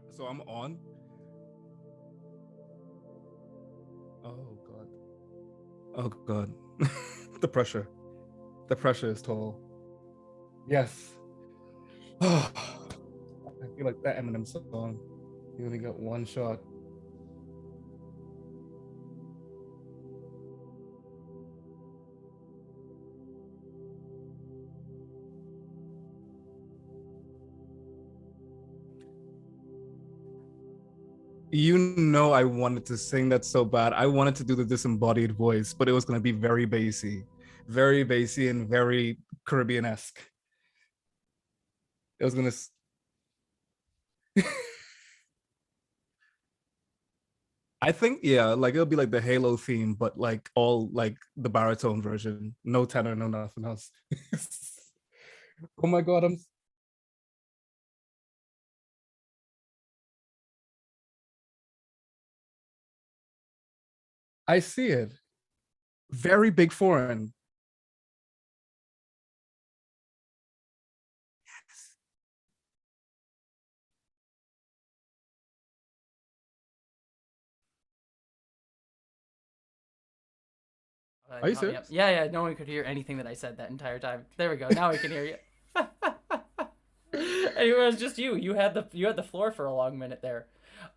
So I'm on. Oh God. Oh God. the pressure. The pressure is tall. Yes. I feel like that Eminem song. You only got one shot. You know, I wanted to sing that so bad. I wanted to do the disembodied voice, but it was going to be very bassy, and very Caribbean esque. It was going to. I think, yeah, like it'll be like the Halo theme, but like all like the baritone version, no tenor, no nothing else. oh my God, I see it. Very big foreign. Are you Oh, yeah, serious? yeah, yeah. No one could hear anything that I said that entire time. There we go. Now we can hear you. Anyway, it was just you. You had the floor for a long minute there.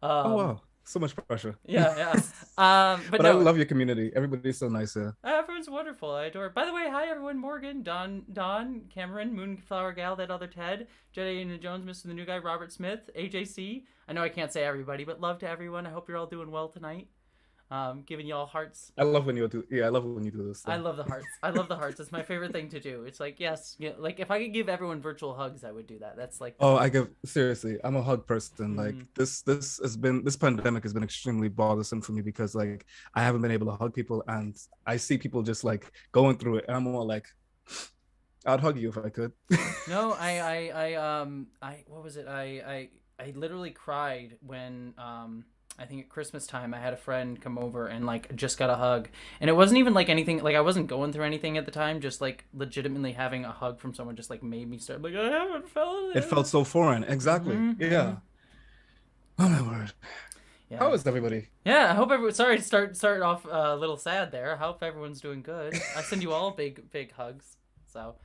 Oh Um, wow, so much pressure. yeah, yeah. But but I no, love your community. Everybody's so nice here. everyone's wonderful. I adore it. By the way, hi everyone. Morgan, Don, Cameron, Moonflower Gal, that other Ted, Jedi and Jones, Mr. the New Guy, Robert Smith, AJC. I know I can't say everybody, but love to everyone. I hope you're all doing well tonight. Giving y'all hearts. I love when you do. Yeah, I love when you do this I stuff. love the hearts. I love the hearts. It's my favorite thing to do. It's like, yes, yeah, like if I could give everyone virtual hugs, I would do that. That's like the Oh, I most. give seriously. I'm a hug person. Like Mm, this pandemic has been extremely bothersome for me because like I haven't been able to hug people, and I see people just like going through it, and I'm more like, I'd hug you if I could. no, what was it? I literally cried when I think at Christmas time I had a friend come over and like just got a hug, and it wasn't even like anything. Like I wasn't going through anything at the time. Just like legitimately having a hug from someone just like made me start like I haven't felt It felt it. so foreign. Exactly. Mm-hmm. Yeah. Oh my word. How Yeah. is everybody? Yeah, I hope everyone. Sorry to start off a little sad there. I hope everyone's doing good. I send you all big hugs. So,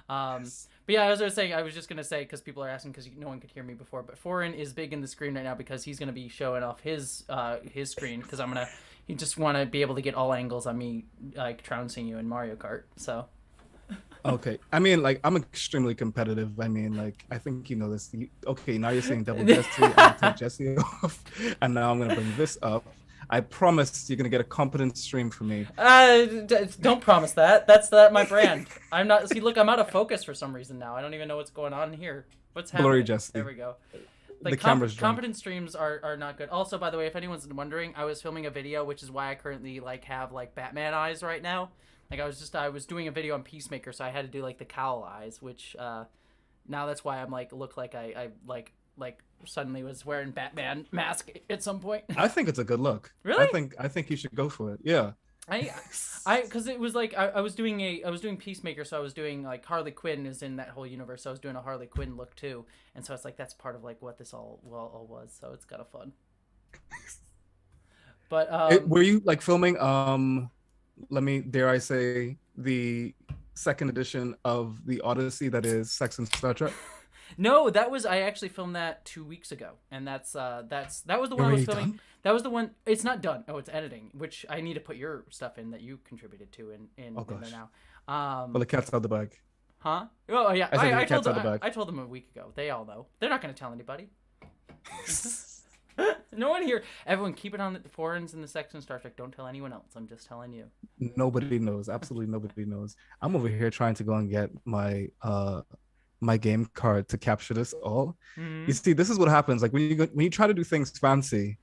um, Yes. but yeah, as I was saying, I was just gonna say because people are asking because no one could hear me before. But Foreign is big in the screen right now because he's gonna be showing off his screen because I'm gonna he just want to be able to get all angles on me like trouncing you in Mario Kart. So Okay. I mean, like, I'm extremely competitive. I mean, like, I think you know this. Okay, now you're saying double Jessie. I'm gonna take Jessie off, and now I'm gonna bring this up. I promise you're gonna get a competent stream from me. don't promise that. That's my brand. I'm not. See, look, I'm out of focus for some reason now. I don't even know what's going on here. What's Blurry happening? There Jessie. we go. The Like camera's drunk. competent streams are not good. Also, by the way, if anyone's wondering, I was filming a video, which is why I currently like have like Batman eyes right now. Like I was doing a video on Peacemaker, so I had to do like the cowl eyes, which now that's why I'm like look like I like suddenly was wearing Batman mask at some point. I think it's a good look. Really? I think you should go for it. Yeah. I because it was like I was doing Peacemaker, so I was doing like Harley Quinn is in that whole universe, so I was doing a Harley Quinn look too, and so it's like that's part of like what this all was, so it's kind of fun. But Were you like filming? Let me dare I say the second edition of the Odyssey that is Sex and Star Trek. no, that was I actually filmed that 2 weeks ago, and that was the You're one I was already filming. done. That was the one. It's not done. Oh, it's editing, which I need to put your stuff in that you contributed to Oh in there gosh. now. Well, the cat's out the bag. Huh? Oh yeah, I said the cat's out the bag. I told them a week ago. They all know. They're not gonna tell anybody. No one here. Everyone, keep it on the foreigners in the section Star Trek. Don't tell anyone else. I'm just telling you. Nobody knows. Absolutely nobody knows. I'm over here trying to go and get my game card to capture this all. You Hmm. see, this is what happens. Like when you try to do things fancy,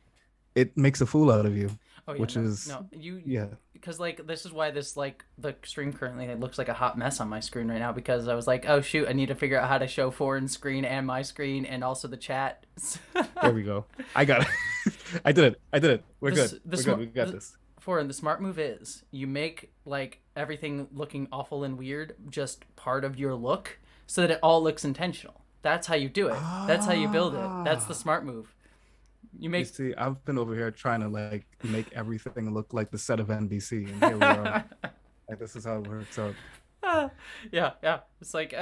it makes a fool out of you, Oh yeah, which no, is no. You yeah. because like this is why this like the stream currently it looks like a hot mess on my screen right now because I was like, oh shoot, I need to figure out how to show foreign screen and my screen and also the chat. There we go. I got it. I did it. I did it. We're this good. the We're good. smart We got this. foreign the smart move is you make like everything looking awful and weird just part of your look so that it all looks intentional. That's how you do it. That's how you build it. That's the Ah, smart move. You You make. see, I've been over here trying to like make everything look like the set of NBC, and here we are. Like this is how it works out. Yeah, yeah. It's like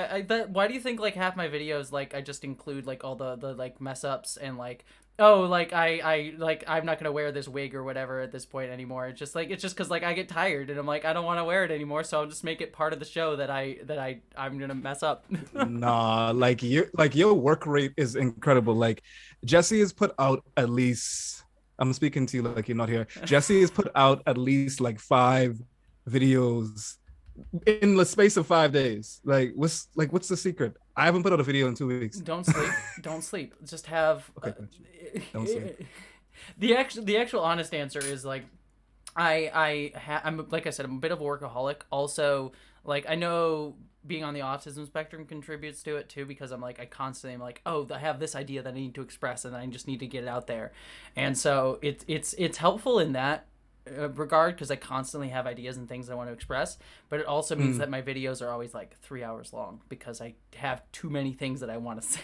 why do you think like half my videos like I just include like all the like mess ups and like oh like I like I'm not gonna wear this wig or whatever at this point anymore. It's just because like I get tired and I'm like I don't want to wear it anymore, so I'll just make it part of the show that I'm gonna mess up. Nah, like your work rate is incredible. Like Jessie has put out at least I'm speaking to you like you're not here. Jessie has put out at least like 5 videos in the space of 5 days. What's the secret? I haven't put out a video in 2 weeks. Don't sleep. Don't sleep. Just have. Okay, don't sleep. The actual honest answer is like I'm like I said, I'm a bit of a workaholic. Also, like I know being on the autism spectrum contributes to it too because I'm like I constantly am like, oh, I have this idea that I need to express and I just need to get it out there, and so it's helpful in that regard because I constantly have ideas and things I want to express, but it also means that my videos are always like 3 hours long because I have too many things that I want to say.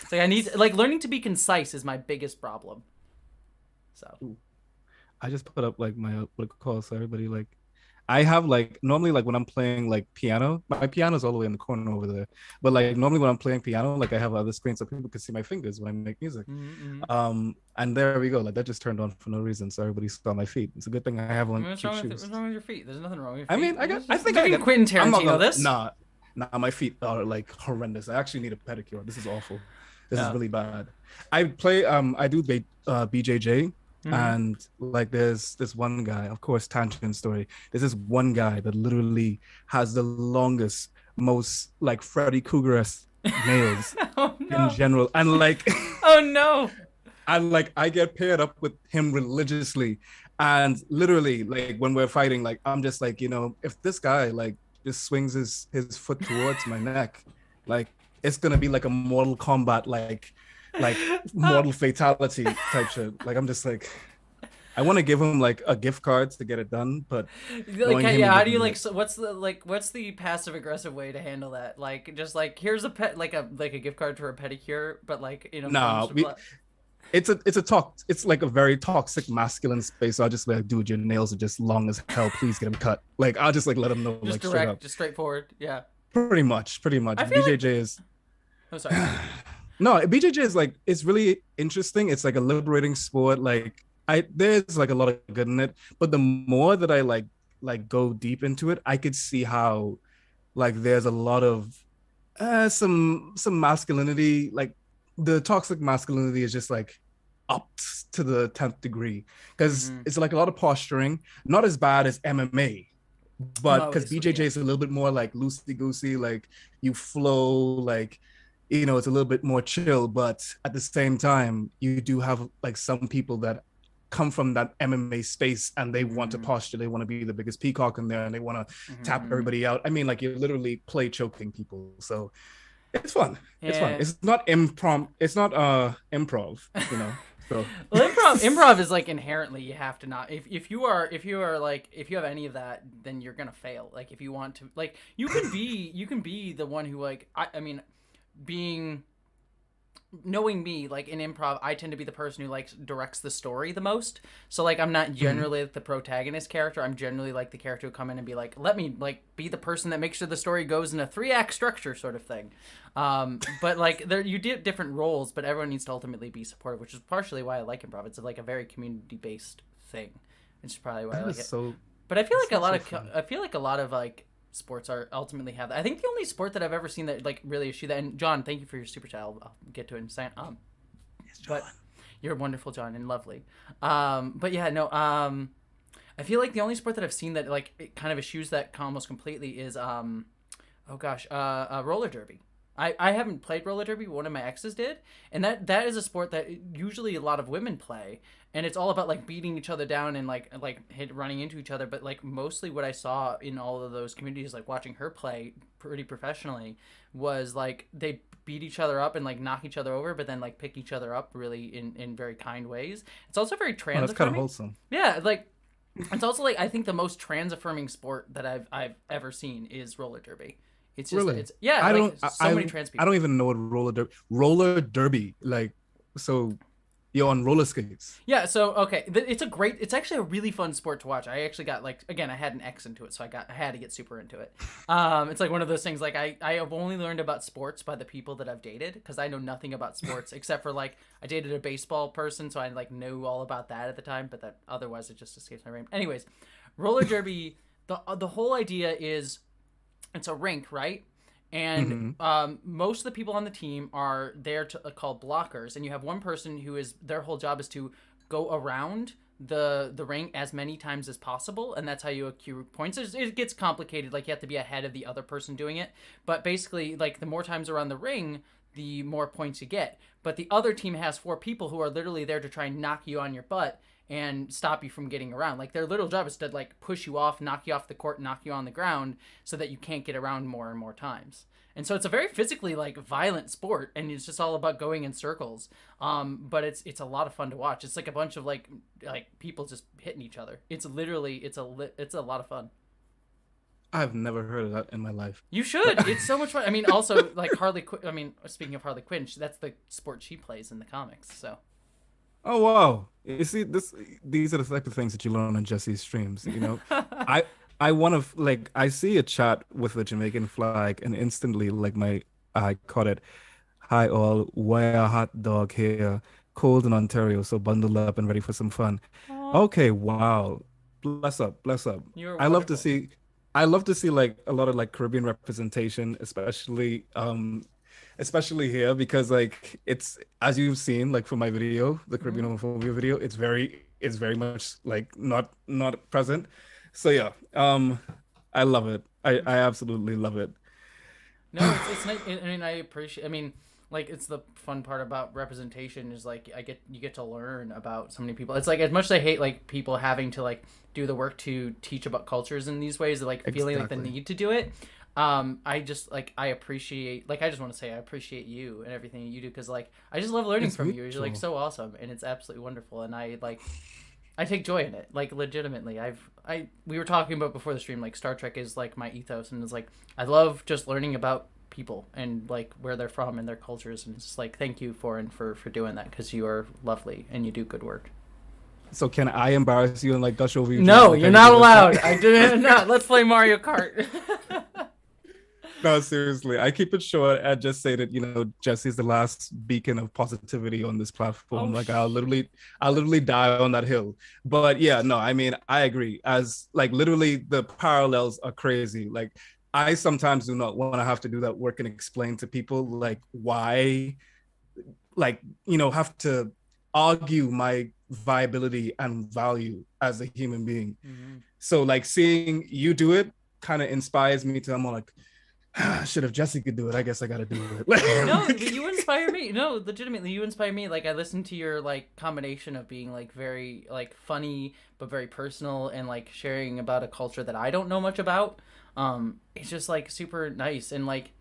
So I need like learning to be concise is my biggest problem. So. Ooh. I just put up like my what it calls so everybody like I have like normally like when I'm playing like piano, my piano's all the way in the corner over there. But like normally when I'm playing piano, like I have other screens so people can see my fingers when I make music. And there we go. Like that just turned on for no reason, so everybody saw my feet. It's a good thing I have on cute shoes. What's wrong with your feet? There's nothing wrong with your I feet. mean, I think I got Quentin Tarantino this. Nah, my feet are like horrendous. I actually need a pedicure. This is awful. This is really bad. I play I do BJJ. And like there's this one guy, of course, tangent story. There's this one guy that literally has the longest, most like Freddy Krueger-esque nails in general. And like oh no. I get paired up with him religiously. And literally, like when we're fighting, like I'm just like, if this guy like just swings his foot towards my neck, like it's gonna be like a Mortal Kombat like mortal fatality type shit. Like I'm just like I want to give him like a gift card to get it done, but like how do you like so what's the passive aggressive way to handle that? Like just like here's a pet like a gift card for a pedicure, but like it's like a very toxic masculine space. So I'll just like, dude, your nails are just long as hell. Please get them cut. Like I'll just like let them know just like direct, straight up. just straightforward. Yeah. Pretty much. BJJ is I'm sorry. No, BJJ is like it's really interesting. It's like a liberating sport. Like there's like a lot of good in it, but the more that I like go deep into it, I could see how like there's a lot of some masculinity. Like the toxic masculinity is just like up to the 10th degree because it's like a lot of posturing. Not as bad as MMA, but because BJJ is a little bit more like loosey goosey. Like you flow like. It's a little bit more chill, but at the same time, you do have like some people that come from that MMA space and they want to posture. They want to be the biggest peacock in there and they want to tap everybody out. I mean, like you literally play choking people. So it's fun. Yeah. It's fun. It's not improv. It's not improv, So well, improv is like inherently you have to not if you are like if you have any of that then you're gonna fail. Like if you want to like you can be the one who like I mean knowing me like in improv I tend to be the person who like directs the story the most, so like I'm not generally the protagonist character. I'm generally like the character who come in and be like let me like be the person that makes sure the story goes in a 3-act structure sort of thing, but like there you did different roles, but everyone needs to ultimately be supportive, which is partially why I like improv. It's like a very community based thing, which is probably why I like it. But I feel like a lot of like sports are ultimately have that. I think the only sport that I've ever seen that like really issue that, and John, thank you for your super chat. I'll get to it in a second. Yes, John. But you're wonderful, John, and lovely. But yeah, no. I feel like the only sport that I've seen that like it kind of eschews that almost completely is roller derby. I haven't played roller derby. One of my exes did, and that is a sport that usually a lot of women play, and it's all about like beating each other down and like running into each other. But like mostly what I saw in all of those communities, like watching her play pretty professionally, was like they beat each other up and like knock each other over, but then like pick each other up really in very kind ways. It's also very trans affirming. That's kind of wholesome. Yeah, like it's also like I think the most trans affirming sport that I've ever seen is roller derby. It's just, really? Yeah. I don't. So many trans people. I don't even know what roller derby. Like, so You're on roller skates. Yeah, so okay, it's actually a really fun sport to watch. I actually got like, again, I had an X into it, so I had to get super into it. It's like one of those things, like I have only learned about sports by the people that I've dated, because I know nothing about sports except for like I dated a baseball person, so I like knew all about that at the time, but that otherwise it just escapes my brain. Anyways, roller derby, the whole idea is it's a rink, right? And most of the people on the team are there to called blockers, and you have one person who is their whole job is to go around the ring as many times as possible, and that's how you accrue points. It gets complicated, like you have to be ahead of the other person doing it, but basically, like the more times around the ring, the more points you get. But the other team has 4 people who are literally there to try and knock you on your butt and stop you from getting around. Like their little job is to like push you off, knock you off the court, knock you on the ground so that you can't get around more and more times. And so it's a very physically like violent sport, and it's just all about going in circles. But it's a lot of fun to watch. It's like a bunch of like people just hitting each other. It's literally it's a lot of fun. I've never heard of that in my life. You should. It's so much fun. I mean, also like speaking of Harley Quinn, that's the sport she plays in the comics. So. Oh wow! You see, these are the type of things that you learn on Jesse's streams. You know, I want to like I see a chat with the Jamaican flag, and instantly like my I caught it. Hi all, why a hot dog here? Cold in Ontario, so bundled up and ready for some fun. Aw, Okay, wow. Bless up, bless up. you're I love to wonderful. see I love to see like a lot of like Caribbean representation, especially here because like it's as you've seen like from my video, the Mhm. Caribbean homophobia video, it's very much like not present. So yeah, I love it. I absolutely love it. No, it's nice. I mean, I appreciate. I mean, like it's the fun part about representation is like you get to learn about so many people. It's like as much as I hate like people having to like do the work to teach about cultures in these ways, like feeling like the Exactly. need to do it. I just like I appreciate like I just want to say I appreciate you and everything you do, because like I just love learning It's from you. You're like mutual. so awesome, and it's absolutely wonderful, and I take joy in it, like legitimately. We were talking about before the stream, like Star Trek is like my ethos, and it's like I love just learning about people and like where they're from and their cultures, and it's just like thank you for doing that, because you are lovely and you do good work. So can I embarrass you and like gush over you just No, like you're I did not last time? allowed. I didn't. Not. Let's play Mario Kart. No, seriously. I keep it short. I just say that, Jesse's the last beacon of positivity on this Oh, platform. Like I'll literally die on that hill. But yeah, no, I mean, I agree. As like literally the parallels are crazy. Like I sometimes do not want to have to do that work and explain to people like why, like, have to argue my viability and value as a human being. hmm. So like seeing you do it kind of inspires me to I'm like, should if Jesse could do it, I guess I gotta do No, but it. you inspire me. No, legitimately, you inspire me. Like I listen to your like combination of being like very like funny but very personal, and like sharing about a culture that I don't know much about. It's just like super nice, and like,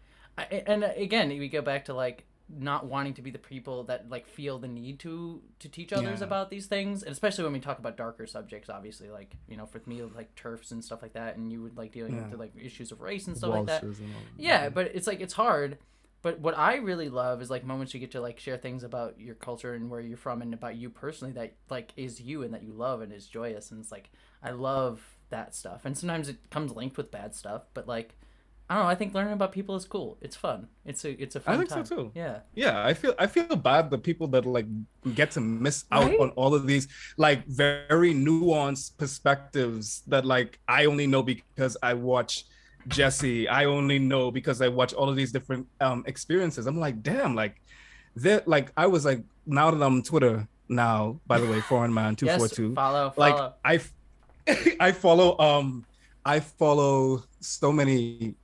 and again, we go back to like not wanting to be the people that like feel the need to teach others Yeah, about these things, and especially when we talk about darker subjects, obviously, like for me like turfs and stuff like that, and you would like dealing with yeah. the like issues of race and stuff like that. Walshes and all. Yeah, but it's like it's hard. But what I really love is like moments you get to like share things about your culture and where you're from and about you personally that like is you and that you love and is joyous, and it's like I love that stuff. And sometimes it comes linked with bad stuff, but like I don't know, I think learning about people is cool. It's fun. It's a I fun think so time. too. Yeah. Yeah, I feel bad the people that like get to miss out Right? on all of these like very nuanced perspectives that like I only know because I watch Jesse. I only know because I watch all of these different experiences. I'm like, damn, like that like I was like now that I'm on Twitter now, by the way, foreign man Yes, 242. follow, Like follow. I follow I follow so many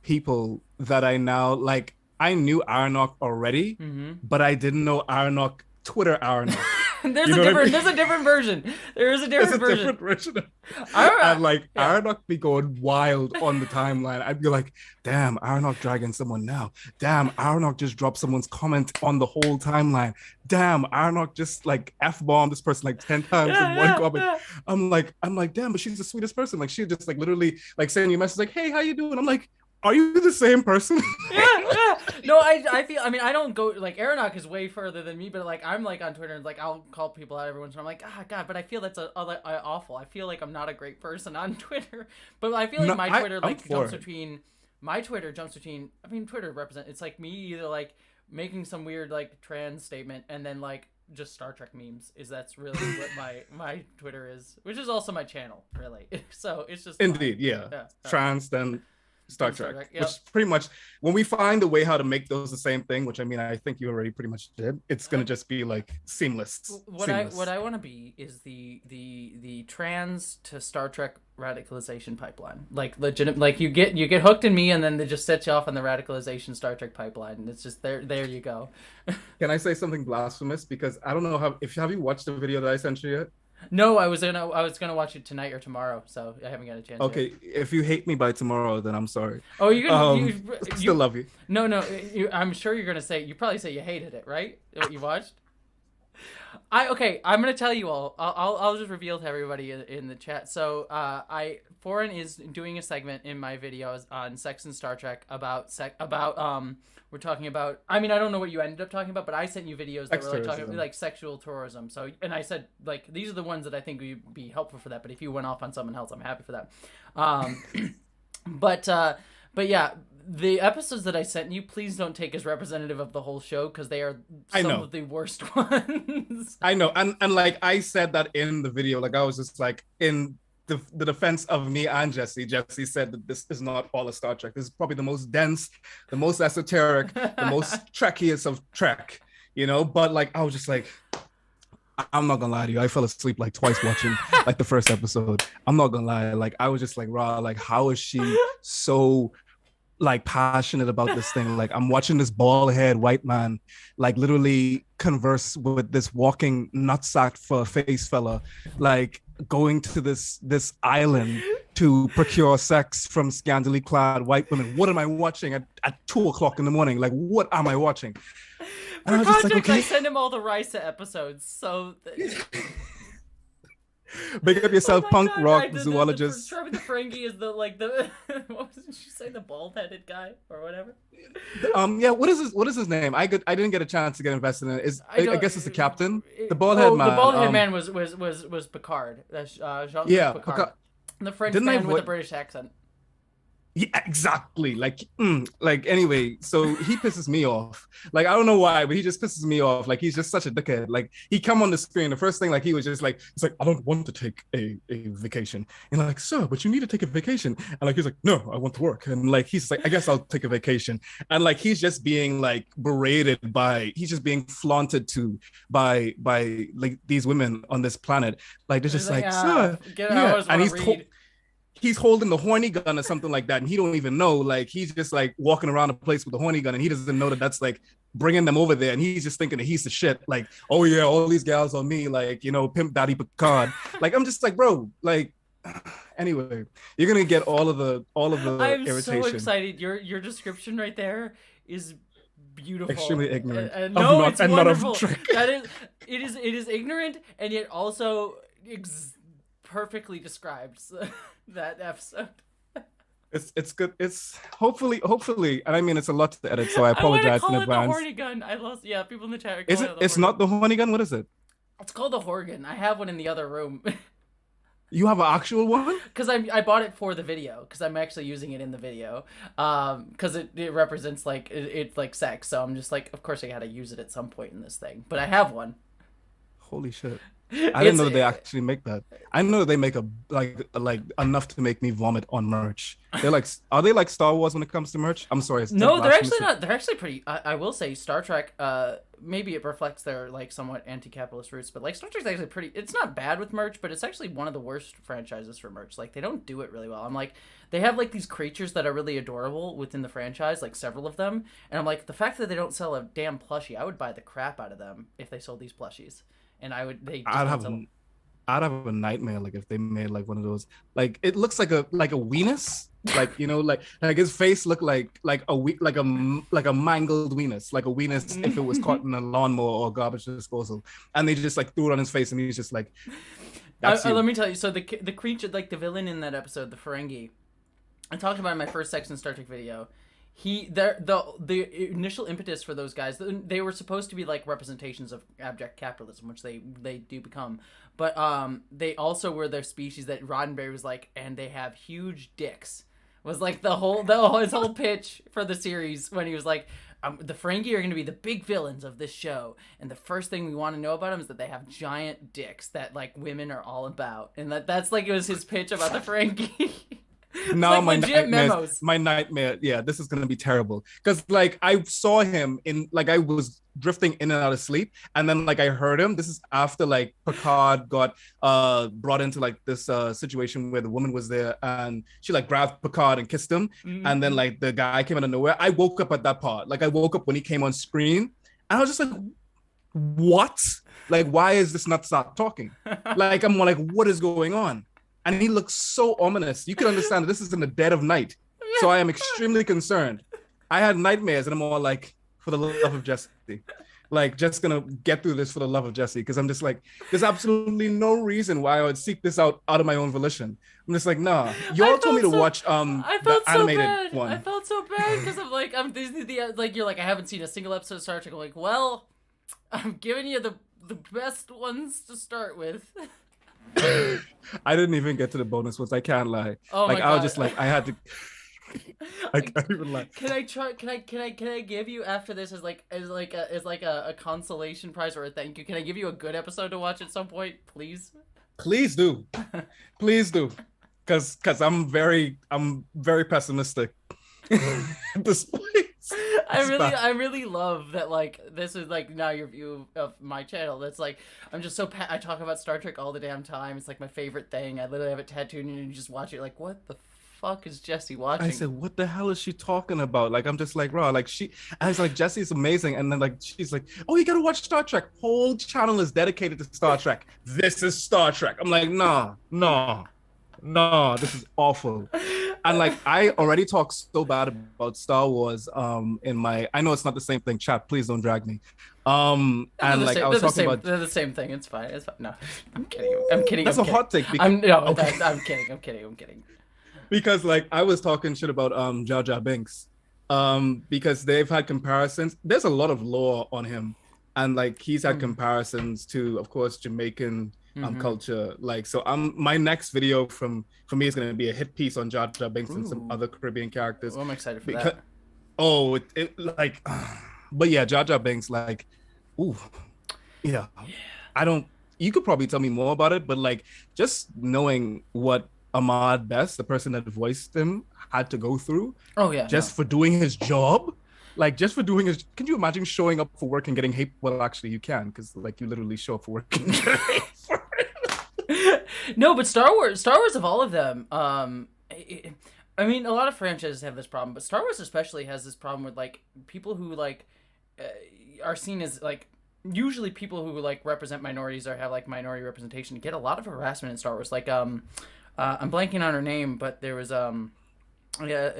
people that I now like. I knew Arnok already, Mhm. but I didn't know Arnok Twitter Arnok. You know what I mean? There's a different version. There is a There's different a version. different version. I And like yeah. Arnok be going wild on the timeline. I'd be like, damn, Arnok dragging someone now. Damn, Arnok just dropped someone's comment on the whole timeline. Damn, Arnok just like F-bombed this person like 10 times in Yeah, one yeah, comment. yeah. I'm like, damn, but she's the sweetest person. Like she just like literally like sending you a message like, hey, how you doing? I'm like, are you the same person? Yeah, yeah. No, I feel. I mean, I don't go like Aeronauts is way further than me, but like I'm like on Twitter and like I'll call people out every once in a while. I'm like, God, but I feel that's awful. I feel like I'm not a great person on Twitter, but I feel like No, my Twitter I'm like for jumps it. between my Twitter jumps between. I mean, Twitter represent. It's like me either like making some weird like trans statement and then like just Star Trek memes. That's really what my Twitter is, which is also my channel, really. So it's just fine. Indeed, yeah. Yeah. Trans, then Star Then Star Trek, Trek. which Yep. pretty much when we find a way how to make those the same thing, which I mean, I think you already pretty much did. It's gonna just be like seamless, What seamless. I want to be is the trans to Star Trek radicalization pipeline. Like legit, like you get hooked in me, and then they just set you off on the radicalization Star Trek pipeline, and it's just there you go. Can I say something blasphemous? Because I don't know how if have you watched the video that I sent you yet? No, I was gonna watch it tonight or tomorrow, so I haven't got a chance yet. Okay, if you hate me by tomorrow, then I'm sorry. Oh, you're gonna Still love you. no, I'm sure you're gonna say you probably say you hated it, right? What you watched? Okay, I'm gonna tell you all. I'll just reveal to everybody in the chat. So Foreign is doing a segment in my videos on sex and Star Trek about we're talking about. I mean, I don't know what you ended up talking about, but I sent you videos that were like talking about like sexual tourism. So and I said like these are the ones that I think would be helpful for that. But if you went off on someone else, I'm happy for that. But yeah, the episodes that I sent you, please don't take as representative of the whole show because they are some of the worst ones. I know, and like I said that in the video, like I was just like in the defense of me and Jessie. Jessie said that this is not all of Star Trek. This is probably the most dense, the most esoteric, the most Trekkiest of Trek. You know, but like I was just like, I'm not gonna lie to you. I fell asleep like twice watching like the first episode. I'm not gonna lie. Like I was just like, raw. Like how is she so like passionate about this thing? Like I'm watching this bald head white man like literally converse with this walking nutsack for a face fella, like going to this island to procure sex from scantily clad white women. What am I watching at 2 o'clock in the morning? Like what am I watching? For context, like, okay. I send him all the Risa episodes, so Big up yourself, punk rock zoologist. The Ferengi is the what did you say, the bald headed guy or whatever? Yeah, what is his name? I didn't get a chance to get invested in it. I guess it's the captain. The bald head man. The bald head man was Picard. That's Jean-Luc Picard. The French man with a British accent. Yeah, exactly. Like anyway, so he pisses me off. Like I don't know why, but he just pisses me off. Like he's just such a dickhead. Like he come on the screen, the first thing like he was just like, it's like I don't want to take a vacation. And like, sir, but you need to take a vacation. And like he's like, no, I want to work. And like he's like, I guess I'll take a vacation. And like he's just being like berated by, he's just being flaunted to by like these women on this planet. Like they're just like, sir, yeah. And he's holding the horny gun or something like that, and he don't even know. Like he's just like walking around the place with the horny gun, and he doesn't know that that's like bringing them over there, and he's just thinking that he's the shit. Like, oh yeah, all these gals on me, like, you know, pimp daddy Picard. Like I'm just like, bro, like. Anyway, you're gonna get all of the I'm irritation. So excited. Your description right there is beautiful. Extremely ignorant. No, it's wonderful. It is ignorant, and yet also perfectly describes that episode. It's good. It's hopefully, and I mean it's a lot to edit, so I apologize in advance. The horny gun. I lost. Yeah, people in the chat. Is it? It's not the horny gun. What is it? It's called the Horgan. I have one in the other room. You have an actual one? Because I bought it for the video. Because I'm actually using it in the video. Because it represents like it's like sex. So I'm just like, of course I gotta use it at some point in this thing. But I have one. Holy shit. I didn't know that they actually make that. I know that they make like enough to make me vomit on merch. They're like, are they like Star Wars when it comes to merch? I'm sorry. No, they're actually not. They're actually pretty. I will say Star Trek. Maybe it reflects their like somewhat anti-capitalist roots, but like Star Trek's actually pretty. It's not bad with merch, but it's actually one of the worst franchises for merch. Like they don't do it really well. I'm like, they have like these creatures that are really adorable within the franchise, like several of them, and I'm like, the fact that they don't sell a damn plushie, I would buy the crap out of them if they sold these plushies. And I'd have a nightmare like if they made like one of those, like it looks like a weenus, like you know, like his face looked like a mangled weenus, like a weenus if it was caught in a lawnmower or garbage disposal, and they just like threw it on his face and he's just like, let me tell you. So the creature, like the villain in that episode, the Ferengi, I talked about in my first Sex and Star Trek video. the initial impetus for those guys, they were supposed to be like representations of abject capitalism, which they do become, but they also were their species that Roddenberry was like, and they have huge dicks, was like his whole pitch for the series when he was like, the Ferengi are going to be the big villains of this show, and the first thing we want to know about them is that they have giant dicks that like women are all about, and that's like, it was his pitch about the Ferengi. Now like my nightmare, yeah, this is gonna be terrible, because like I saw him in, like, I was drifting in and out of sleep, and then like I heard him. This is after like Picard got brought into like this situation where the woman was there and she like grabbed Picard and kissed him, and then like the guy came out of nowhere. I woke up at that part. Like I woke up when he came on screen, and I was just like, what? Like, why is this not stop talking? Like, I'm like, what is going on? And he looks so ominous. You can understand that this is in the dead of night. So I am extremely concerned. I had nightmares, and I'm all like, for the love of Jessie. Like, just gonna get through this for the love of Jessie. Because I'm just like, there's absolutely no reason why I would seek this out of my own volition. I'm just like, nah. Y'all told me to watch the animated one. I felt so bad because I'm like, you're like, I haven't seen a single episode of Star Trek. I'm like, well, I'm giving you the best ones to start with. I didn't even get to the bonus ones. I can't lie. Oh like, my I God. was just like, I had to. I can't even lie. Can I give you after this as a consolation prize or a thank you? Can I give you a good episode to watch at some point, please? Please do, please do, because I'm very pessimistic at this point. I really love that, like, this is like now your view of my channel. That's like, I'm just I talk about Star Trek all the damn time. It's like my favorite thing. I literally have it tattooed, and you just watch it like, what the fuck is Jessie watching? I said, what the hell is she talking about? Like, I'm just like, raw. Like, I was like, Jessie's amazing. And then like, she's like, oh, you gotta watch Star Trek. Whole channel is dedicated to Star Trek. This is Star Trek. I'm like, no, this is awful. And like, I already talked so bad about Star Wars in my, I know it's not the same thing, chat, please don't drag me. And like, I was talking about, they're the same thing. It's fine. No, I'm kidding. That's a hot take. I'm kidding. Because like, I was talking shit about Jar Jar Binks because they've had comparisons. There's a lot of lore on him, and like, he's had comparisons to, of course, Jamaican culture. Like, so my next video for me is going to be a hit piece on Jar Jar Binks and some other Caribbean characters. Well, I'm excited for that. Oh, it like, but yeah, Jar Jar Binks, like, ooh, yeah. You could probably tell me more about it, but like, just knowing what Ahmad Best, the person that voiced him, had to go through. Oh yeah. For doing his job. Like, just for doing his, can you imagine showing up for work and getting hate? Well, actually you can, because like, you literally show up for work and get hate for it. No, but Star Wars of all of them, I mean, a lot of franchises have this problem, but Star Wars especially has this problem with like people who like are seen as like, usually people who like represent minorities or have like minority representation get a lot of harassment in Star Wars. Like I'm blanking on her name, but there was an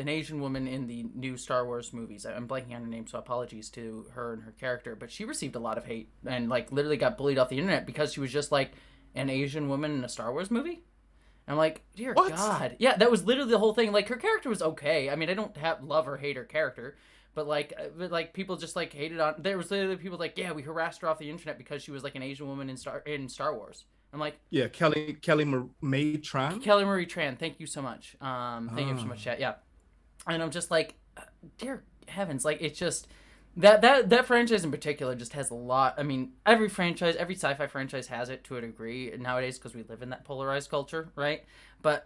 Asian woman in the new Star Wars movies. I'm blanking on her name, so apologies to her and her character. But she received a lot of hate and like literally got bullied off the internet because she was just like an Asian woman in a Star Wars movie. And I'm like, dear God, yeah, that was literally the whole thing. Like, her character was okay. I mean, I don't love or hate her character, but like people just like hated on. There was literally people like, yeah, we harassed her off the internet because she was like an Asian woman in Star Wars. I'm like, yeah, Kelly Marie Tran. Kelly Marie Tran, thank you so much. Thank you so much, chat. Yeah, and I'm just like, dear heavens, like, it's just that franchise in particular just has a lot. I mean, every sci-fi franchise has it to a degree nowadays because we live in that polarized culture, right? But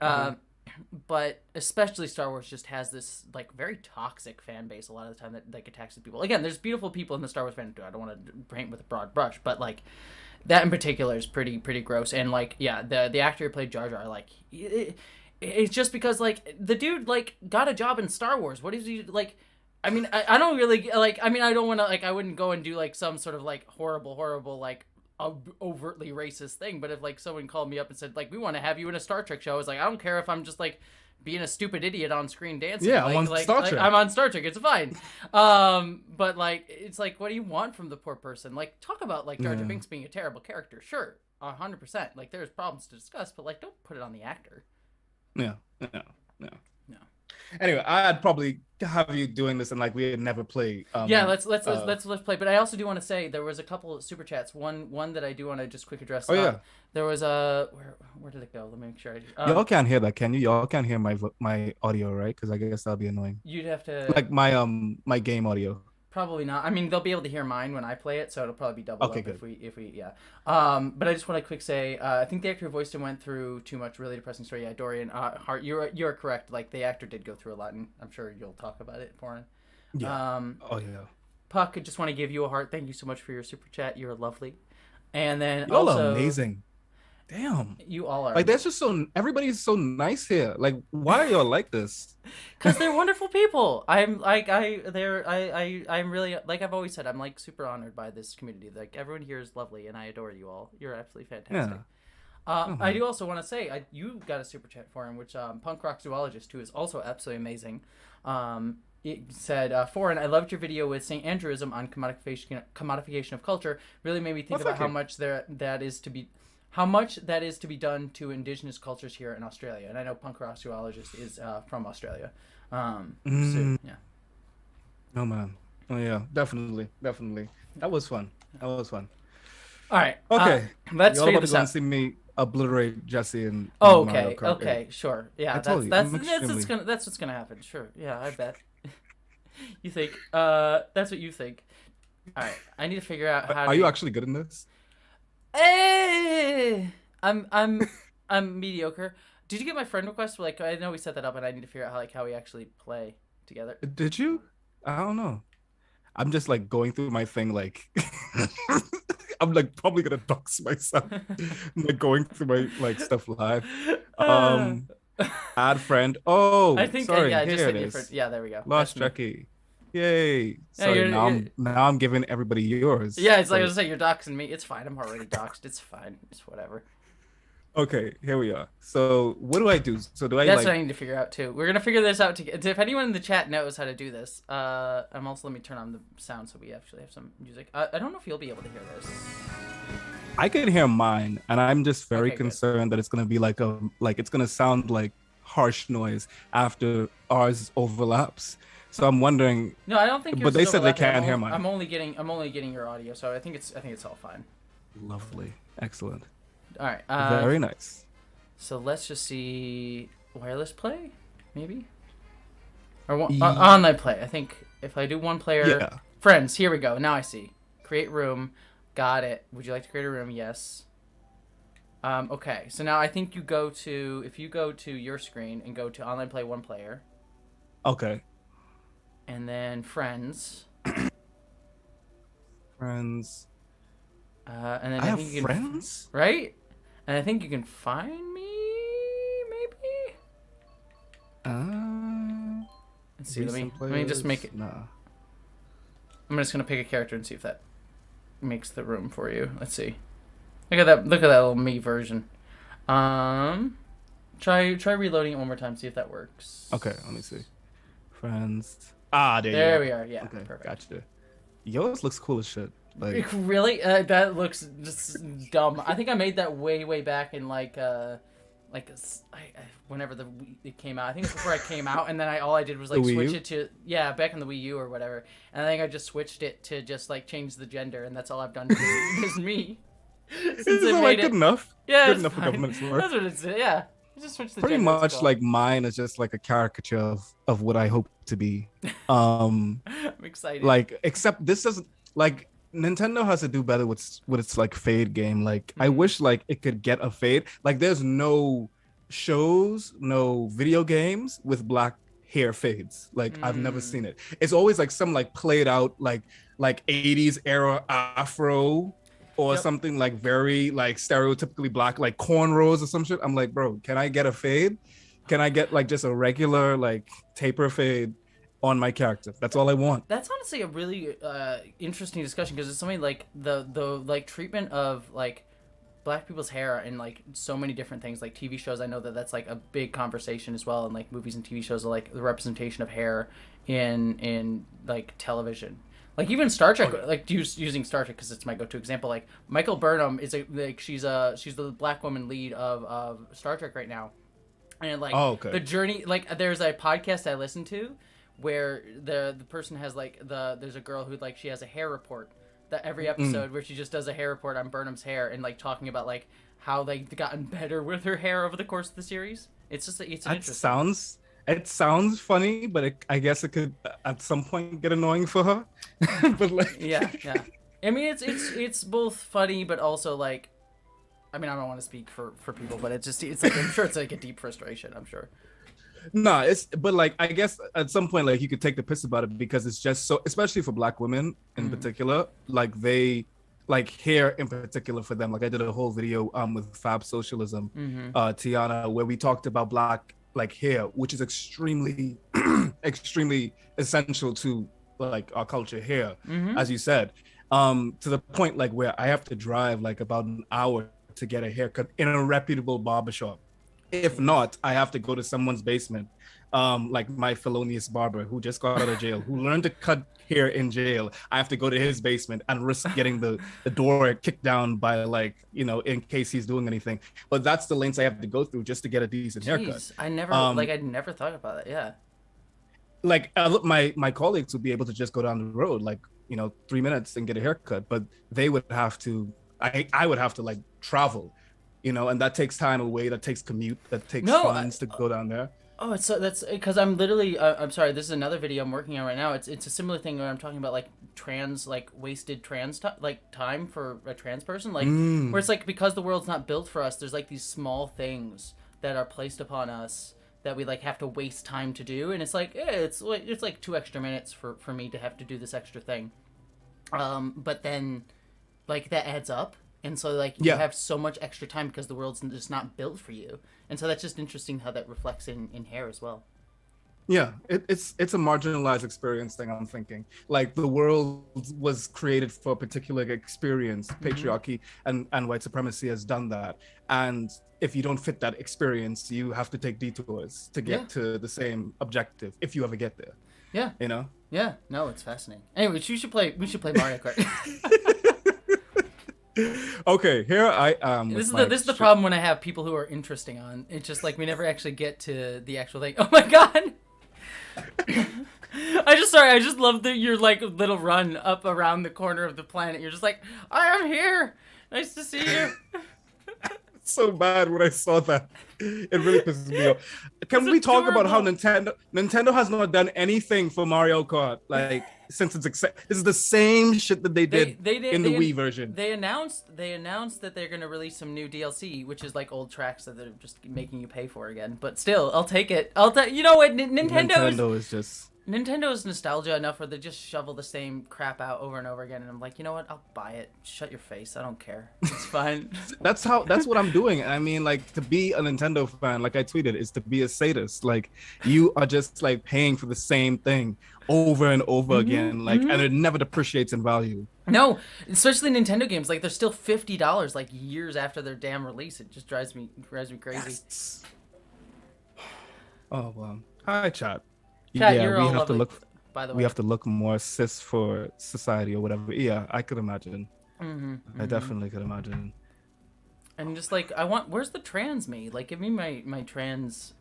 but especially Star Wars just has this like very toxic fan base a lot of the time that like attacks people. Again, there's beautiful people in the Star Wars fandom. I don't want to paint with a broad brush, but like, that in particular is pretty gross. And like, yeah, the actor who played Jar Jar, like, it's just because like the dude like got a job in Star Wars. What is he like? I mean, I don't really like. I mean, I don't want to like. I wouldn't go and do like some sort of like horrible like overtly racist thing. But if like someone called me up and said like, we want to have you in a Star Trek show, I was like, I don't care if I'm just like being a stupid idiot on screen dancing. Yeah, like, I'm on Star Trek. I'm on Star Trek. It's fine. But like, it's like, what do you want from the poor person? Like, talk about like Jar Jar Binks being a terrible character. Sure, 100%. Like, there's problems to discuss, but like, don't put it on the actor. No. Anyway, I'd probably have you doing this and like we had never play. Yeah, let's play. But I also do want to say there was a couple of super chats. One that I do want to just quick address. Oh yeah, There was a where did it go? Let me make sure. y'all can't hear that, can you? Y'all can't hear my audio, right? Because I guess that'll be annoying. You'd have to Like my game audio. probably not. I mean, they'll be able to hear mine when I play it, so it'll probably be doubled Okay, up good. if we yeah. But I just want to quick say, I think the actor who voiced him went through too much really depressing story. Yeah, Dorian Hart. You're correct. Like the actor did go through a lot, and I'm sure you'll talk about it for him. Yeah. Oh yeah. Puck, I just want to give you a heart. Thank you so much for your super chat. You're lovely. And then Y'all also, are amazing. Damn. you all are. Like that's just so everybody's so nice here. Like why are y'all like this? Because they're wonderful people. I'm like I'm really, like I've always said, I'm like super honored by this community. Like everyone here is lovely, and I adore you all. You're absolutely fantastic. Yeah. I do also want to say, you got a super chat for him, which Punk Rock Zoologist, who is also absolutely amazing. It said, Foreign, I loved your video with St. Andrewism on commodification of culture. Really made me think about how much that is to be done to indigenous cultures here in Australia. And I know Punk Rock Zoologist is from Australia. So, yeah. Oh man. Oh yeah, definitely. That was fun. All right. Okay. Let's Y'all figure about this to go out. and see me obliterate Jesse and Oh, Mario okay. Kart, right? Okay. Sure. Yeah. That's what's gonna happen. Sure. Yeah. I bet. You think? That's what you think. All right. I need to figure out how. Are you actually good in this? Hey, I'm mediocre. Did you get my friend request? Like, I know we set that up, and I need to figure out how we actually play together. Did you? I don't know. I'm just like going through my thing like I'm like probably gonna dox myself. I'm like going through my like stuff live. Add friend. Oh, I think sorry. yeah, Here just it like is. yeah, there we go. Lost Jackie. Yay. Sorry, you're- now I'm giving everybody yours. Yeah, it's like I was saying, you're doxing me. It's fine. I'm already doxed. It's fine. It's whatever. Okay, here we are. So what do I do? So do I That's like what I need to figure out too. We're gonna figure this out together. If anyone in the chat knows how to do this, I'm also, let me turn on the sound so we actually have some music. I don't know if you'll be able to hear this. I can hear mine, and I'm just very Okay, good. concerned that it's gonna be like it's gonna sound like harsh noise after ours overlaps. So I'm wondering. No, I don't think. But they yours is said they overlapping. can't hear mine. I'm only getting your audio, so I think it's all fine. Lovely, excellent, All right. very nice. So let's just see wireless play, maybe, or online play. I think if I do one player, Yeah. friends. Here we go. Now I see. Create room. Got it. Would you like to create a room? Yes. Okay. So now I think if you go to your screen and go to online play one player, Okay. and then friends. Friends. And then I have think you can, friends. right? And I think you can find me, maybe. Let's see. Let me just make it. Nah. I'm just gonna pick a character and see if that makes the room for you. Let's see. Look at that little me version. Try reloading it one more time. See if that works. Okay, let me see. Friends. There you go. There we are. Yeah. Okay, Perfect. gotcha. Yours looks cool as shit. Like Really? That looks just dumb. I think I made that way back in whenever it came out. I think it's before I came out, and then all I did was like switch it to back in the Wii U or whatever. And I think I just switched it to just like change the gender, and that's all I've done is me. Since it like good enough. Yeah, Good it's enough for fine. government's work. That's what it's. Yeah, you just switch the Pretty gender. much like mine is just like a caricature of what I hope to be. I'm excited. Like except this doesn't like Nintendo has to do better with its like fade game. Like I wish like it could get a fade. Like there's no shows, no video games with black hair fades. Like I've never seen it. It's always like some like played out like 80s era afro or something like very like stereotypically black, like cornrows or some shit. I'm like, bro, can I get a fade? Can I get like just a regular like taper fade on my character? That's all I want. That's honestly a really interesting discussion because it's something like the like treatment of like black people's hair and like so many different things, like TV shows. I know that's like a big conversation as well, and like movies and TV shows are like the representation of hair in like television. Like even Star Trek, like using Star Trek because it's my go-to example. Like Michael Burnham is she's the black woman lead of Star Trek right now, And like Oh, okay. the journey, like there's a podcast I listen to where the person has like there's a girl who like she has a hair report that every episode where she just does a hair report on Burnham's hair and like talking about like how they've gotten better with her hair over the course of the series. It's just it's an interesting. It sounds funny, but I guess it could at some point get annoying for her. But like, Yeah, yeah. I mean, it's both funny, but also like, I mean, I don't want to speak for people, but it's like I'm sure it's like a deep frustration. I'm sure. no, but like I guess at some point like you could take the piss about it because it's just so, especially for Black women in particular, like they like hair in particular for them. Like I did a whole video with Fab Socialism, Tiana, where we talked about Black like hair, which is extremely extremely essential to like our culture here, as you said, to the point like where I have to drive like about an hour to get a haircut in a reputable barbershop. If not, I have to go to someone's basement, like my felonious barber who just got out of jail, who learned to cut hair in jail. I have to go to his basement and risk getting the door kicked down by like, you know, in case he's doing anything. But that's the lengths I have to go through just to get a decent haircut. I never I never thought about it. Yeah. Like my colleagues would be able to just go down the road, like, you know, 3 minutes and get a haircut, but they would have to, I would have to like travel, you know, and that takes time away, that takes commute, that takes funds to go down there. Oh, it's so that's because I'm literally I'm sorry. This is another video I'm working on right now. It's a similar thing where I'm talking about like trans like wasted trans like time for a trans person, like where it's like because the world's not built for us. There's like these small things that are placed upon us that we like have to waste time to do, and it's like it's like 2 extra minutes for me to have to do this extra thing. But then like that adds up. And so, like, you have so much extra time because the world's just not built for you. And so that's just interesting how that reflects in hair as well. Yeah, it's a marginalized experience thing, I'm thinking. Like, the world was created for a particular experience. Patriarchy and white supremacy has done that. And if you don't fit that experience, you have to take detours to get to the same objective, if you ever get there. Yeah. You know? Yeah. No, it's fascinating. Anyway, we should play Mario Kart. Okay, here I am. This is the problem when I have people who are interesting on. It's just like we never actually get to the actual thing. Oh my god! I just love your like little run up around the corner of the planet. You're just like, I am here. Nice to see you. So bad when I saw that. It really pisses me off. Can we talk about how Nintendo has not done anything for Mario Kart? Like since this is the same shit that they did in the Wii version. They announced that they're gonna release some new DLC, which is like old tracks that they're just making you pay for again. But still, I'll take it. You know what? Nintendo is just. Nintendo's nostalgia enough where they just shovel the same crap out over and over again, and I'm like, you know what? I'll buy it. Shut your face. I don't care. It's fine. That's what I'm doing. I mean, like to be a Nintendo fan, like I tweeted, is to be a sadist. Like you are just like paying for the same thing over and over again, like, and it never depreciates in value. No, especially Nintendo games. Like they're still $50, like years after their damn release. It just drives me crazy. Yes. Oh wow. Hi, chat. Chat, you're all lovely, by the way. We have to look more cis for society or whatever. Yeah, I could imagine. I definitely could imagine. And just like where's the trans me? Like, give me my trans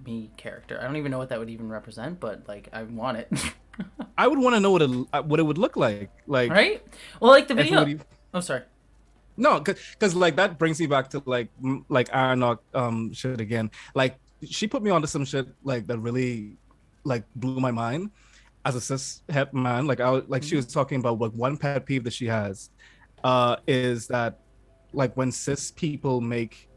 me character. I don't even know what that would even represent, but like I want it. I would want to know what it would look like. Like right? Well, like the video. Oh, sorry. No, because like that brings me back to like Aronok shit again. Like she put me onto some shit like that really like blew my mind as a cis het man. Like she was talking about what one pet peeve that she has is that like when cis people make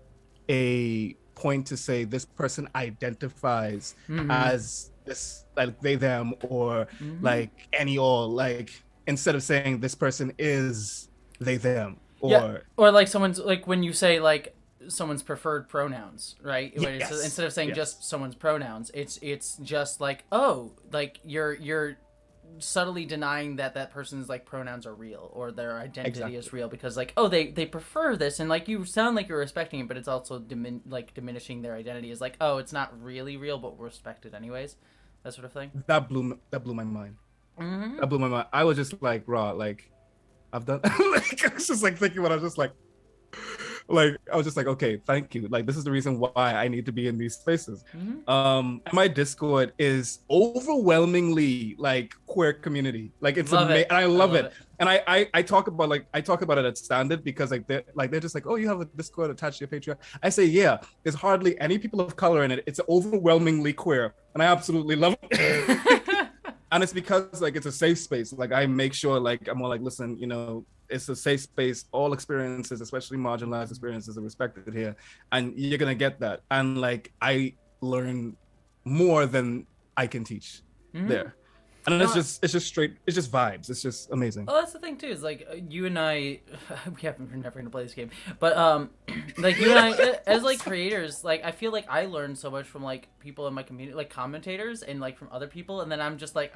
a point to say this person identifies as this, like they them, or like any all, like instead of saying this person is they them, or like someone's like when you say like someone's preferred pronouns, right? Yes. Instead of saying just someone's pronouns, it's just like, oh, like you're subtly denying that person's like pronouns are real or their identity is real because like, oh, they prefer this, and like you sound like you're respecting it, but it's also diminishing their identity. Is like, oh, it's not really real, but we're respected anyways, that sort of thing. That blew my mind. That blew my mind. I was just like, raw, like I've done like I was just like thinking about it, I was just like Like I was just like, okay, thank you. Like this is the reason why I need to be in these spaces. And my Discord is overwhelmingly like queer community. Like it's Love amazing, it. and I I love love it. it. And I talk about it at standard because they're just like, oh, you have a Discord attached to your Patreon. I say, yeah. There's hardly any people of color in it. It's overwhelmingly queer, and I absolutely love it. And it's because like it's a safe space. Like I make sure like I'm all like, listen, it's a safe space. All experiences, especially marginalized experiences, are respected here, and you're gonna get that. And like I learn more than I can teach there. And it's just vibes. It's just amazing. Oh, that's the thing too. Is like you and I, we're never gonna play this game, but like you and I, as like creators, like I feel like I learn so much from like people in my community, like commentators, and like from other people, and then I'm just like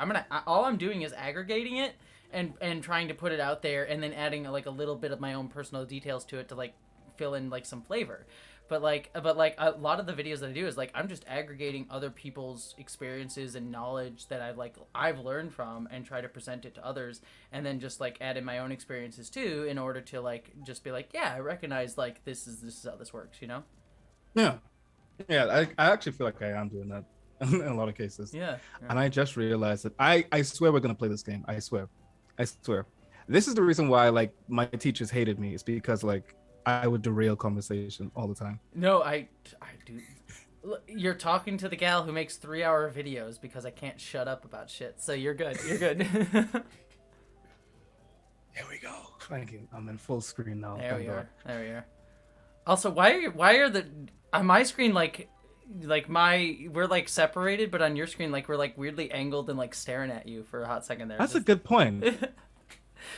all I'm doing is aggregating it and trying to put it out there, and then adding like a little bit of my own personal details to it to like fill in like some flavor. But a lot of the videos that I do is like I'm just aggregating other people's experiences and knowledge that I've learned from, and try to present it to others, and then just like add in my own experiences too, in order to like just be like, yeah, I recognize like this is how this works, you know? Yeah, I actually feel like I am doing that in a lot of cases. Yeah. And I just realized that I swear we're gonna play this game. I swear. This is the reason why like my teachers hated me. It's because like I would derail conversation all the time. No, I do. You're talking to the gal who makes 3-hour videos because I can't shut up about shit. So you're good. You're good. Here we go. Thank you. I'm in full screen now. There we are. Also, why are the on my screen like we're like separated, but on your screen like we're like weirdly angled and like staring at you for a hot second there. That's a good point.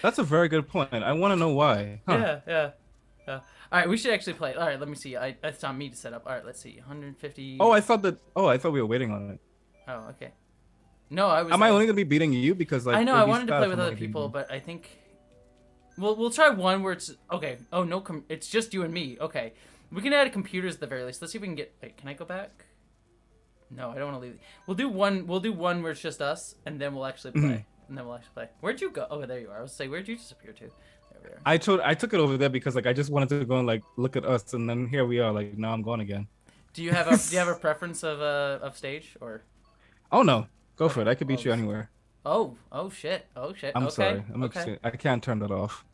That's a very good point. I want to know why. Huh. Yeah. All right, we should actually play. All right, let me see. It's on me to set up. All right, let's see. 150. I thought we were waiting on it. Oh, okay. No, I was. Am I only gonna be beating you because like? I know I wanted to play with other people, but I think we'll try one where it's okay. Oh no, it's just you and me. Okay, we can add computers at the very least. Let's see if we can get. Wait, can I go back? No, I don't want to leave. We'll do one where it's just us, and then we'll actually play. Where'd you go? Oh, there you are. I was say, where'd you disappear to? I took it over there because like I just wanted to go and like look at us, and then here we are. Like now I'm gone again. Do you have a preference of stage or? Oh no, go for it. I could beat you anywhere. Oh shit. I'm sorry. I can't turn that off.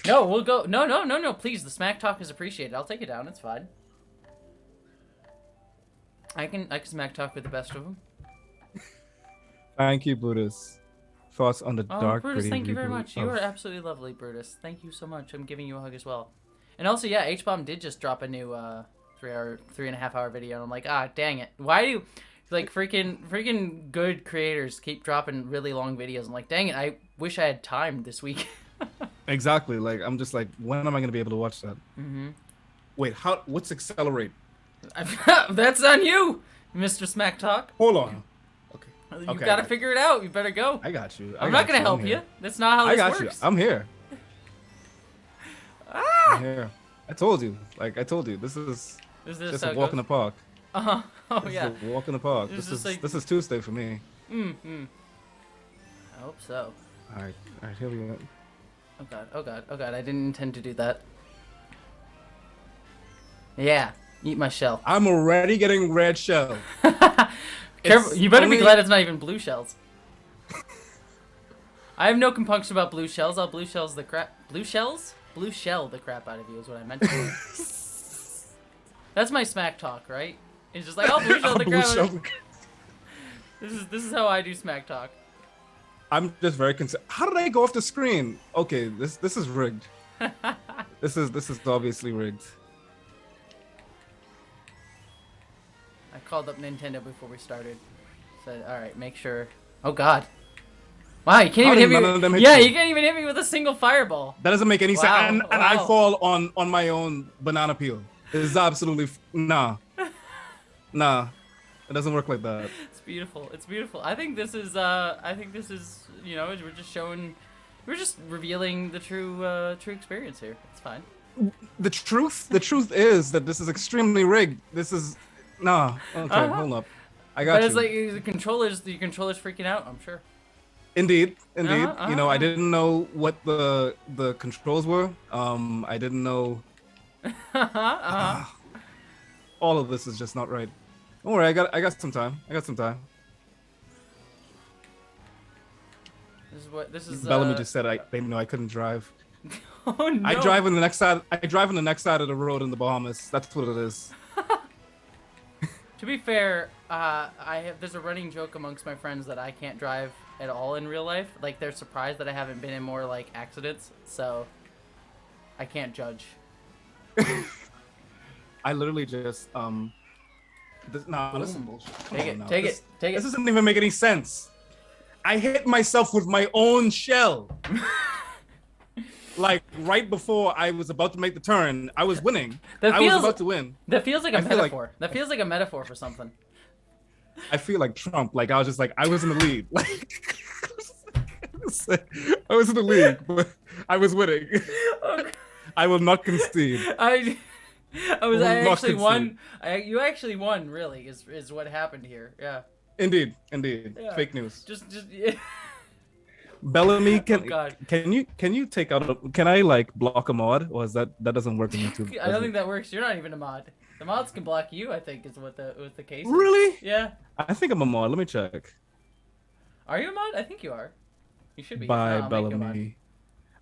No, we'll go. No. Please, the smack talk is appreciated. I'll take it down. It's fine. I can smack talk with the best of them. Thank you, Brutus. Thoughts on the dark. Brutus, thank you very much. You are absolutely lovely, Brutus. Thank you so much. I'm giving you a hug as well. And also, yeah, H-Bomb did just drop a new 3.5 hour video, and I'm like, dang it. Why do like freaking good creators keep dropping really long videos? I'm like, dang it. I wish I had time this week. Exactly. Like I'm just like, when am I gonna be able to watch that? Wait, what's accelerate? That's on you, Mr. Smack Talk. Hold on. You've got to figure it out. You better go. I got you. I'm not going to help you. That's not how this works. I got you. I'm here. I'm here. I told you. This is just a walk in the park. Oh, yeah. This is a walk in the park. This is Tuesday for me. I hope so. All right, here we go. Oh god. I didn't intend to do that. Yeah. Eat my shell. I'm already getting red shell. Careful. You better be glad it's not even blue shells. I have no compunction about blue shells. I'll blue shell the crap out of you is what I meant to say. That's my smack talk, right? It's just like, I'll blue shell the crap out of you. This is how I do smack talk. I'm just very concerned. How did I go off the screen? Okay, this is rigged. This is obviously rigged. I called up Nintendo before we started. Said, all right, make sure. Oh God! Wow, you can't even hit me. Yeah, you can't even hit me with a single fireball. That doesn't make any sense. And I fall on my own banana peel. It is absolutely nah. It doesn't work like that. It's beautiful. It's beautiful. I think this is. You know, we're just revealing the true experience here. It's fine. The truth is that this is extremely rigged. This is. Nah. Okay, hold up. I got you. But it's like the controller's freaking out, I'm sure. Indeed. You know, I didn't know what the controls were. I didn't know Uh-huh. All of this is just not right. Don't worry, I got some time. I got some time. This is Bellamy just said they know I couldn't drive. Oh no. I drive on the next side. I drive on the next side of the road in the Bahamas. That's what it is. To be fair, there's a running joke amongst my friends that I can't drive at all in real life. Like they're surprised that I haven't been in more like accidents, so I can't judge. I literally just listen, bullshit. Take it. This doesn't even make any sense. I hit myself with my own shell. Like right before I was about to make the turn, I was winning. I was about to win. That feels like a metaphor. That feels like a metaphor for something. I feel like Trump. Like I was just like I was in the lead. Like I was in the lead, but I was winning. Okay. I will not concede. I actually won. You actually won. Really, is what happened here. Yeah. Indeed. Yeah. Fake news. Just yeah. Bellamy, God. can you take out can I like block a mod, or is that doesn't work on YouTube? I don't think that works. You're not even a mod. The mods can block you, I think, is what the case is. Really? Yeah. I think I'm a mod. Let me check. Are you a mod? I think you are. You should be. By Bellamy.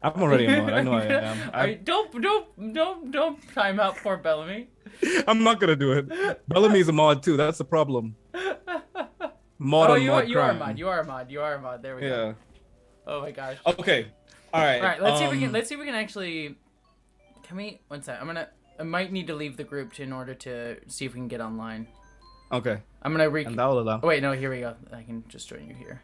I'm already a mod. I know I am. Don't time out poor Bellamy. I'm not gonna do it. Bellamy's a mod too. That's the problem. Mod on mod you are a crime. mod. You are a mod. You are a mod. There we go. Yeah. Oh my gosh. Okay. All right. All right. Let's see if we can actually. Can we? One sec. I might need to leave the group in order to see if we can get online. Okay. I'm gonna And that will allow. Oh wait, no. Here we go. I can just join you here.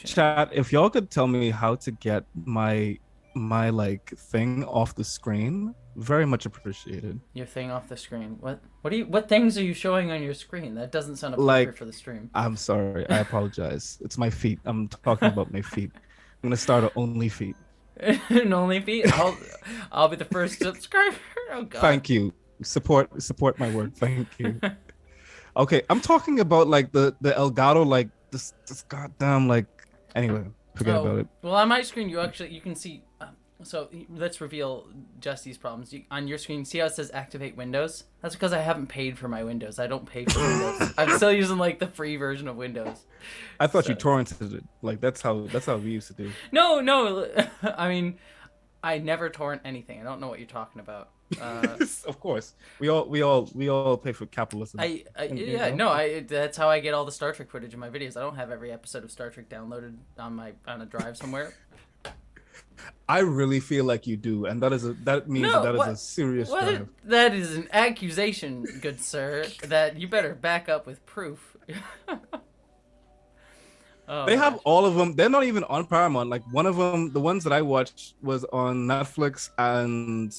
Chat. If y'all could tell me how to get my like thing off the screen, very much appreciated. Your thing off the screen. What things are you showing on your screen? That doesn't sound appropriate for the stream. I'm sorry. I apologize. It's my feet. I'm talking about my feet. I'm gonna start an only feet. An only feet? I'll be the first subscriber. Oh god. Thank you. Support my work. Thank you. Okay, I'm talking about like the Elgato, like this goddamn like. Anyway, forget about it. Well, on my screen, you can see. So let's reveal Jesse's problems. On your screen, see how it says activate Windows? That's because I haven't paid for my Windows. I don't pay for Windows. I'm still using like the free version of Windows. I thought you torrented it. Like that's how we used to do. No. I mean, I never torrent anything. I don't know what you're talking about. Of course, we all pay for capitalism. That's how I get all the Star Trek footage in my videos. I don't have every episode of Star Trek downloaded on a drive somewhere. I really feel like you do, and that is a serious drive. That is an accusation, good sir. That you better back up with proof. They have all of them. They're not even on Paramount. Like one of them, the ones that I watched was on Netflix, and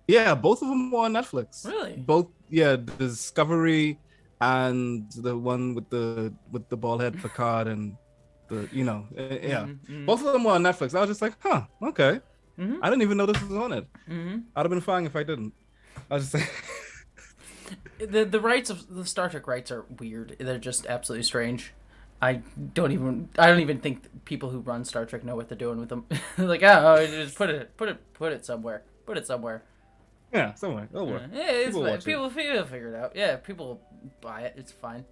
yeah, both of them were on Netflix. Really? Both, yeah, Discovery and the one with the bald head Picard and both of them were on Netflix. I was just like, huh, okay. Mm-hmm. I didn't even know this was on it. Mm-hmm. I'd have been fine if I didn't. I was just like, the rights of the Star Trek rights are weird. They're just absolutely strange. I don't even think people who run Star Trek know what they're doing with them. Like, just put it somewhere. Put it somewhere. Yeah, somewhere. It'll work. Yeah, it's fine. People figure it out. Yeah, people buy it. It's fine.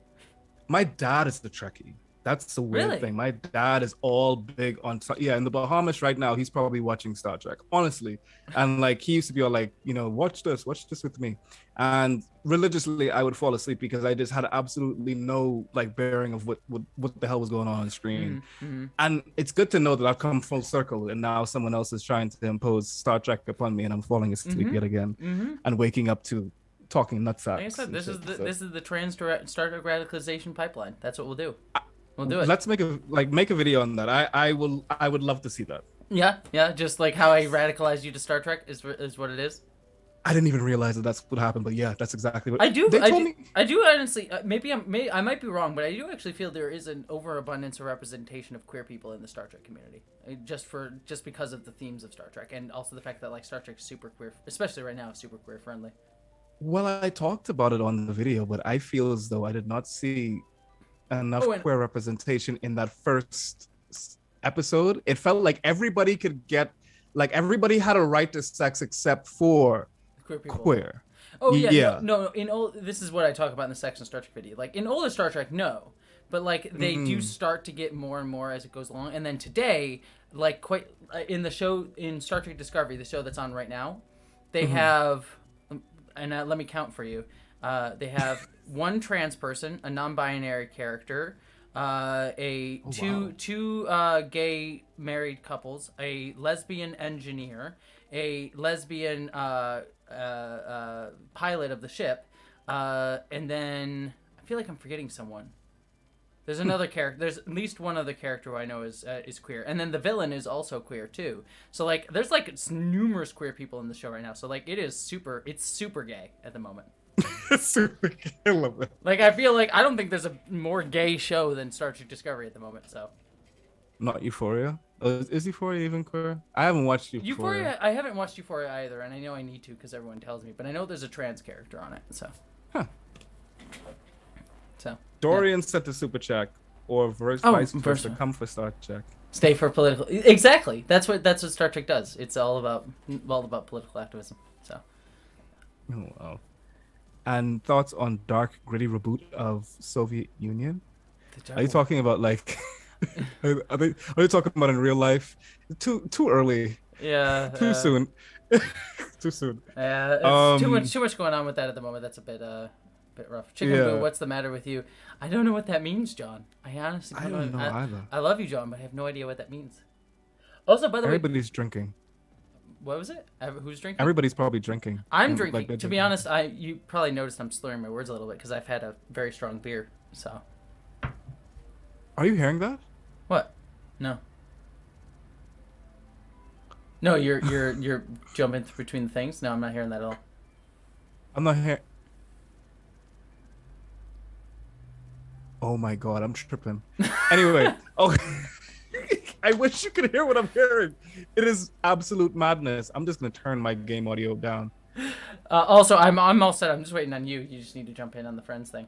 My dad is the Trekkie. That's the weird thing. My dad is all big on in the Bahamas right now. He's probably watching Star Trek, honestly. And like he used to be all like, watch this with me. And religiously, I would fall asleep because I just had absolutely no like bearing of what the hell was going on screen. Mm-hmm. And it's good to know that I've come full circle, and now someone else is trying to impose Star Trek upon me, and I'm falling asleep yet again and waking up to talking nutsack. Like I said, this is the trans Star Trek radicalization pipeline. That's what we'll do. We'll do it. Let's make a video on that. I would love to see that. Yeah. Just like how I radicalized you to Star Trek is what it is. I didn't even realize that that's what happened, but yeah, that's exactly what I do. I do honestly. I might be wrong, but I do actually feel there is an overabundance or representation of queer people in the Star Trek community, just because of the themes of Star Trek, and also the fact that like Star Trek's super queer, especially right now, super queer friendly. Well, I talked about it on the video, but I feel as though I did not see enough queer representation in that first episode. It felt like everybody could get like everybody had a right to sex except for Queer people. queer. Oh yeah, Yeah. no. This is what I talk about in the sex and Star Trek video. Like in older Star Trek, no, but like they do start to get more and more as it goes along. And then today, like quite in the show in Star Trek Discovery, the show that's on right now, they have, and let me count for you. They have one trans person, a non-binary character, two gay married couples, a lesbian engineer, a lesbian pilot of the ship, and then I feel like I'm forgetting someone. There's another character. There's at least one other character who I know is queer, and then the villain is also queer too. So like, there's like numerous queer people in the show right now. So like, it's super gay at the moment. Super killer. Like I feel like I don't think there's a more gay show than Star Trek Discovery at the moment. So. Not Euphoria. Is Euphoria even queer? I haven't watched Euphoria. I haven't watched Euphoria either, and I know I need to because everyone tells me. But I know there's a trans character on it, so. Huh. So. Dorian sent the super check, or vice versa. Come for Star Trek. Stay for political. Exactly. That's what Star Trek does. It's all about political activism. So. Oh wow. And thoughts on dark, gritty reboot of Soviet Union? Are you talking about like? Are you talking about in real life? Too early. Yeah. Too soon. Too soon. Yeah. It's too much going on with that at the moment. That's a bit rough. Chicken Boo, what's the matter with you? I don't know what that means, John. I honestly don't know either. I love you, John, but I have no idea what that means. Also, by the way, everybody's drinking. What was it? Who's drinking? Everybody's probably drinking. I'm drinking. Like, to be honest, you probably noticed I'm slurring my words a little bit because I've had a very strong beer. So. Are you hearing that? What? No. No, you're jumping between the things. No, I'm not hearing that at all. I'm not hearing. Oh my god, I'm tripping. Anyway, I wish you could hear what I'm hearing. It is absolute madness. I'm just gonna turn my game audio down. Also, I'm all set. I'm just waiting on you. You just need to jump in on the friends thing.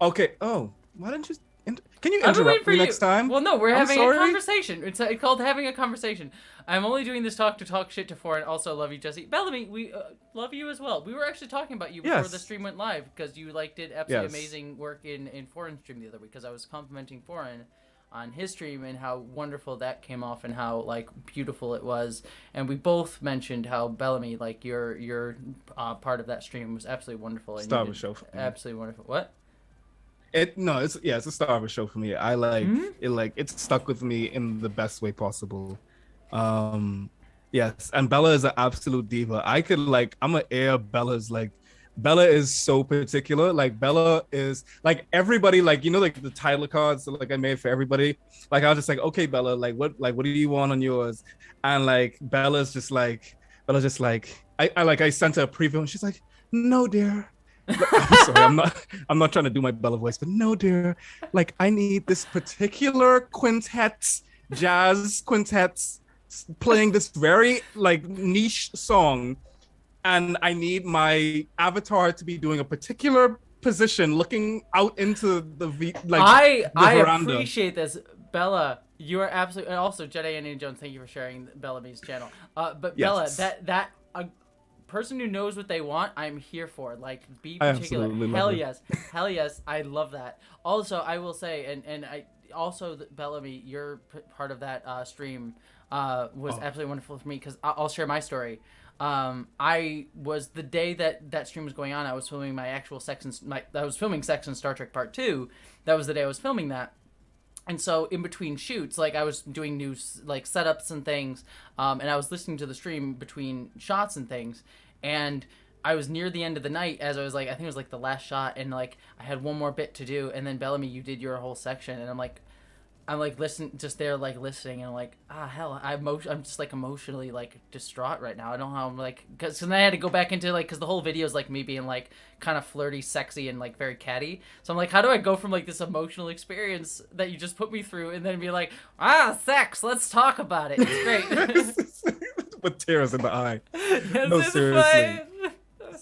Okay. Oh, why don't you? Can you interrupt me next time? Well, no, we're having a conversation. It's called having a conversation. I'm only doing this to talk shit to Foreign. Also, love you, Jessie. Bellamy, we love you as well. We were actually talking about you before the stream went live because you did absolutely amazing work in Foreign stream the other week because I was complimenting Foreign on his stream and how wonderful that came off and how like beautiful it was. And we both mentioned how Bellamy, like your part of that stream was absolutely wonderful. Star of a show. Absolutely wonderful. What? It's a star of a show for me. I like it. Like it's stuck with me in the best way possible. Yes, and Bella is an absolute diva. I'm gonna air Bella's like. Bella is so particular. Like Bella is like everybody. Like like the title cards that I made for everybody. Like I was just like, okay, Bella. What do you want on yours? And like Bella's just like I sent her a preview and she's like, no, dear. I'm sorry, I'm not trying to do my Bella voice, but no, dear, like I need this particular jazz quintet playing this very like niche song, and I need my avatar to be doing a particular position looking out into the I veranda. Appreciate this, Bella. You are absolutely, and also Jedi and Jones, thank you for sharing Bellamy's channel. But yes. Bella, that person who knows what they want, I'm here for. Like, be particular. Hell yes, I love that. Also, I will say, and I also Bellamy, your part of that stream was absolutely wonderful for me because I'll share my story. I was the day that stream was going on. I was filming my actual I was filming Sex and Star Trek Part 2. That was the day I was filming that. And so in between shoots, like I was doing new like setups and things, and I was listening to the stream between shots and things, and I was near the end of the night as I was like, I think it was like the last shot, and like I had one more bit to do, and then Bellamy, you did your whole section, and I'm like listening, just there like listening, and I'm like, hell, I'm just like emotionally like distraught right now. I don't know how I'm like, because then I had to go back into like, because the whole video is like me being like kind of flirty, sexy, and like very catty. So I'm like, how do I go from like this emotional experience that you just put me through, and then be like, sex, let's talk about it. It's great. With tears in the eye. Yes, no, seriously.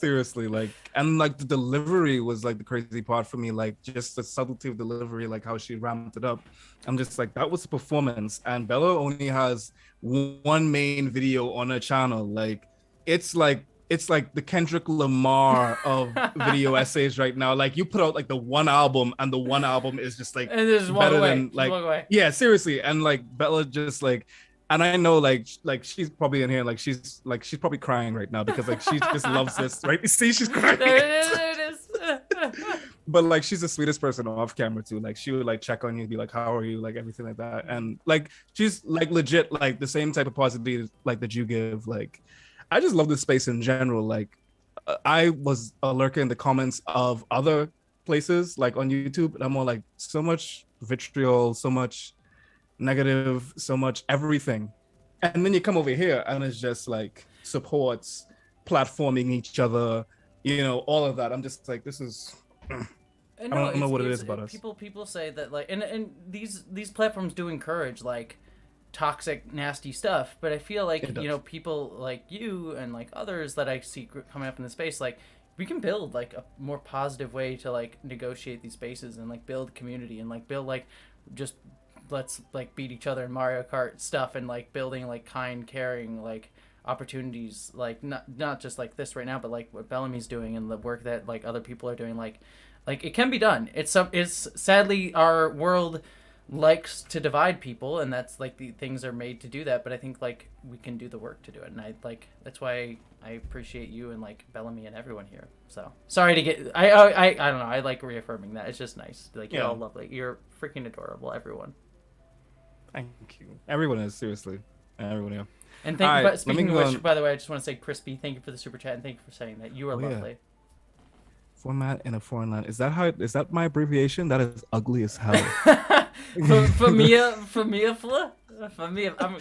Seriously, like, and like the delivery was like the crazy part for me, like just the subtlety of delivery, like how she ramped it up. I'm just like, that was a performance. And Bella only has one main video on her channel. Like, it's like the Kendrick Lamar of video essays right now. Like, you put out like the one album, and the one album is just like And just walk better away. than Just like, walk away. yeah, seriously. And like Bella just like, and I know like she's probably in here, like she's probably crying right now because like she just loves this, right? You see, she's crying. There it is. But like she's the sweetest person off camera too. Like she would like check on you, be like, how are you, like everything like that. And like she's like legit like the same type of positivity like that you give. Like I just love this space in general. Like I was a lurker in the comments of other places like on YouTube, and I'm all like, so much vitriol, so much negative, so much everything. And then you come over here and it's just like supports, platforming each other, you know, all of that. I'm just like, this is I don't know what it is about us. People say that like, and these platforms do encourage like toxic, nasty stuff, but I feel like, you know, people like you and like others that I see coming up in the space, like we can build like a more positive way to like negotiate these spaces and like build community and like build like just let's like beat each other in Mario Kart stuff and like building like kind, caring like opportunities, like not just like this right now, but like what Bellamy's doing and the work that like other people are doing, like it can be done. It's sadly our world likes to divide people, and that's like the things are made to do that, but I think like we can do the work to do it, and I like that's why I appreciate you and like Bellamy and everyone here. So sorry to get I don't know, I like reaffirming that. It's just nice, like you're all lovely, you're freaking adorable, everyone. Thank you. Everyone is, seriously. Everyone, yeah. And but speaking of which, by the way, I just want to say, Crispy, thank you for the super chat and thank you for saying that. You are lovely. Yeah. Format in a foreign land. Is that my abbreviation? That is ugly as hell. Famia,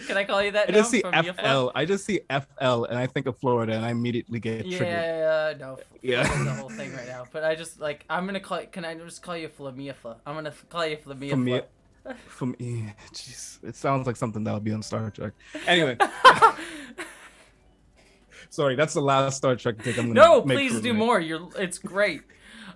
can I call you that? I just see FL. I just see FL and I think of Florida and I immediately get triggered. No. Yeah. That's the whole thing right now. But I just like, I'm gonna call. Can I just call you Flamiafla? I'm gonna call you Flamiafla. From jeez, it sounds like something that would be on Star Trek. Anyway, sorry, that's the last Star Trek take I'm gonna No, make please do more. It's great.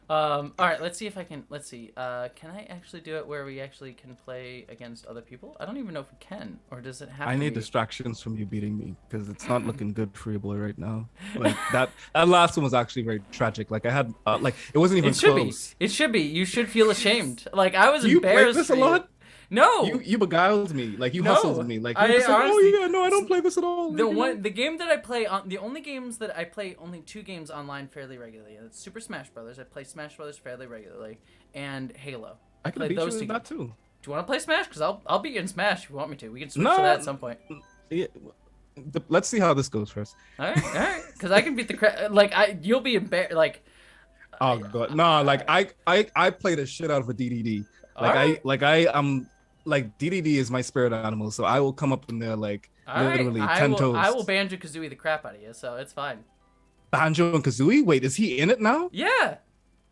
All right, let's see if I can. Let's see. Can I actually do it where we actually can play against other people? I don't even know if we can, or does it have? I need distractions from you beating me because it's not looking good for your boy right now. Like that last one was actually very tragic. Like I had, like it wasn't even close. It should be. You should feel ashamed. Like I was you embarrassed. You play this a lot? No, you beguiled me. Like you hustled me. Like you said, honestly, oh yeah, no, I don't play this at all. The game that I play on the only games that I play, only 2 games online fairly regularly. It's Super Smash Brothers. I play Smash Brothers fairly regularly, and Halo. I can beat you in that too. Do you want to play Smash? Because I'll beat you in Smash if you want me to. We can switch to that at some point. Yeah, let's see how this goes first. All right. Because I can beat the you'll be embarrassed. Like, oh god, no! Like I play the shit out of a DDD. Like DDD is my spirit animal, so I will come up in there like literally 10 toes. I will Banjo-Kazooie the crap out of you, so it's fine. Banjo and Kazooie? Wait, is he in it now? Yeah.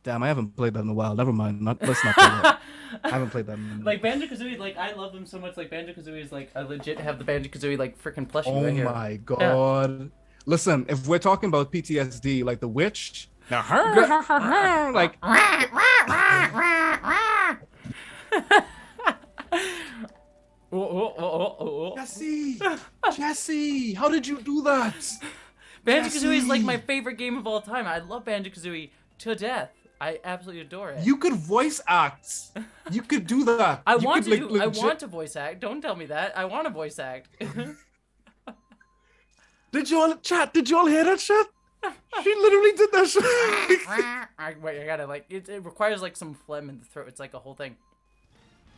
Damn, I haven't played that in a while. Never mind. Let's not play that. I haven't played that in a while. Like Banjo-Kazooie, like I love them so much. Like Banjo-Kazooie is like I legit have the Banjo-Kazooie like freaking plushie right here. Oh my god. Yeah. Listen, if we're talking about PTSD, like the witch, now her, like Jessie, how did you do that? Banjo-Kazooie is like my favorite game of all time. I love Banjo-Kazooie to death. I absolutely adore it. You could voice act. You could do that. I want to voice act. Don't tell me that. I want to voice act. Did you all hear that shit? She literally did that shit. Wait, I gotta like it requires like some phlegm in the throat. It's like a whole thing.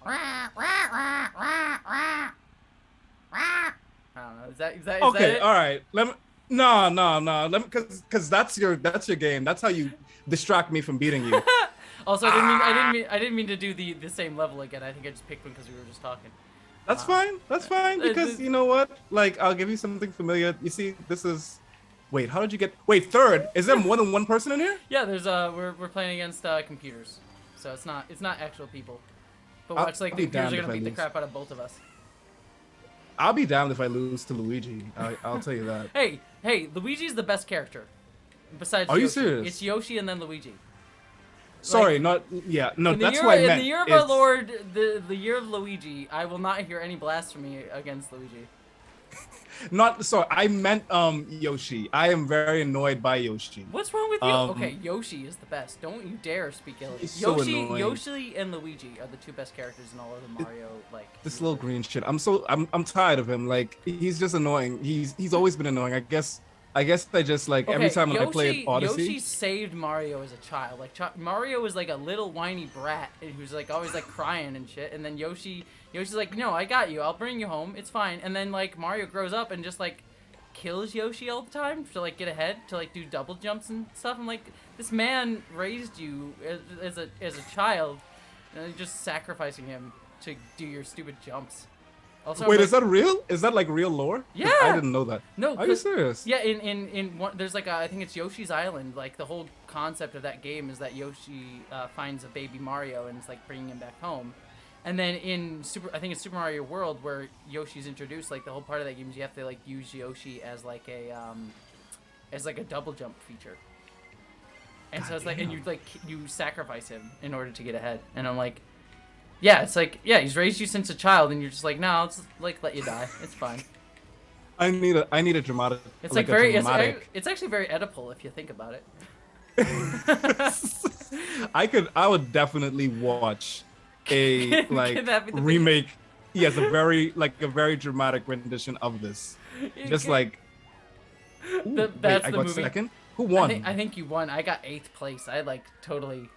I don't know. Is that okay? It? All right. No. Because that's your game. That's how you distract me from beating you. Also, I didn't mean to do the same level again. I think I just picked one because we were just talking. That's fine. That's fine because you know what? Like I'll give you something familiar. You see, this is. Wait, how did you get? Wait, third. Is there more than one person in here? Yeah, there's we're playing against computers, so it's not actual people. But watch, like the computers are gonna beat the crap out of both of us. I'll be damned if I lose to Luigi. I'll tell you that. Hey, Luigi's the best character. Besides Are you Yoshi. serious? It's Yoshi and then Luigi. Sorry, no, that's what I meant. In the year of our Lord, the year of Luigi, I will not hear any blasphemy against Luigi. Not sorry, I meant Yoshi. I am very annoyed by Yoshi. What's wrong with you? Okay, Yoshi is the best. Don't you dare speak ill. Yoshi and Luigi are the two best characters in all of the Mario this little green shit. I'm tired of him. Like he's just annoying. He's always been annoying. I guess I just like every time when I play Odyssey. Yoshi saved Mario as a child. Like Mario was like a little whiny brat who's like always like crying and shit, and then Yoshi's like, no, I got you. I'll bring you home. It's fine. And then like Mario grows up and just like kills Yoshi all the time to like get ahead, to like do double jumps and stuff. I'm like, this man raised you as a child, and you're just sacrificing him to do your stupid jumps. Also, wait, is that real? Is that like real lore? Yeah, I didn't know that. No, are you serious? Yeah, in one, there's like I think it's Yoshi's Island. Like the whole concept of that game is that Yoshi finds a baby Mario and it's like bringing him back home. And then in I think it's Super Mario World where Yoshi's introduced. Like the whole part of that game is you have to like use Yoshi as like a double jump feature. And so it's like, and you sacrifice him in order to get ahead. And I'm like. Yeah, it's like, yeah, he's raised you since a child, and you're just like, no, let's like let you die. It's fine. I need a dramatic. It's like very. It's actually very Oedipal if you think about it. I would definitely watch a remake. Yes, a very dramatic rendition of this. Just like. Ooh, that's I the got movie. Second. Who won? I think you won. I got 8th place. I totally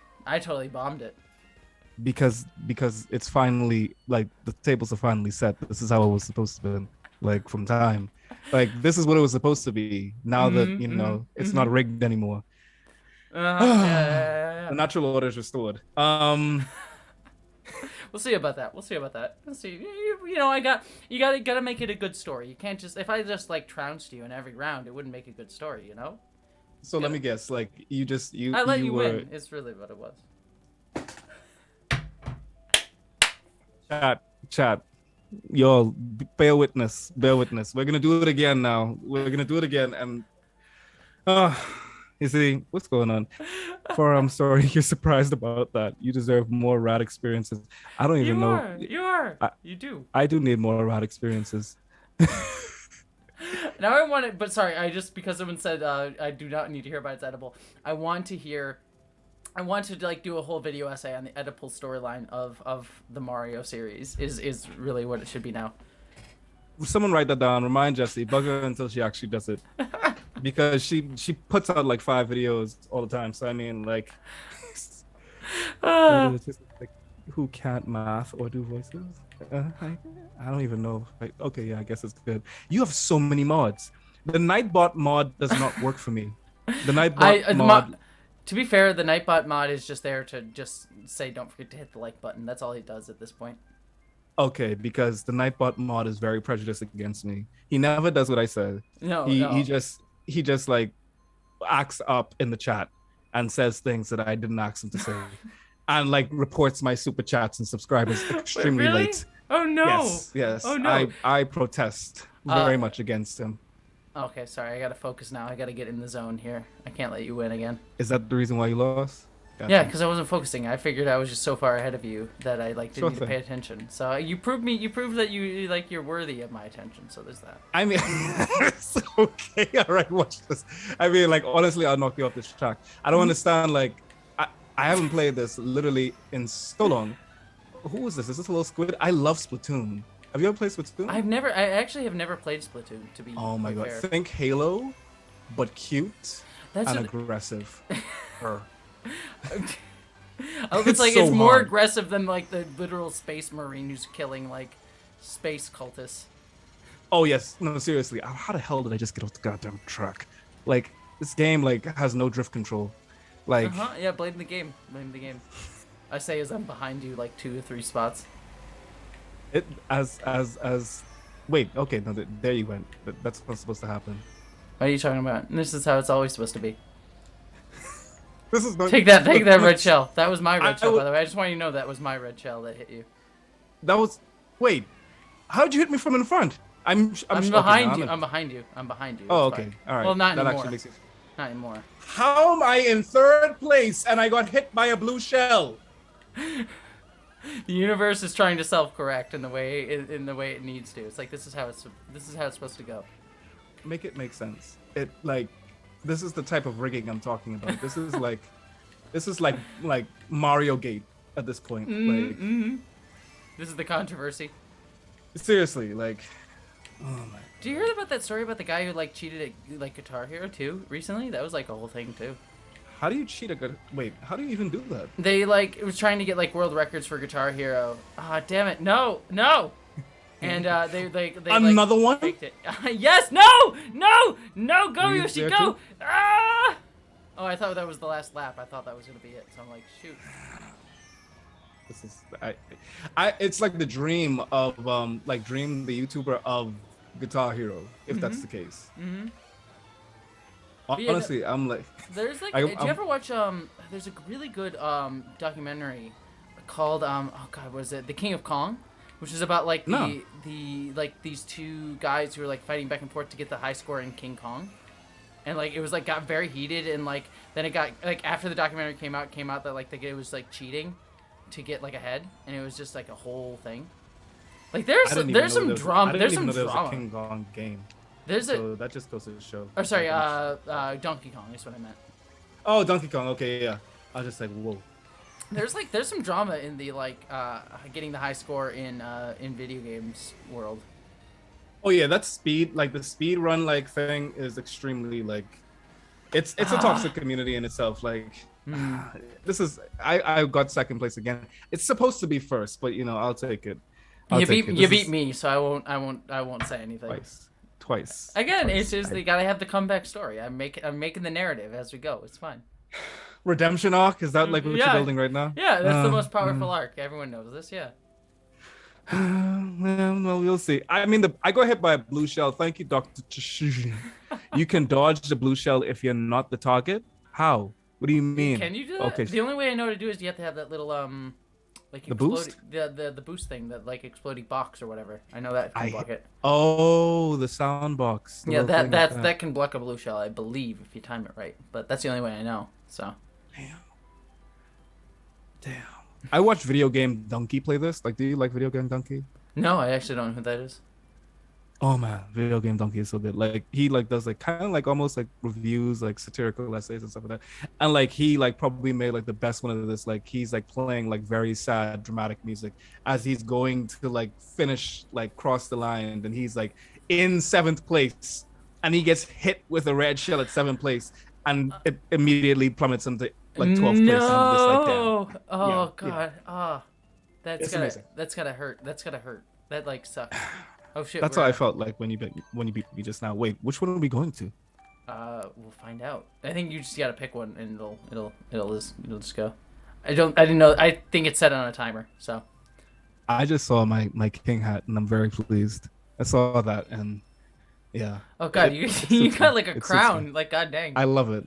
bombed it. Because it's finally like the tables are finally set. This is how it was supposed to be, like from time. Like this is what it was supposed to be. Now that it's not rigged anymore. Yeah. The natural order is restored. We'll see about that. We'll see. You know, you gotta make it a good story. You can't just if I just like trounced you in every round, it wouldn't make a good story. You know. So let me guess. Like I let you win. It's really what it was. Chat, y'all, bear witness. We're gonna do it again now. And you see what's going on. I'm sorry you're surprised about that. You deserve more rad experiences. I don't even know. You do. I do need more rad experiences. Now I want it, but sorry, because someone said I do not need to hear about it's edible. I want to like do a whole video essay on the Oedipal storyline of the Mario series. Is really what it should be now. Someone write that down. Remind Jessie. Bug her until she actually does it, because she puts out like 5 videos all the time. So I mean, like, who can't math or do voices? I don't even know. Like, okay, yeah, I guess it's good. You have so many mods. The Nightbot mod does not work for me. The Nightbot mod. To be fair, the Nightbot mod is just there to just say don't forget to hit the like button. That's all he does at this point. Okay, because the Nightbot mod is very prejudiced against me. He never does what I said. He just like acts up in the chat and says things that I didn't ask him to say. And like reports my super chats and subscribers extremely late. Oh no. Yes. Oh no. I protest very much against him. Okay, sorry. I gotta focus now. I gotta get in the zone here. I can't let you win again. Is that the reason why you lost? Gotcha. Yeah, because I wasn't focusing. I figured I was just so far ahead of you that I like didn't need to pay attention. So you proved that you're worthy of my attention. So there's that. I mean, it's okay. All right, watch this. I mean, like honestly, I'll knock you off this track. I don't understand. Like, I haven't played this literally in so long. Who is this? Is this a little squid? I love Splatoon. Have you ever played Splatoon? I actually have never played Splatoon, to be Oh my god. fair. Think Halo, but cute and aggressive. It's more aggressive than like the literal space marine who's killing like space cultists. Oh yes. No, seriously. How the hell did I just get off the goddamn track? Like this game like has no drift control. Like yeah, blame the game. I say as I'm behind you like 2 or 3 spots. It wait, okay, no, there you went. That's not supposed to happen. What are you talking about? This is how it's always supposed to be. This is not. Take that red shell. That was my red shell, by the way. I just want you to know that was my red shell that hit you. That was. Wait, how did you hit me from in front? I'm behind you. I'm behind you. Oh, okay, all right. Well, not that anymore. Actually makes it... Not anymore. How am I in third place and I got hit by a blue shell? The universe is trying to self-correct in the way it needs to. It's like this is how it's supposed to go. Make it make sense. This is the type of rigging I'm talking about. This is like Mario Gate at this point. This is the controversy. Seriously, like, oh my. Do you hear about that story about the guy who like cheated at like Guitar Hero 2 recently? That was like a whole thing too. How do you cheat a good? Wait, how do you even do that? They it was trying to get like world records for Guitar Hero. Ah, damn it, no. And they another one? faked it. Yes, no, go Yoshi, go! Ah! Oh, I thought that was the last lap. I thought that was gonna be it. So I'm like, shoot. This is it's like the dream of Dream, the YouTuber of Guitar Hero, if that's the case. Honestly, I'm like. There's like. Did you ever watch There's a really good documentary called oh god, what is it? The King of Kong, which is about like the like these two guys who are like fighting back and forth to get the high score in King Kong, and like it was like got very heated, and like then it got like after the documentary came out that like the guy was like cheating to get like ahead, and it was just like a whole thing. Like there's some drama. There's some drama. There was a King Kong game. So that just goes to show. Or sorry, Donkey Kong is what I meant. Oh, Donkey Kong. Okay, yeah. I was just like, whoa. There's some drama in the getting the high score in video games world. Oh yeah, that's speed. Like the speed run thing is extremely it's a toxic community in itself. This is I got second place again. It's supposed to be first, but I'll take it. You beat me, so I won't say anything. Twice. Again, it's just they gotta have the comeback story. I'm making the narrative as we go. It's fine. Redemption arc, is that what you're building right now? Yeah, that's the most powerful arc. Everyone knows this. Yeah. Well, we'll see. I mean, I got hit by a blue shell. Thank you, Dr. Tsushima. You can dodge the blue shell if you're not the target. How? What do you mean? Can you do that? Okay. The only way I know to do is you have to have that little the boost? The boost thing, that exploding box or whatever. I know that can block it. Oh, the sound box. Yeah, that can block a blue shell, I believe, if you time it right. But that's the only way I know. So. Damn. I watched Video Game Donkey play this. Do you like Video Game Donkey? No, I actually don't know who that is. Oh man, Video Game Donkey is so good. He does kind of almost reviews, satirical essays and stuff like that. And he probably made the best one of this. He's playing very sad dramatic music as he's going to finish cross the line, and he's in 7th place, and he gets hit with a red shell at 7th place, and it immediately plummets him to 12th place. And damn. Oh god. Yeah. Oh, that's gotta hurt. That's gotta hurt. That sucks. Oh shit. That's how I felt when you beat me just now. Wait, which one are we going to? We'll find out. I think you just gotta pick one, and it'll just go. I didn't know. I think it's set on a timer. So. I just saw my king hat, and I'm very pleased. I saw that, and yeah. Oh god, you got a crown. God dang. I love it.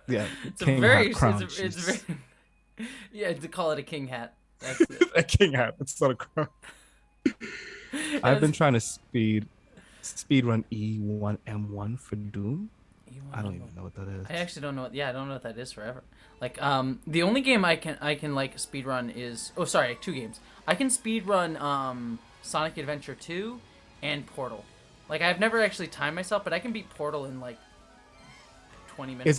Yeah. It's king hat crown. It's very. Yeah, to call it a king hat. That's it. A king hat. It's not a crown. I've been trying to speed run E1M1 for Doom. I don't even know what that is. I actually don't know. I don't know what that is forever. The only game I can speed run is 2 games. I can speed run Sonic Adventure 2 and Portal. I've never actually timed myself, but I can beat Portal in 20 minutes.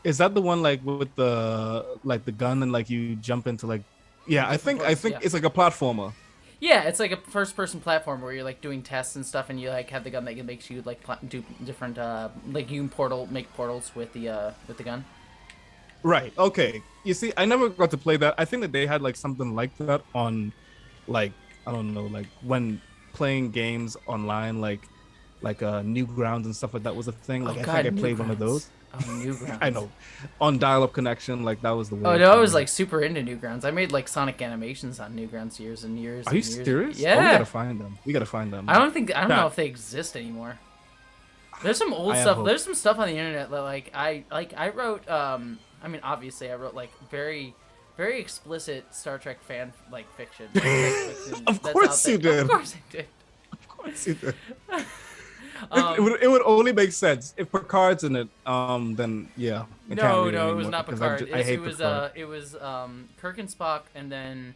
Is that the one with the gun and you jump into yeah, I think it's a platformer. Yeah, it's a first-person platform where you're doing tests and stuff, and you have the gun that makes you do different you can make portals with the gun. Right. Okay. You see, I never got to play that. I think that they had something like that on I don't know, when playing games online, Newgrounds and stuff like that was a thing. I think I played one of those. Oh, Newgrounds. I know. On dial-up connection, that was the way. Oh no, I was super into Newgrounds. I made Sonic animations on Newgrounds years and years. Are you serious? Yeah. Oh, we gotta find them. I don't know if they exist anymore. There's some old stuff. There's some stuff on the internet that I wrote. I mean, obviously, I wrote very, very explicit Star Trek fan fiction. Of course you did. Of course I did. Of course you did. It would only make sense if Picard's in it. Then yeah. I can't read No, it was anymore not because Picard. I hate Picard. It was Kirk and Spock, and then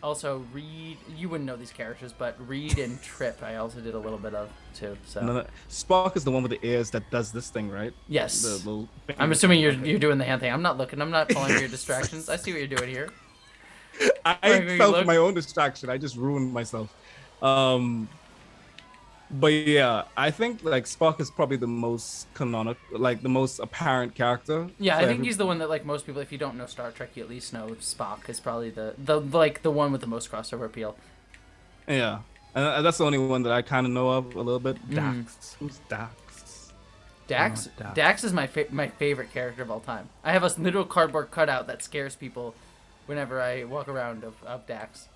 also Reed. You wouldn't know these characters, but Reed and Trip I also did a little bit of too. So No, Spock is the one with the ears that does this thing, right? yes. The little I'm assuming you're doing the hand thing. I'm not looking. I'm not falling for your distractions. I see what you're doing here. I fell for my own distraction. I just ruined myself. But yeah, I think like Spock is probably the most canonical, like the most apparent character. Yeah, I think he's the one that like most people, if you don't know Star Trek, you at least know Spock is probably the one with the most crossover appeal. Yeah, and that's the only one that I kind of know of a little bit. Dax, who's Dax? Dax. Dax is my favorite character of all time. I have a little cardboard cutout that scares people whenever I walk around of Dax.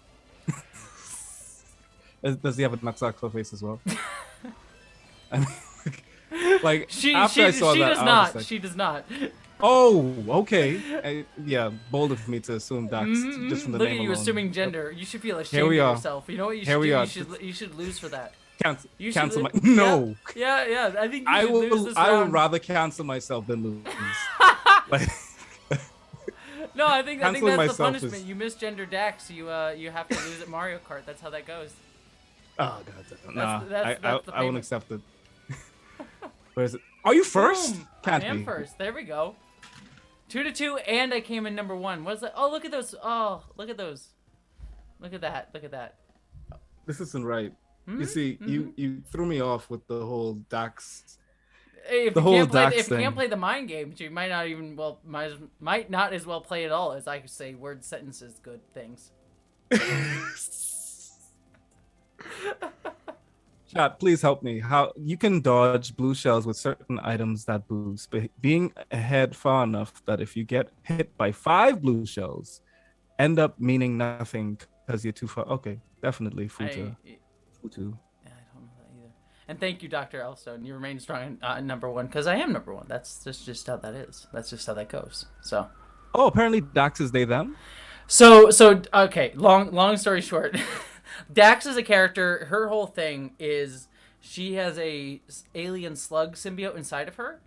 Does he have a nutsack face as well? I mean, like she does not. She does not. Oh, okay. Yeah, bold of me to assume Dax just from the Look name at you alone. assuming gender. You should feel ashamed of yourself. You know what you should do? You should lose for that. Cancel my no. Yeah. I think you should lose this round. I would rather cancel myself than lose. Like, no, I think that's the punishment. Is... You misgender Dax. You have to lose at Mario Kart. That's how that goes. Oh god, nah. That's I won't accept it. Where is it? Are you first? Boom. Can't I am be. first. There we go. 2-2, and I came in number 1. What's that? Oh, look at those. Oh, look at those. Look at that. Look at that. This isn't right. You see, you threw me off with the whole Dax. Hey, if you can't play the mind games, you might not as well play at all as I could say word sentences, good things. Chat, please help me. How you can dodge blue shells with certain items that boost, but being ahead far enough that if you get hit by 5 blue shells, end up meaning nothing because you're too far. Okay, definitely Futu. Yeah, I don't know that either. And thank you, Dr. Elstone. You remain strong number 1 because I am number 1. That's just how that is. That's just how that goes. So. Oh, apparently Dax is they them. So okay. Long story short. Dax is a character. Her whole thing is she has a alien slug symbiote inside of her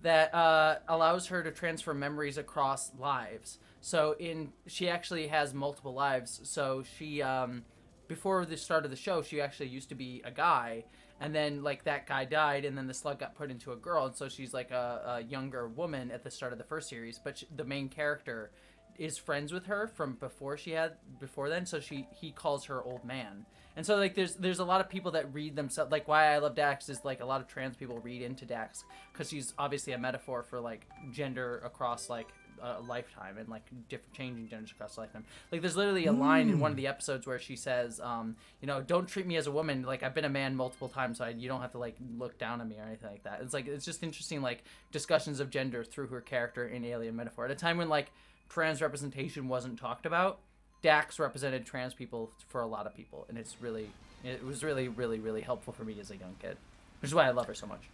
that allows her to transfer memories across lives. So she actually has multiple lives. So she before the start of the show, she actually used to be a guy, and then like that guy died, and then the slug got put into a girl, and so she's like a younger woman at the start of the first series. But the main character is friends with her from before then, so he calls her old man. And so like there's a lot of people that read themselves, like why I love Dax is like a lot of trans people read into Dax because she's obviously a metaphor for like gender across like a lifetime and like different changing genders across a lifetime. Like there's literally a line in one of the episodes where she says don't treat me as a woman, like I've been a man multiple times, so you don't have to like look down on me or anything like that. It's just interesting like discussions of gender through her character in Alien Metaphor at a time when like trans representation wasn't talked about. Dax represented trans people for a lot of people, and it was really, really, really helpful for me as a young kid, which is why I love her so much.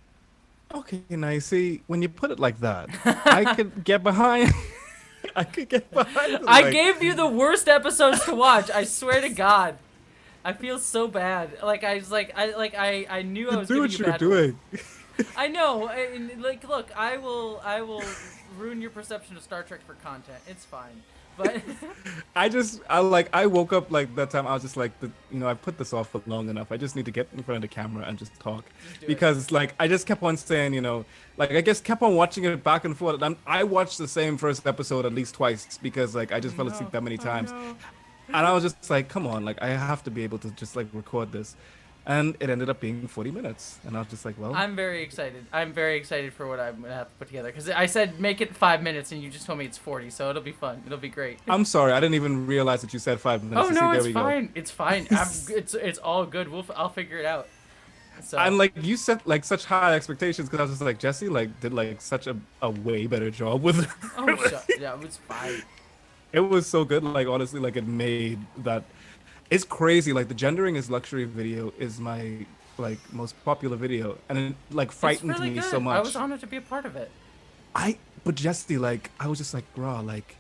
Okay, now you see, when you put it like that, I could get behind. I gave you the worst episodes to watch. I swear to God, I feel so bad. Like I knew I was do giving what you you're bad doing. I know. Like, look, I will ruin your perception of Star Trek for content. It's fine. But I woke up like that time. I was just like, I put this off for long enough. I just need to get in front of the camera and just talk, because like I just kept on saying, like I just kept on watching it back and forth. And I watched the same first episode at least twice because like I just fell asleep that many times, and I was just like, come on, like I have to be able to just like record this. And it ended up being 40 minutes. And I was just like, well. I'm very excited. I'm very excited for what I'm going to have to put together. Because I said make it 5 minutes, and you just told me it's 40. So it'll be fun. It'll be great. I'm sorry. I didn't even realize that you said 5 minutes. Oh, no, it's fine. It's fine. It's all good. I'll figure it out. So. And like you set like such high expectations, because I was just like, Jessie like did like such a way better job with it. Oh, yeah, it was fine. It was so good. Like honestly, like it made that. It's crazy. Like the gendering is luxury video is my like most popular video, and it like frightened me so much. I was honored to be a part of it. But Jessie, like I was just like, raw, like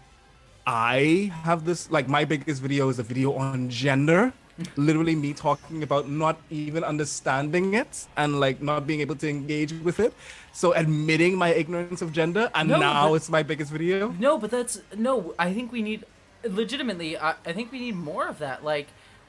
I have this, like, my biggest video is a video on gender. Literally me talking about not even understanding it and like not being able to engage with it. So admitting my ignorance of gender, and No, now but it's my biggest video. no, but that's no. I think we need, legitimately. I think we need more of that. Like,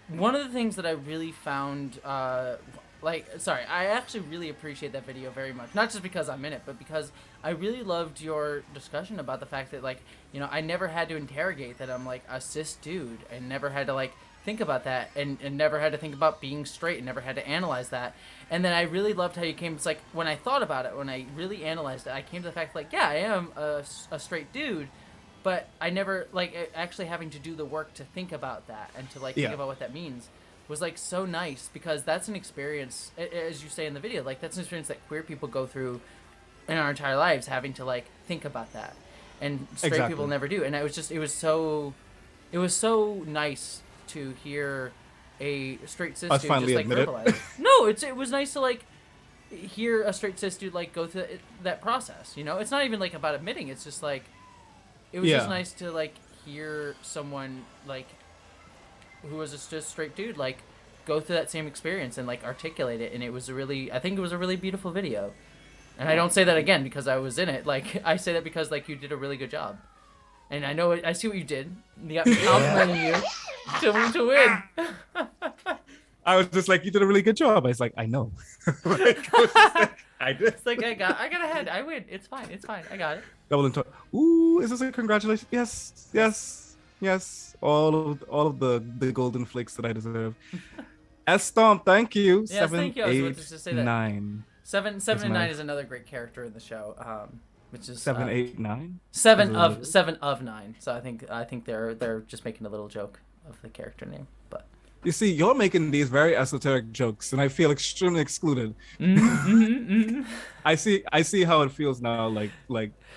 one of the things that I really found, sorry, I actually really appreciate that video very much. Not just because I'm in it, but because I really loved your discussion about the fact that, like, you know, I never had to interrogate that I'm like a cis dude, and never had to like think about that, and never had to think about being straight, and never had to analyze that. And then I really loved how you came. It's like when I thought about it, when I really analyzed it, I came to the fact like, yeah, I am a straight dude, but I never like actually having to do the work to think about that and to like think about what that means was like so nice, because that's an experience, as you say in the video, like that's an experience that queer people go through in our entire lives, having to like think about that, and straight people never do. And it was so nice to hear a straight cis dude just like verbalize it. No, it was nice to like hear a straight cis dude like go through that process. You know, it's not even like about admitting. It's just like it was just nice to like hear someone like who was just a straight dude like go through that same experience and like articulate it. And it was I think it was a really beautiful video. And I don't say that again because I was in it. Like I say that because like you did a really good job. And I know I see what you did. You got me complimenting you to win. I was just like, you did a really good job. I was like, I know. I did. It's like I got ahead. I win. It's fine. I got it. Double into. Ooh, is this a congratulations? Yes. All of the golden flakes that I deserve. Stomp, thank you. Yes, 7, thank you. I was 8, about to just say that. 9. 7 and 9 is another great character in the show. Which is 7, 8, 9. 7 of 9. So I think they're just making a little joke of the character name, but. You see, you're making these very esoteric jokes, and I feel extremely excluded. I see how it feels now. Like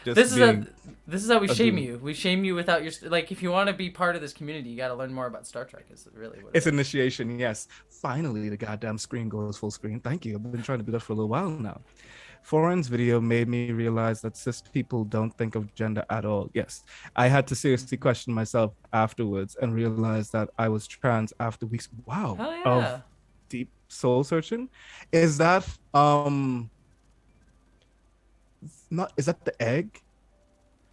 just this is how we shame you. We shame you without your like. If you want to be part of this community, you got to learn more about Star Trek. Is really what it's initiation. Yes, finally the goddamn screen goes full screen. Thank you. I've been trying to do that for a little while now. Foreign's video made me realize that cis people don't think of gender at all. Yes, I had to seriously question myself afterwards and realize that I was trans after weeks. Wow, of deep soul searching. Is that is that the egg?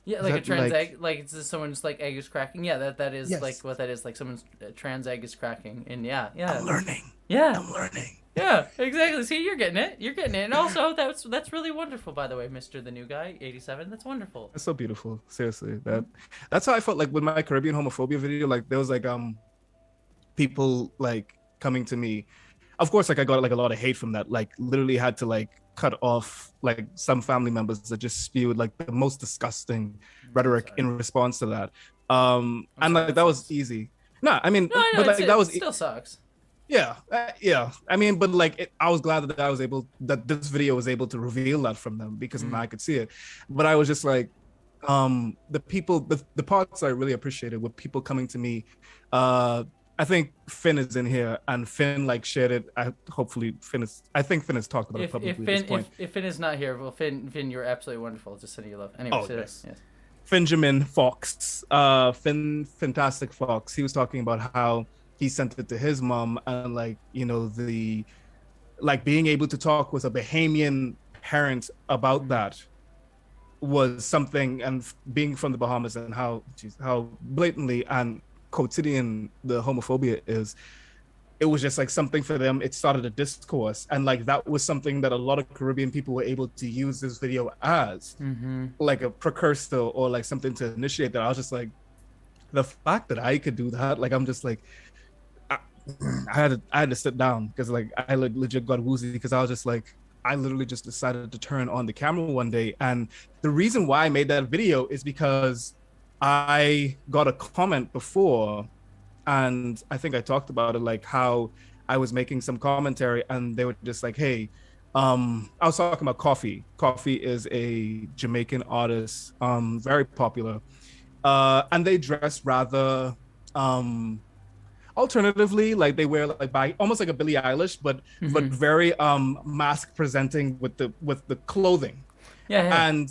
Yeah, like a trans egg. Like it's just someone's like egg is cracking. Yeah, that is like what that is. Like someone's trans egg is cracking, and yeah. I'm learning. Yeah, I'm learning. Yeah, exactly. See, you're getting it. And also, that's really wonderful, by the way, Mr. the New Guy, 87. That's wonderful. That's so beautiful. Seriously, that's how I felt like with my Caribbean homophobia video. Like there was like people like coming to me. Of course, like I got like a lot of hate from that. Like literally had to like cut off like some family members that just spewed like the most disgusting rhetoric in response to that. And like that was easy. No, I mean, but like that was still sucks. Yeah. I mean, but like, I was glad that this video was able to reveal that from them, because now I could see it. But I was just like, the parts I really appreciated were people coming to me. I think Finn is in here, and Finn like shared it. I think Finn has talked about it publicly at this point. If Finn is not here, well, Finn, you're absolutely wonderful. Just sending you love. Anyway, yes. Finjamin Fox, Fantastic Fox. He was talking about how he sent it to his mom, and like, you know, being able to talk with a Bahamian parent about that was something, and being from the Bahamas and how blatantly and quotidian the homophobia is, it was just like something for them. It started a discourse, and like that was something that a lot of Caribbean people were able to use this video as like a precursor or like something to initiate that. I was just like, the fact that I could do that, like I'm just like, I had to sit down, because like I legit got woozy, because I was just like, I literally just decided to turn on the camera one day. And the reason why I made that video is because I got a comment before, and I think I talked about it, like how I was making some commentary, and they were just like, hey, I was talking about Coffee. Coffee is a Jamaican artist, very popular, and they dress rather alternatively, like they wear like by almost like a Billie Eilish, but very mask presenting with the clothing. And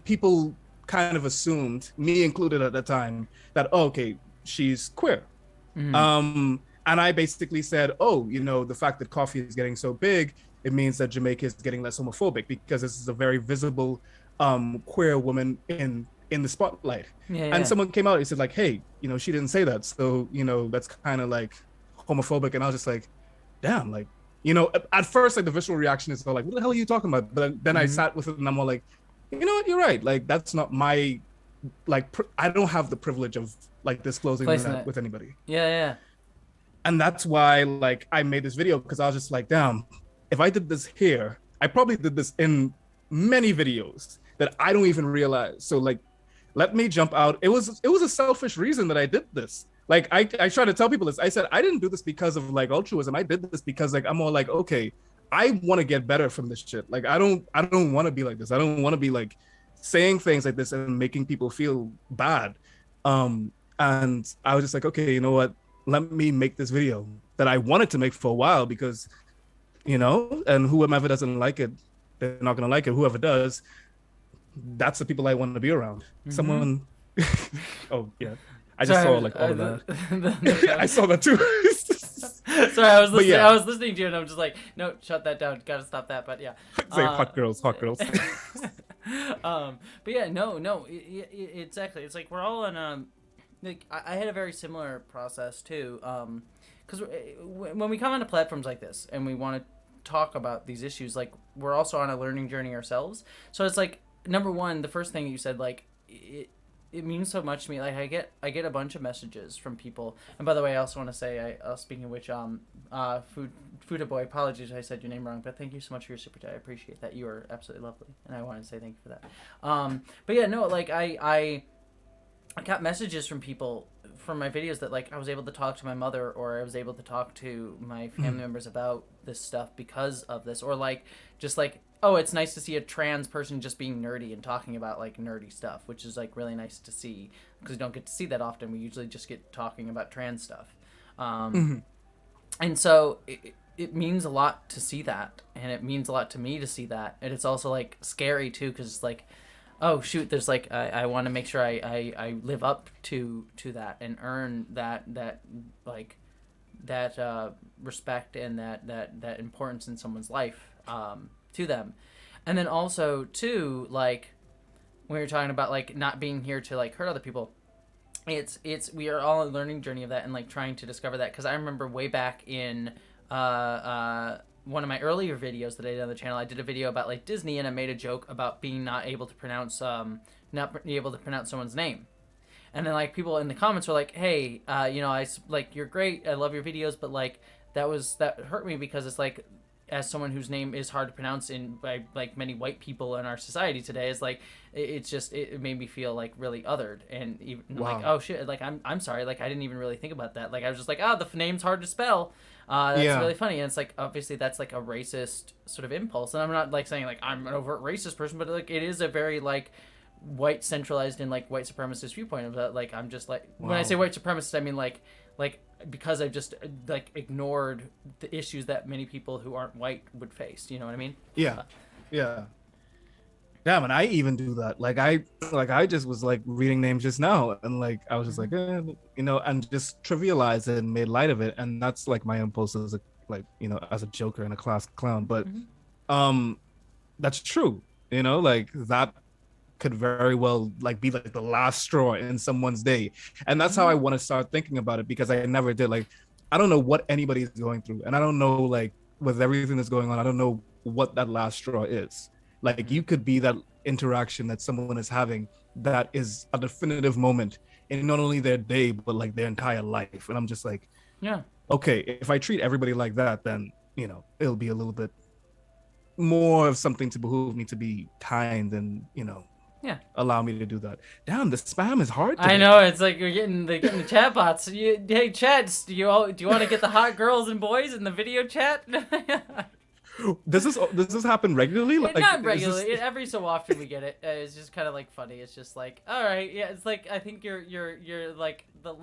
people kind of assumed, me included at the time, that oh, okay, she's queer. And I basically said, oh, the fact that coffee is getting so big, it means that Jamaica is getting less homophobic because this is a very visible queer woman in the spotlight. Yeah, And yeah. someone came out and said like, hey, she didn't say that, so that's kind of like homophobic. And I was just like, damn, like, at first, like, the visceral reaction is like, what the hell are you talking about? But then I sat with it and I'm all like, you know what, you're right, like, that's not my, like, I don't have the privilege of like disclosing that with anybody. Yeah, yeah. And that's why, like, I made this video, because I was just like, damn, if I did this here, I probably did this in many videos that I don't even realize. So like, let me jump out. It was a selfish reason that I did this. Like, I try to tell people this. I said I didn't do this because of like altruism. I did this because like I'm all like, okay, I want to get better from this shit. Like, I don't want to be like this. I don't want to be like saying things like this and making people feel bad. And I was just like, okay, you know what? Let me make this video that I wanted to make for a while, because, and whoever doesn't like it, they're not gonna like it. Whoever does, that's the people I want to be around. Someone, oh yeah, I just saw like all of that. I saw that too. Sorry, I was listening. Yeah. I was listening to you, and I'm just like, no, shut that down. Gotta stop that. But yeah, it's like hot girls. But yeah, no, exactly. It's like we're all in like I had a very similar process too. Because when we come onto platforms like this and we want to talk about these issues, like, we're also on a learning journey ourselves. So it's like, number one, the first thing you said, like, it means so much to me. Like, I get a bunch of messages from people. And by the way, I also want to say, speaking of which, Fuda Boy, apologies if I said your name wrong, but thank you so much for your super chat. I appreciate that. You are absolutely lovely, and I want to say thank you for that. But yeah, no, like, I got messages from people from my videos that, like, I was able to talk to my mother, or I was able to talk to my family members about this stuff because of this, or like, just like, oh, it's nice to see a trans person just being nerdy and talking about like nerdy stuff, which is like really nice to see, because we don't get to see that often. We usually just get talking about trans stuff. And so it means a lot to see that, and it means a lot to me to see that. And it's also like scary too, because it's like, oh shoot, there's like, I want to make sure I live up to that and earn that like that respect and that importance in someone's life to them. And then also too, like, when you're talking about like not being here to like hurt other people, it's we are all on a learning journey of that, and like trying to discover that. Because I remember way back in one of my earlier videos that I did on the channel, I did a video about like Disney, and I made a joke about being not able to pronounce someone's name. And then like people in the comments were like, hey, I like, you're great, I love your videos, but like that hurt me, because it's like, as someone whose name is hard to pronounce by like many white people in our society today, is like, it made me feel like really othered, and even like, oh shit, like I'm sorry, like I didn't even really think about that. Like I was just like, the name's hard to spell. That's really funny. And it's like, obviously that's like a racist sort of impulse, and I'm not like saying like I'm an overt racist person, but like it is a very like white centralized and like white supremacist viewpoint of that. Like I'm just like, when I say white supremacist, I mean like because I've just like ignored the issues that many people who aren't white would face. You know what I mean? Yeah. Damn, and I even do that. Like I just was like reading names just now, and like I was just like, and just trivialized it and made light of it, and that's like my impulse as a as a joker and a class clown. But that's true. Like that could very well like be like the last straw in someone's day, and that's how I want to start thinking about it, because I never did. Like, I don't know what anybody's going through, and I don't know, like, with everything that's going on, I don't know what that last straw is. Like, you could be that interaction that someone is having that is a definitive moment in not only their day but like their entire life. And I'm just like, yeah, okay, if I treat everybody like that, then it'll be a little bit more of something to behoove me to be kind and allow me to do that. Damn, the spam is hard today. I know, it's like you're getting the chat bots. Hey chats, do you want to get the hot girls and boys in the video chat? Does this happen regularly? Like, not regularly. Every so often we get it. It's just kind of like funny. It's just like, all right, yeah. It's like, I think you're like the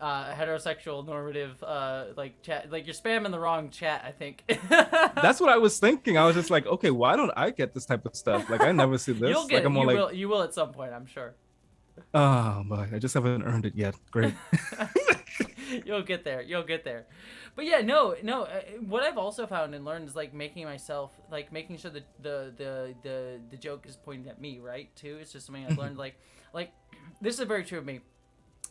heterosexual normative like chat, like you're spamming the wrong chat, I think. That's what I was thinking. I was just like, okay, why don't I get this type of stuff? Like I never see You'll this. get Like it. I'm all like, You will at some point, I'm sure. oh, but I just haven't earned it yet. Great. You'll get there. You'll get there. But yeah, no. What I've also found and learned is like making myself, like making sure that the joke is pointed at me, right? Too. It's just something I've learned. Like this is very true of me.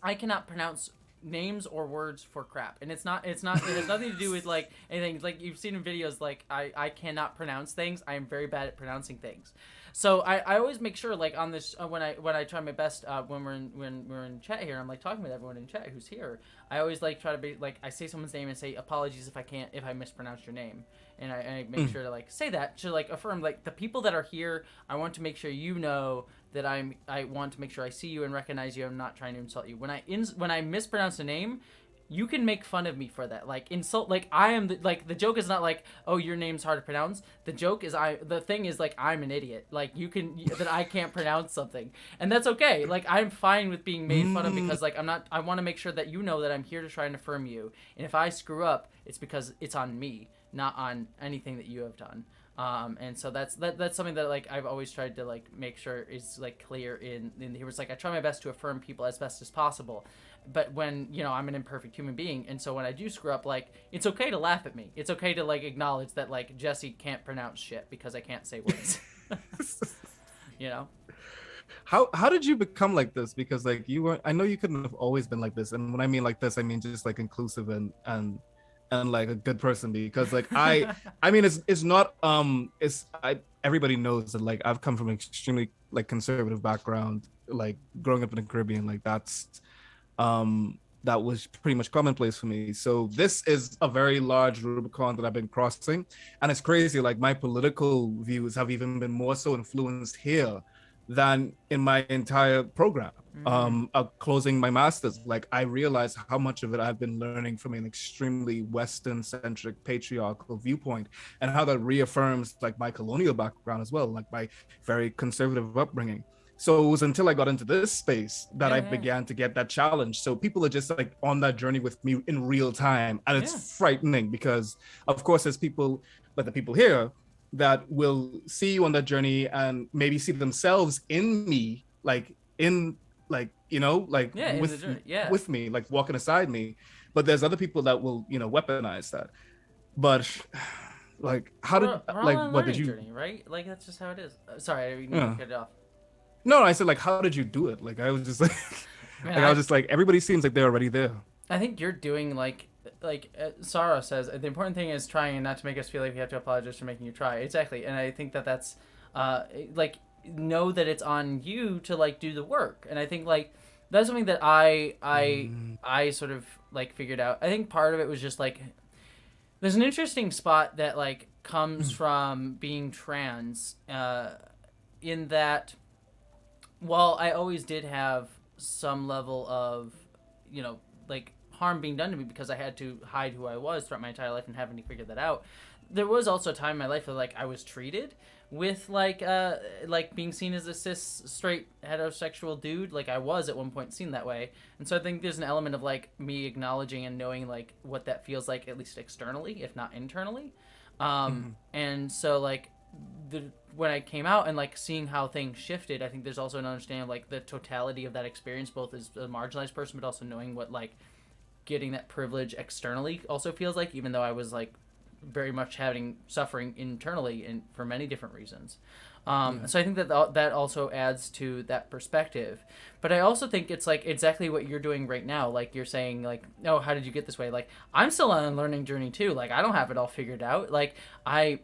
I cannot pronounce names or words for crap, and it's not it has nothing to do with like anything. Like you've seen in videos, like I cannot pronounce things. I am very bad at pronouncing things. So I always make sure, like on this when I try my best when we're in chat here, I'm like talking with everyone in chat who's here. I always like try to be like, I say someone's name and say apologies if I mispronounced your name, and I make sure to like say that to like affirm like the people that are here. I want to make sure you know that I want to make sure I see you and recognize you. I'm not trying to insult you. When I mispronounce a name, you can make fun of me for that. Like insult, like I am like the joke is not like, oh, your name's hard to pronounce. The joke is the thing is like I'm an idiot. Like that I can't pronounce something, and that's okay. Like I'm fine with being made fun of because like I'm not. I want to make sure that you know that I'm here to try and affirm you. And if I screw up, it's because it's on me, not on anything that you have done. And so that's something that like I've always tried to like make sure is like clear in here. It's like I try my best to affirm people as best as possible, but when I'm an imperfect human being, and so when I do screw up, like it's okay to laugh at me. It's okay to like acknowledge that like Jessie can't pronounce shit because I can't say words. you know. How did you become like this? Because like you were, I know you couldn't have always been like this, and when I mean like this, I mean just like inclusive and like a good person, because like I mean it's not everybody knows that like I've come from an extremely like conservative background, like growing up in the Caribbean, like that was pretty much commonplace for me. So this is a very large Rubicon that I've been crossing, and it's crazy, like my political views have even been more so influenced here than in my entire program. Closing my master's, like I realized how much of it I've been learning from an extremely Western centric patriarchal viewpoint, and how that reaffirms like my colonial background as well, like my very conservative upbringing. So it was until I got into this space that I began to get that challenge. So people are just like on that journey with me in real time, and it's frightening because of course there's people, like the people here, that will see you on that journey and maybe see themselves in me, like in like with me, like walking aside me. But there's other people that will weaponize that. But like how did like what did you journey, right? Like that's just how it is. Sorry, I didn't cut it off. No, I said like how did you do it? Like I was just like, man, I was just like, everybody seems like they're already there. I think you're doing like Sarah says, the important thing is trying and not to make us feel like we have to apologize for making you try. Exactly. And I think that's like know that it's on you to like do the work. And I think like that's something that I sort of like figured out. I think part of it was just like there's an interesting spot that like comes from being trans in that while I always did have some level of like harm being done to me because I had to hide who I was throughout my entire life and having to figure that out. There was also a time in my life where like I was treated with like being seen as a cis straight heterosexual dude. Like I was at one point seen that way, and so I think there's an element of like me acknowledging and knowing like what that feels like, at least externally, if not internally. And so like when I came out and like seeing how things shifted, I think there's also an understanding of like the totality of that experience, both as a marginalized person, but also knowing what like getting that privilege externally also feels like, even though I was like very much having suffering internally and for many different reasons. So I think that also adds to that perspective. But I also think it's like exactly what you're doing right now. Like you're saying like, oh, how did you get this way? Like I'm still on a learning journey too. Like I don't have it all figured out. Like I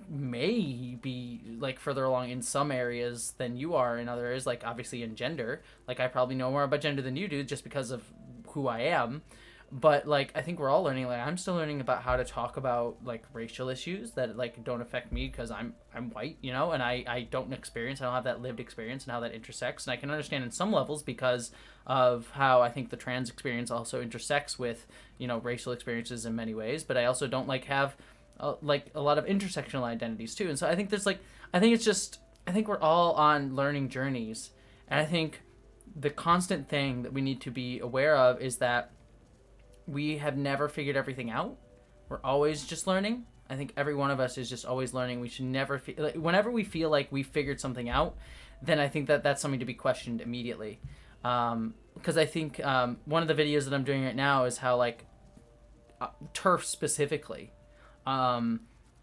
may be like further along in some areas than you are in other areas, like obviously in gender. Like I probably know more about gender than you do just because of who I am. But like I think we're all learning. Like I'm still learning about how to talk about like racial issues that like don't affect me because I'm white, and I don't have that lived experience and how that intersects. And I can understand in some levels because of how I think the trans experience also intersects with racial experiences in many ways. But I also don't like have like a lot of intersectional identities too. And so I think I think we're all on learning journeys, and I think the constant thing that we need to be aware of is that we have never figured everything out. We're always just learning. I think every one of us is just always learning. We should never whenever we feel like we figured something out, then I think that that's something to be questioned immediately. Because I think one of the videos that I'm doing right now is how like TERF specifically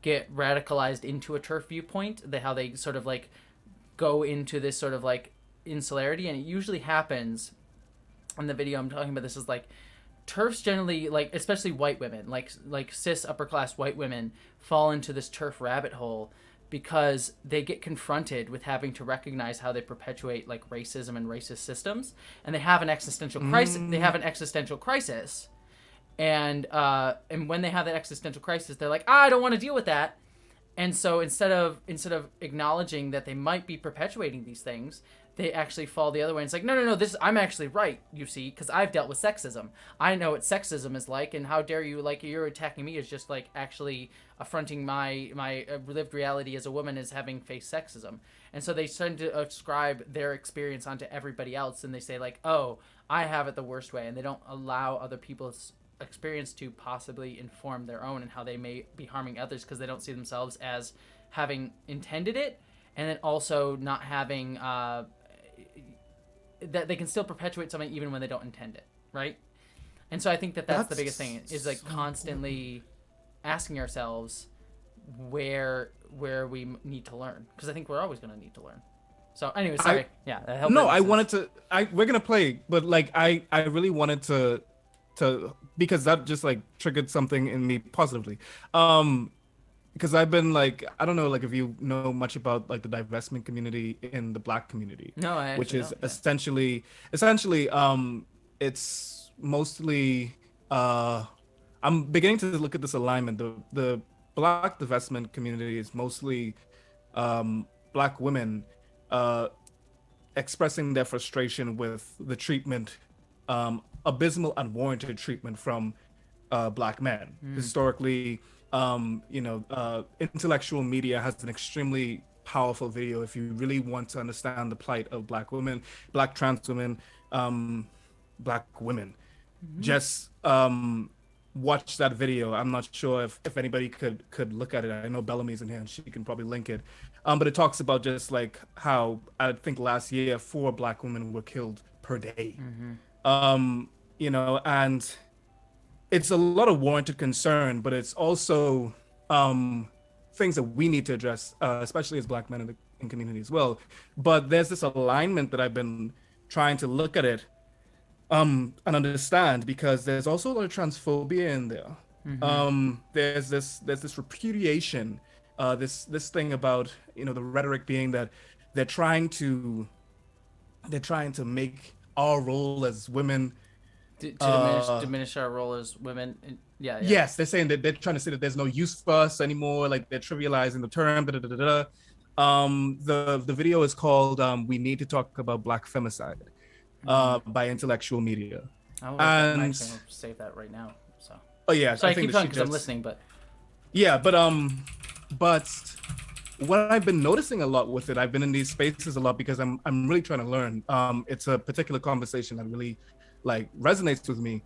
get radicalized into a TERF viewpoint. How they sort of like go into this sort of like insularity, and it usually happens. In the video I'm talking about, this is like TERFs generally, like especially white women, like cis upper class white women, fall into this TERF rabbit hole because they get confronted with having to recognize how they perpetuate like racism and racist systems, and they have an existential crisis. They have an existential crisis, and when they have that existential crisis, they're like, I don't want to deal with that. And so instead of acknowledging that they might be perpetuating these things, they actually fall the other way. And it's like, no, I'm actually right, you see, because I've dealt with sexism. I know what sexism is like, and how dare you, like, you're attacking me as just, like, actually affronting my lived reality as a woman as having faced sexism. And so they tend to ascribe their experience onto everybody else, and they say, like, oh, I have it the worst way, and they don't allow other people's experience to possibly inform their own and how they may be harming others because they don't see themselves as having intended it, and then also not having that they can still perpetuate something even when they don't intend it, right? And so I think that's the biggest thing, is like constantly asking ourselves where we need to learn, because I think we're always going to need to learn. So anyway, sorry. We're gonna play, but like I really wanted to because that just like triggered something in me positively. Because I've been like, I don't know, like if you know much about like the divestment community in the Black community. No, I which is don't, yeah. essentially, it's mostly, I'm beginning to look at this alignment. The Black divestment community is mostly Black women expressing their frustration with the treatment, abysmal, unwarranted treatment from Black men. Historically, intellectual media has an extremely powerful video if you really want to understand the plight of Black women, Black trans women, Black women. Just watch that video. I'm not sure if anybody could look at it. I know Bellamy's in here and she can probably link it. But it talks about just like how I think last year 4 Black women were killed per day. And it's a lot of warranted concern, but it's also things that we need to address, especially as Black men in community as well. But there's this alignment that I've been trying to look at it and understand, because there's also a lot of transphobia in there. There's this repudiation, this thing about the rhetoric being that they're trying to make our role as women diminish our role as women. Yeah. Yes, they're saying that they're trying to say that there's no use for us anymore. Like they're trivializing the term. The video is called "We Need to Talk About Black Femicide" by Intellectual Media. I'm actually gonna save that right now. So. Oh yeah. So I keep talking because I'm listening, but. Yeah, but what I've been noticing a lot with it, I've been in these spaces a lot because I'm really trying to learn. It's a particular conversation that really like resonates with me,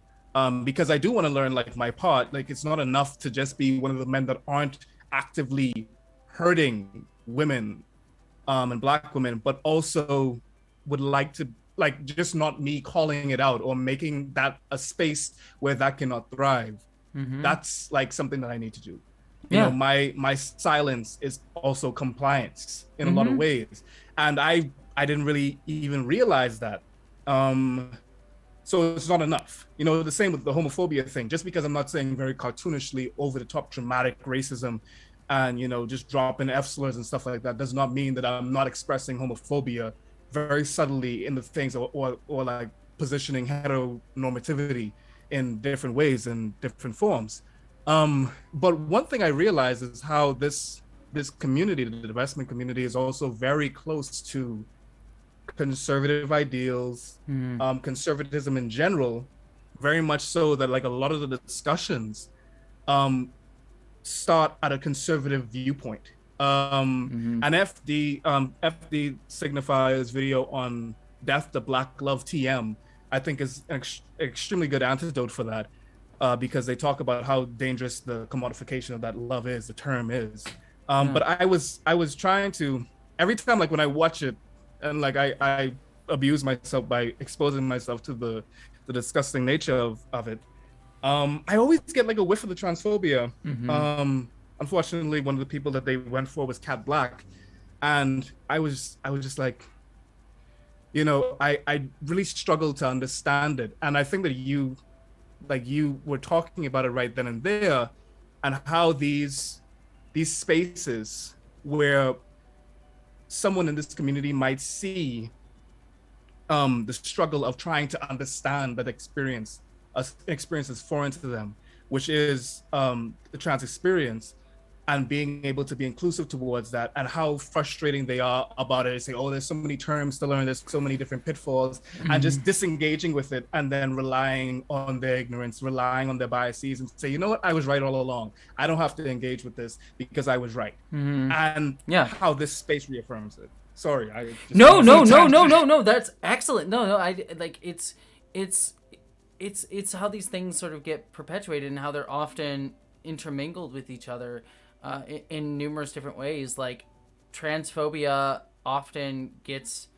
because I do want to learn like my part. Like it's not enough to just be one of the men that aren't actively hurting women and Black women, but also would like to, like, just not me calling it out or making that a space where that cannot thrive. That's like something that I need to do. You know, my silence is also compliance in a lot of ways, and I didn't really even realize that. So it's not enough. The same with the homophobia thing. Just because I'm not saying very cartoonishly over the top dramatic racism and, just dropping F slurs and stuff like that does not mean that I'm not expressing homophobia very subtly in the things or like positioning heteronormativity in different ways and different forms. But one thing I realized is how this community, the divestment community, is also very close to conservative ideals, conservatism in general, very much so that like a lot of the discussions start at a conservative viewpoint. And FD Signifier's video on Death to Black Love TM, I think is an extremely good antidote for that. because they talk about how dangerous the commodification of that love is, the term is. Yeah. But I was trying to, every time, like when I watch it, and like I abuse myself by exposing myself to the disgusting nature of it. I always get like a whiff of the transphobia. Unfortunately, one of the people that they went for was Cat Black, and I was just like, you know, I really struggled to understand it, and I think that you were talking about it right then and there, and how these spaces where someone in this community might see the struggle of trying to understand that experience is foreign to them, which is the trans experience, and being able to be inclusive towards that, and how frustrating they are about it. They say, oh, there's so many terms to learn, there's so many different pitfalls, and just disengaging with it, and then relying on their ignorance, relying on their biases, and say, you know what, I was right all along. I don't have to engage with this because I was right. And how this space reaffirms it. Sorry, I just no. That's excellent. No, I like it's how these things sort of get perpetuated and how they're often intermingled with each other in numerous different ways. Like transphobia often gets,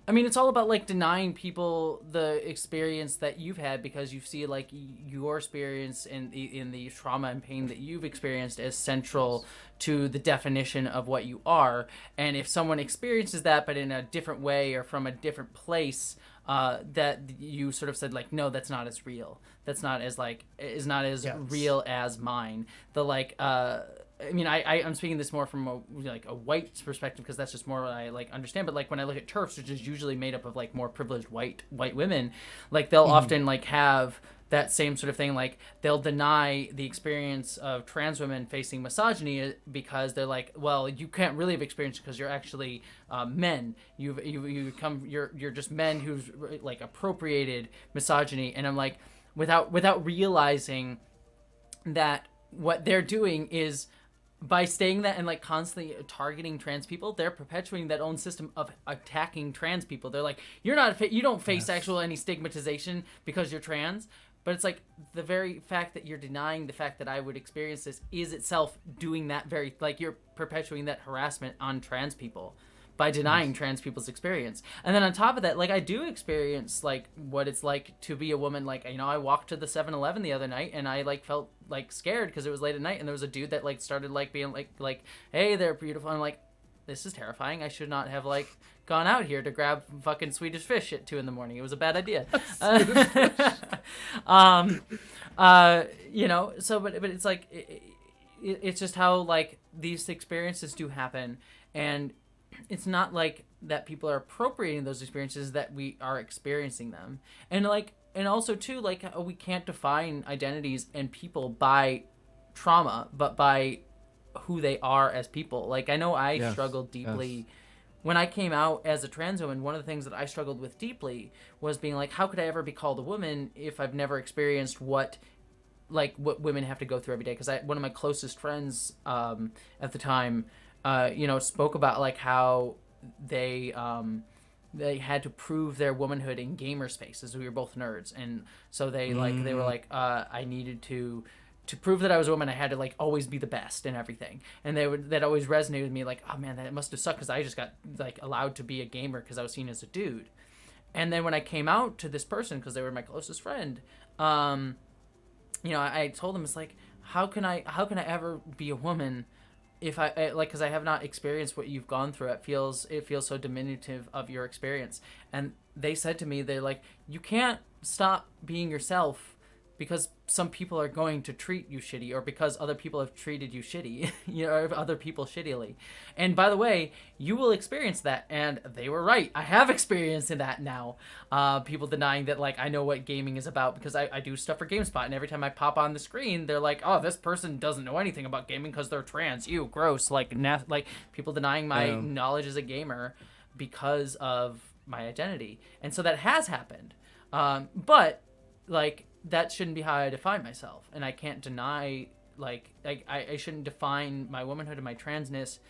I mean, it's all about like denying people the experience that you've had, because you see like your experience in the trauma and pain that you've experienced as central to the definition of what you are. And if someone experiences that but in a different way or from a different place, that you sort of said like, no, that's not as real. That's not as like, is not as real as mine. The like, I mean, I'm speaking this more from a white perspective, because that's just more what I like understand. But like when I look at TERFs, which is usually made up of like more privileged white women, like they'll often like have that same sort of thing. Like they'll deny the experience of trans women facing misogyny because they're like, well, you can't really have experienced it because you're actually men. You're just men who've like appropriated misogyny. And I'm like, without realizing that what they're doing is, by saying that and like constantly targeting trans people, they're perpetuating that own system of attacking trans people. They're like, you don't face any stigmatization because you're trans. But it's like the very fact that you're denying the fact that I would experience this is itself doing that very, like you're perpetuating that harassment on trans people by denying trans people's experience. And then on top of that, like I do experience like what it's like to be a woman. Like, you know, I walked to the 7-Eleven the other night and I like felt like scared because it was late at night and there was a dude that like started like being like, hey, they're beautiful. And I'm like, this is terrifying. I should not have like gone out here to grab fucking Swedish fish at 2 a.m. It was a bad idea. You know, so, but it's like, it's just how like these experiences do happen. And it's not like that people are appropriating those experiences, that we are experiencing them. And like, and also too, like we can't define identities and people by trauma, but by who they are as people. Like I know I struggled deeply when I came out as a trans woman. One of the things that I struggled with deeply was being like, how could I ever be called a woman if I've never experienced what women have to go through every day? Because one of my closest friends at the time, you know, spoke about like how they had to prove their womanhood in gamer spaces. We were both nerds, and so they were like, I needed to prove that I was a woman. I had to like always be the best and everything. And that always resonated with me. Like, oh man, that must have sucked because I just got like allowed to be a gamer because I was seen as a dude. And then when I came out to this person, because they were my closest friend, you know, I told them, it's like, how can I ever be a woman if I like, because I have not experienced what you've gone through. It feels so diminutive of your experience. And they said to me, they're like, you can't stop being yourself because some people are going to treat you shitty, or because other people have treated you shitty, you know, or other people shittily. And by the way, you will experience that. And they were right. I have experience in that now. People denying that, like, I know what gaming is about because I do stuff for GameSpot. And every time I pop on the screen, they're like, oh, this person doesn't know anything about gaming because they're trans. Ew, gross. Like people denying my knowledge as a gamer because of my identity. And so that has happened. But like, that shouldn't be how I define myself. And I can't deny, like I shouldn't define my womanhood and my transness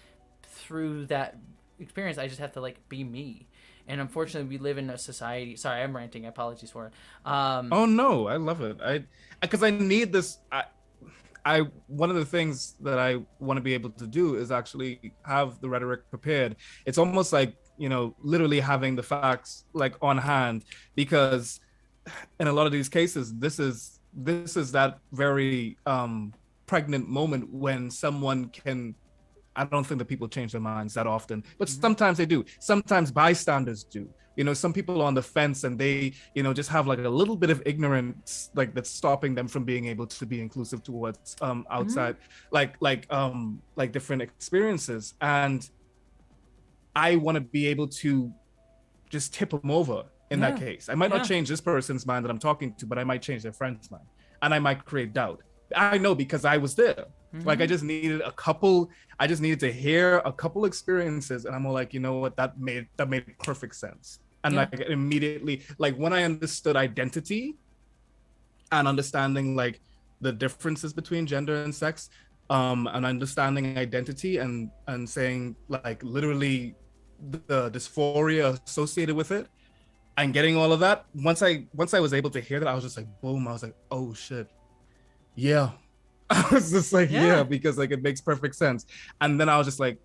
through that experience. I just have to like be me. And unfortunately, we live in a society. Sorry, I'm ranting. Apologies for it. Oh no, I love it. Because I need this. I one of the things that I want to be able to do is actually have the rhetoric prepared. It's almost like, literally having the facts like on hand, because in a lot of these cases, this is that very pregnant moment when someone can. I don't think that people change their minds that often, but sometimes they do. Sometimes bystanders do. Some people are on the fence and they, just have like a little bit of ignorance, like that's stopping them from being able to be inclusive towards outside, like different experiences. And I want to be able to just tip them over in that case. I might not change this person's mind that I'm talking to, but I might change their friend's mind, and I might create doubt. I know because I was there. Like I just needed to hear a couple experiences, and I'm all like, you know what, that made perfect sense. And like immediately, like when I understood identity and understanding like the differences between gender and sex, and understanding identity and saying like literally the dysphoria associated with it, and getting all of that, once I was able to hear that, I was just like, boom, I was like, oh shit, yeah. I was just like, yeah, because like it makes perfect sense. And then I was just like,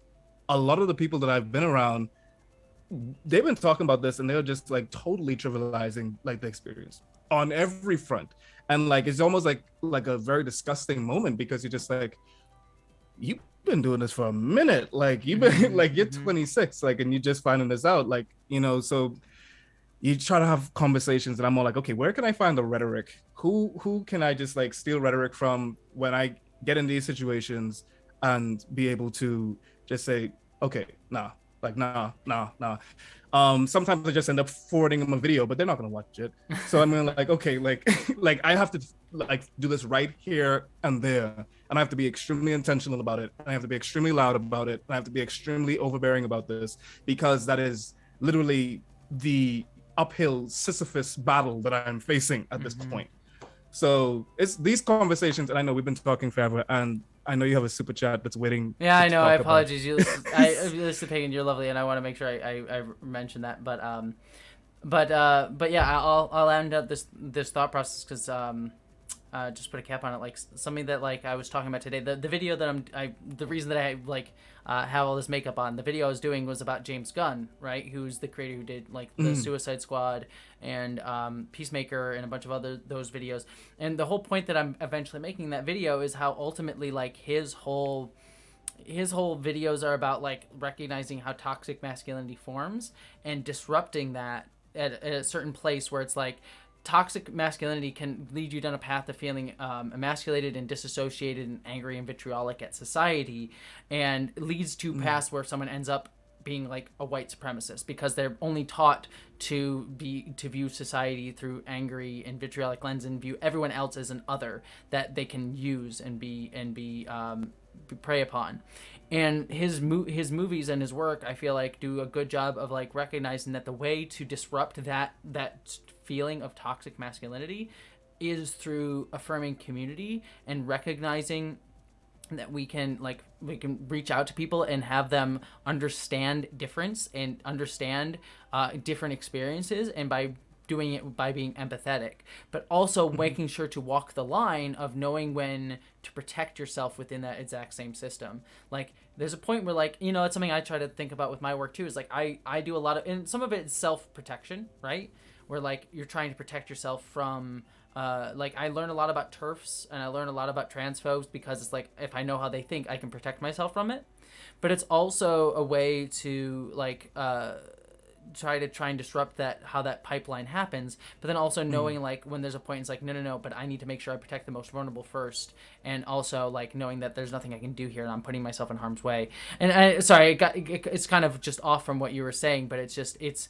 a lot of the people that I've been around, they've been talking about this and they're just like totally trivializing like the experience on every front. And like it's almost like a very disgusting moment, because you're just like, you've been doing this for a minute, like you've been like you're 26, like, and you're just finding this out, like, so you try to have conversations, and I'm more like, okay, where can I find the rhetoric? Who can I just like steal rhetoric from when I get in these situations, and be able to just say, okay, nah. Sometimes I just end up forwarding them a video, but they're not gonna watch it. So I'm like, okay, like like I have to like do this right here and there, and I have to be extremely intentional about it, and I have to be extremely loud about it, and I have to be extremely overbearing about this, because that is literally the uphill Sisyphus battle that I'm facing at this point. So it's these conversations, and I know we've been talking forever, and I know you have a super chat that's waiting. Yeah, I know. I apologize. I listen, Pagan, you're lovely, and I want to make sure I mention that. But yeah, I'll end up this thought process, because just put a cap on it, like something that like I was talking about today. The video that the reason that I like have all this makeup on, the video I was doing was about James Gunn, right? Who's the creator who did like the Suicide Squad and Peacemaker and a bunch of those videos. And the whole point that I'm eventually making in that video is how ultimately like his whole videos are about like recognizing how toxic masculinity forms and disrupting that at a certain place where it's like toxic masculinity can lead you down a path of feeling emasculated and disassociated and angry and vitriolic at society, and leads to paths where someone ends up being like a white supremacist, because they're only taught to view society through angry and vitriolic lens, and view everyone else as an other that they can use and be prey upon. And his movies and his work, I feel like, do a good job of like recognizing that the way to disrupt that feeling of toxic masculinity is through affirming community and recognizing that we can reach out to people and have them understand difference and understand different experiences, and by doing it by being empathetic, but also making sure to walk the line of knowing when to protect yourself within that exact same system. Like there's a point where like, it's something I try to think about with my work too, is like I do a lot of, and some of it is self-protection, right? Where like you're trying to protect yourself from like I learn a lot about TERFs and I learn a lot about transphobes, because it's like if I know how they think, I can protect myself from it. But it's also a way to like try and disrupt how that pipeline happens, but then also knowing like when there's a point, it's like no, but I need to make sure I protect the most vulnerable first, and also like knowing that there's nothing I can do here and I'm putting myself in harm's way. And it's kind of just off from what you were saying, but it's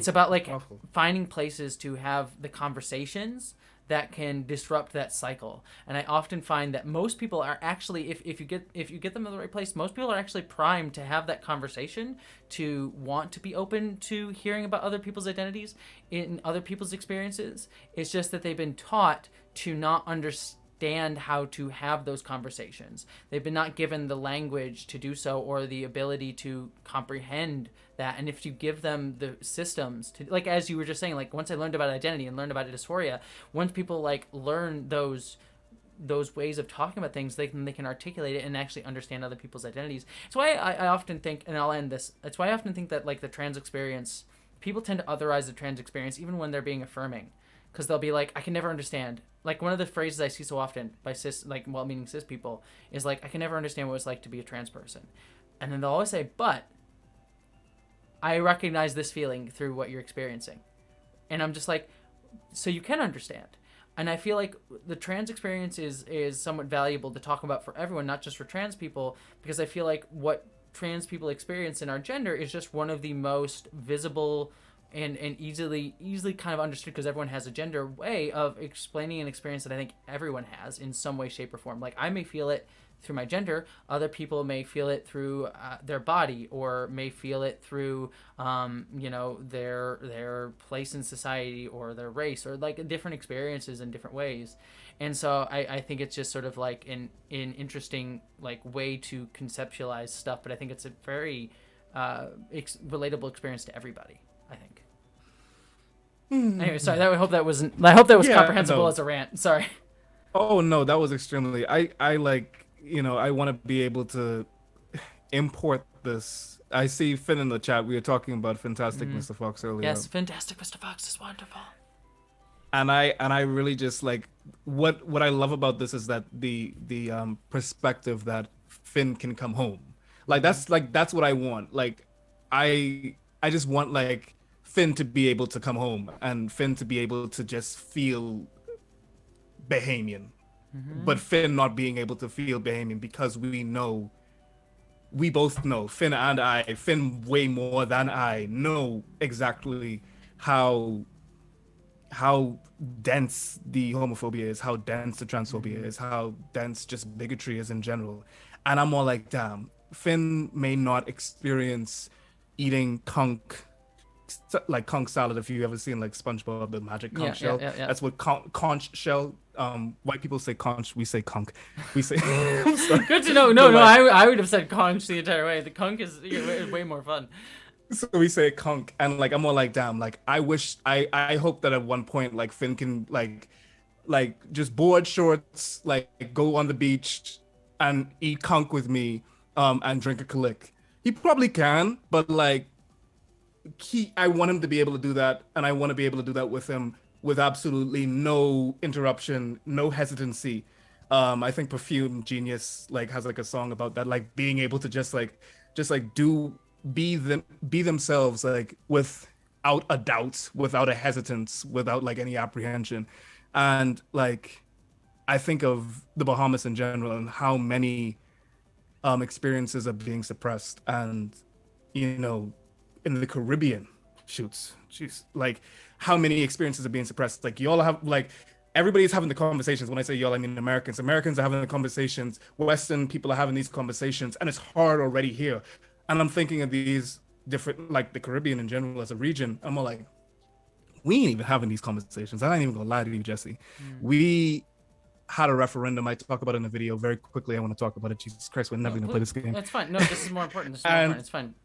about like finding places to have the conversations that can disrupt that cycle. And I often find that most people are actually, if you get them in the right place, most people are actually primed to have that conversation, to want to be open to hearing about other people's identities in other people's experiences. It's just that they've been taught to not understand how to have those conversations. They've been not given the language to do so or the ability to comprehend that. And if you give them the systems to, like, as you were just saying, like, once I learned about identity and learned about dysphoria, once people like learn those ways of talking about things, they can articulate it and actually understand other people's identities. That's why I often think, and I'll end this, that's why I often think that like the trans experience, people tend to otherize the trans experience even when they're being affirming, because they'll be like, I can never understand. Like one of the phrases I see so often by cis, like well-meaning cis people, is like, I can never understand what it's like to be a trans person. And then they'll always say, but I recognize this feeling through what you're experiencing. And I'm just like, so you can understand. And I feel like the trans experience is somewhat valuable to talk about for everyone, not just for trans people, because I feel like what trans people experience in our gender is just one of the most visible and easily kind of understood, because everyone has a gender, way of explaining an experience that I think everyone has in some way, shape, or form. Like I may feel it through my gender, other people may feel it through their body, or may feel it through their place in society or their race, or like different experiences in different ways. And so I think it's just sort of like an interesting like way to conceptualize stuff, but I think it's a very relatable experience to everybody, I think. Anyway, sorry, I hope that was comprehensible as a rant. Sorry. Oh no, that was extremely. I like, I want to be able to import this. I see Finn in the chat. We were talking about Fantastic Mr. Fox earlier. Yes, Fantastic Mr. Fox is wonderful. And I really just like what I love about this is that the perspective that Finn can come home. Like that's what I want. Like I just want like Finn to be able to come home and Finn to be able to just feel Bahamian. But Finn not being able to feel Bahamian, because we both know, Finn and I, Finn way more than I, know exactly how dense the homophobia is, how dense the transphobia is, how dense just bigotry is in general. And I'm more like, damn, Finn may not experience eating conch salad. If you ever seen like SpongeBob, the magic conch shell. Yeah. That's what conch shell. White people say conch, we say conch. We say good to know. No, I would have said conch the entire way. The conch is way more fun. So we say conch, and like I'm more like, damn, like I hope that at one point like Finn can like just board shorts, like go on the beach and eat conch with me, and drink a Kalik. He probably can, but like I want him to be able to do that, and I want to be able to do that with him with absolutely no interruption, no hesitancy. I think Perfume Genius like has like a song about that, like being able to just be themselves, like without a doubt, without a hesitance, without like any apprehension. And like I think of the Bahamas in general and how many experiences are being suppressed, and in the Caribbean, jeez, like how many experiences are being suppressed. Like y'all have, like everybody's having the conversations. When I say y'all, I mean Americans are having the conversations, Western people are having these conversations, and it's hard already here. And I'm thinking of these different, like the Caribbean in general as a region. I'm all like, we ain't even having these conversations. I ain't even gonna lie to you, Jessie. We had a referendum. I talk about it in the video very quickly. I want to talk about it. Jesus Christ, we're never gonna play this game. That's fine. No, this is more important. It's fine.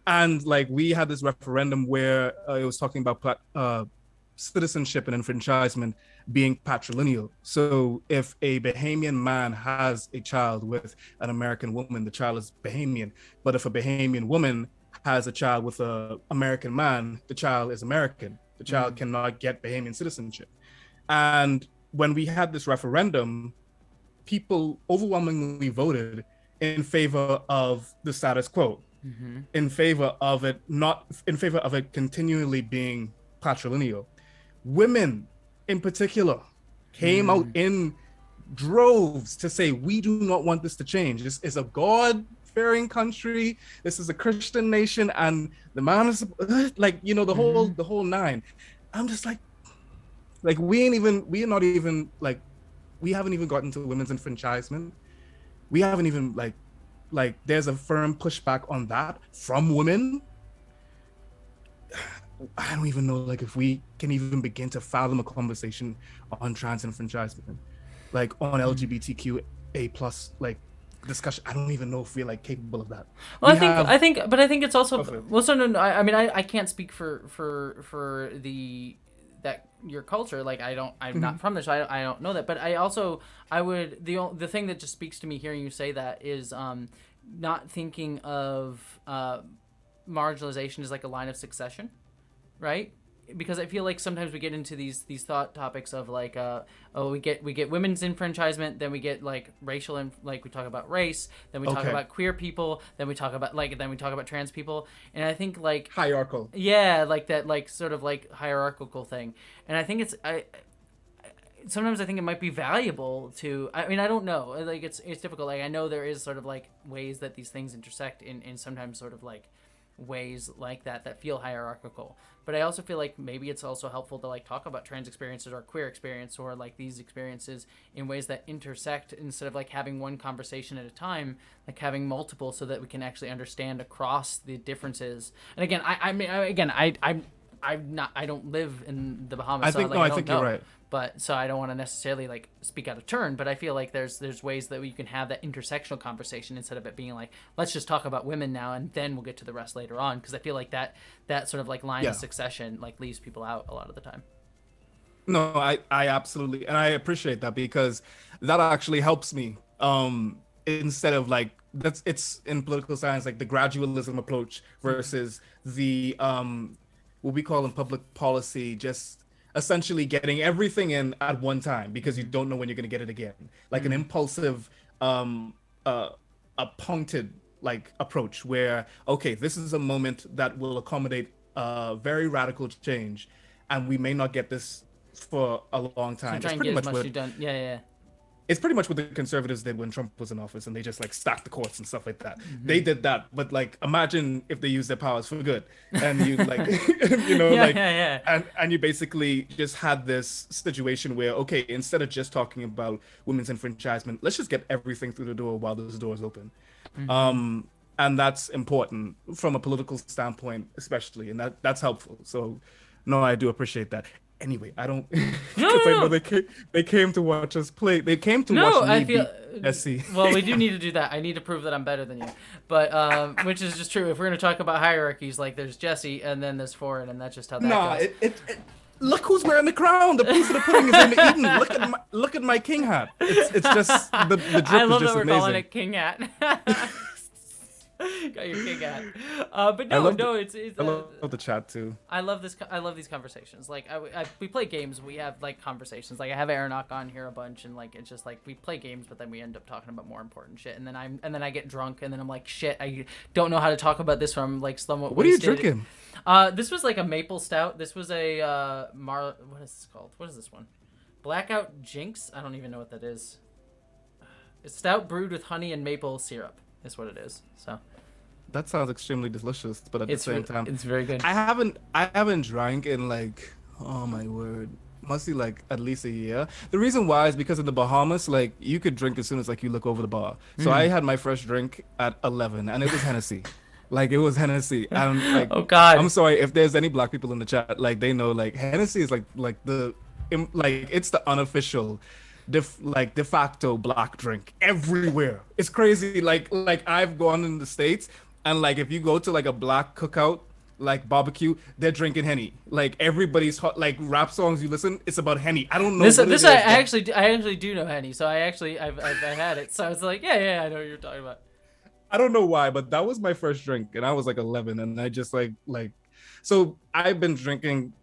And like we had this referendum where it was talking about citizenship and enfranchisement being patrilineal. So if a Bahamian man has a child with an American woman, the child is Bahamian. But if a Bahamian woman has a child with an American man, the child is American. The child cannot get Bahamian citizenship. And when we had this referendum, people overwhelmingly voted in favor of the status quo. In favor of it continually being patrilineal. Women in particular came out in droves to say, we do not want this to change. This is a God-fearing country. This is a Christian nation, and the man is like, the whole nine. I'm just like we haven't even gotten to women's enfranchisement. We haven't even like there's a firm pushback on that from women. I don't even know like if we can even begin to fathom a conversation on trans enfranchisement. like on LGBTQ a plus like discussion. I don't even know if we're like capable of that. Well, We have I think it's also of it. well. So no, I mean, I can't speak for the that your culture. Like, I'm not from there, so I don't know that. But I would the thing that just speaks to me hearing you say that is not thinking of marginalization as like a line of succession, right? Because I feel like sometimes we get into these thought topics of like we get women's enfranchisement, then we get like racial and like we talk about race, then we talk about queer people, then we talk about trans people, and I think like Hierarchical. yeah, like that like sort of like hierarchical thing, and I think it's sometimes I think it might be valuable to I mean I don't know, like it's difficult, like I know there is sort of like ways that these things intersect in sometimes sort of like ways like that feel hierarchical, but I also feel like maybe it's also helpful to like talk about trans experiences or queer experience or like these experiences in ways that intersect instead of like having one conversation at a time, like having multiple so that we can actually understand across the differences. And again, I don't live in the Bahamas. I think you're right. But so I don't want to necessarily like speak out of turn, but I feel like there's ways that you can have that intersectional conversation instead of it being like, let's just talk about women now and then we'll get to the rest later on. Because I feel like that sort of like line of succession like leaves people out a lot of the time. No, I absolutely, and I appreciate that because that actually helps me. Instead of like it's in political science like the gradualism approach versus the what we call in public policy just essentially getting everything in at one time because you don't know when you're going to get it again, like an impulsive a puncted like approach where okay, this is a moment that will accommodate very radical change and we may not get this for a long time. So it's pretty much what done. Yeah. it's pretty much what the conservatives did when Trump was in office and they just like stacked the courts and stuff like that. They did that, but like imagine if they used their powers for good and you like you know and you basically just had this situation where okay, instead of just talking about women's enfranchisement, let's just get everything through the door while those doors open. And that's important from a political standpoint especially, and that's helpful. So no, I do appreciate that. Anyway, I don't because I know they came to watch us play. They came to watch me beat Jessie. Well, we do need to do that. I need to prove that I'm better than you. But which is just true. If we're going to talk about hierarchies, like there's Jessie and then there's Foreign, and that's just how that goes. It look who's wearing the crown. The proof of the pudding is in the eating. Look at my king hat. It's just the drip I love is just that we're amazing. calling it king hat. Got your king hat. But no, it's I love the chat too. I love these conversations. Like we play games. We have like conversations. Like I have Aeronock on here a bunch, and like it's just like we play games, but then we end up talking about more important shit. And then I get drunk, and then I'm like, shit, I don't know how to talk about this. I'm like somewhat. What wasted. are you drinking? This was like a maple stout. This was a what is this called? What is this one? Blackout Jinx. I don't even know what that is. It's stout brewed with honey and maple syrup. Is what it is. So. That sounds extremely delicious, but at the same time, it's very good. I haven't drank in like, oh my word, must be like at least a year. The reason why is because in the Bahamas, like you could drink as soon as like you look over the bar. So I had my first drink at 11, and it was Hennessy. Like it was Hennessy. And like, oh God, I'm sorry if there's any black people in the chat. Like they know, like Hennessy is like it's the unofficial. De facto black drink everywhere. It's crazy. Like I've gone in the States and like if you go to like a black cookout, like barbecue, they're drinking Henny. Like everybody's hot, like rap songs you listen, it's about Henny. I don't know. I actually do know Henny. So I've had it. So I was like, yeah, I know what you're talking about. I don't know why, but that was my first drink, and I was like 11, and I just like so I've been drinking.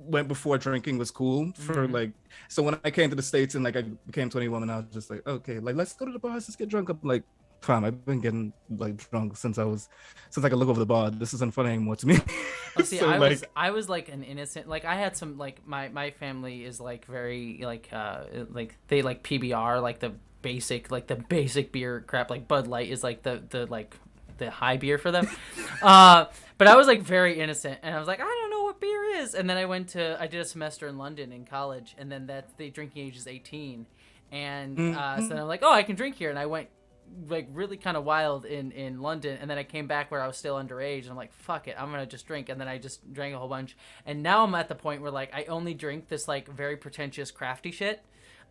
Went before drinking was cool for like, so when I came to the States and like I became 21 and I was just like, okay, like let's go to the bars, let's get drunk. I'm like, fine, I've been getting like drunk since I could look over the bar. This isn't funny anymore to me. Oh, see, so, I was like an innocent, like I had some like my family is like very like they like PBR, like the basic beer crap, like Bud Light is like the high beer for them. But I was like very innocent and I was like, I don't know what beer is. And then I did a semester in London in college, and then the drinking age is 18. And so then I'm like, oh, I can drink here. And I went like really kind of wild in London, and then I came back where I was still underage, and I'm like, fuck it, I'm gonna just drink. And then I just drank a whole bunch, and now I'm at the point where like I only drink this like very pretentious crafty shit.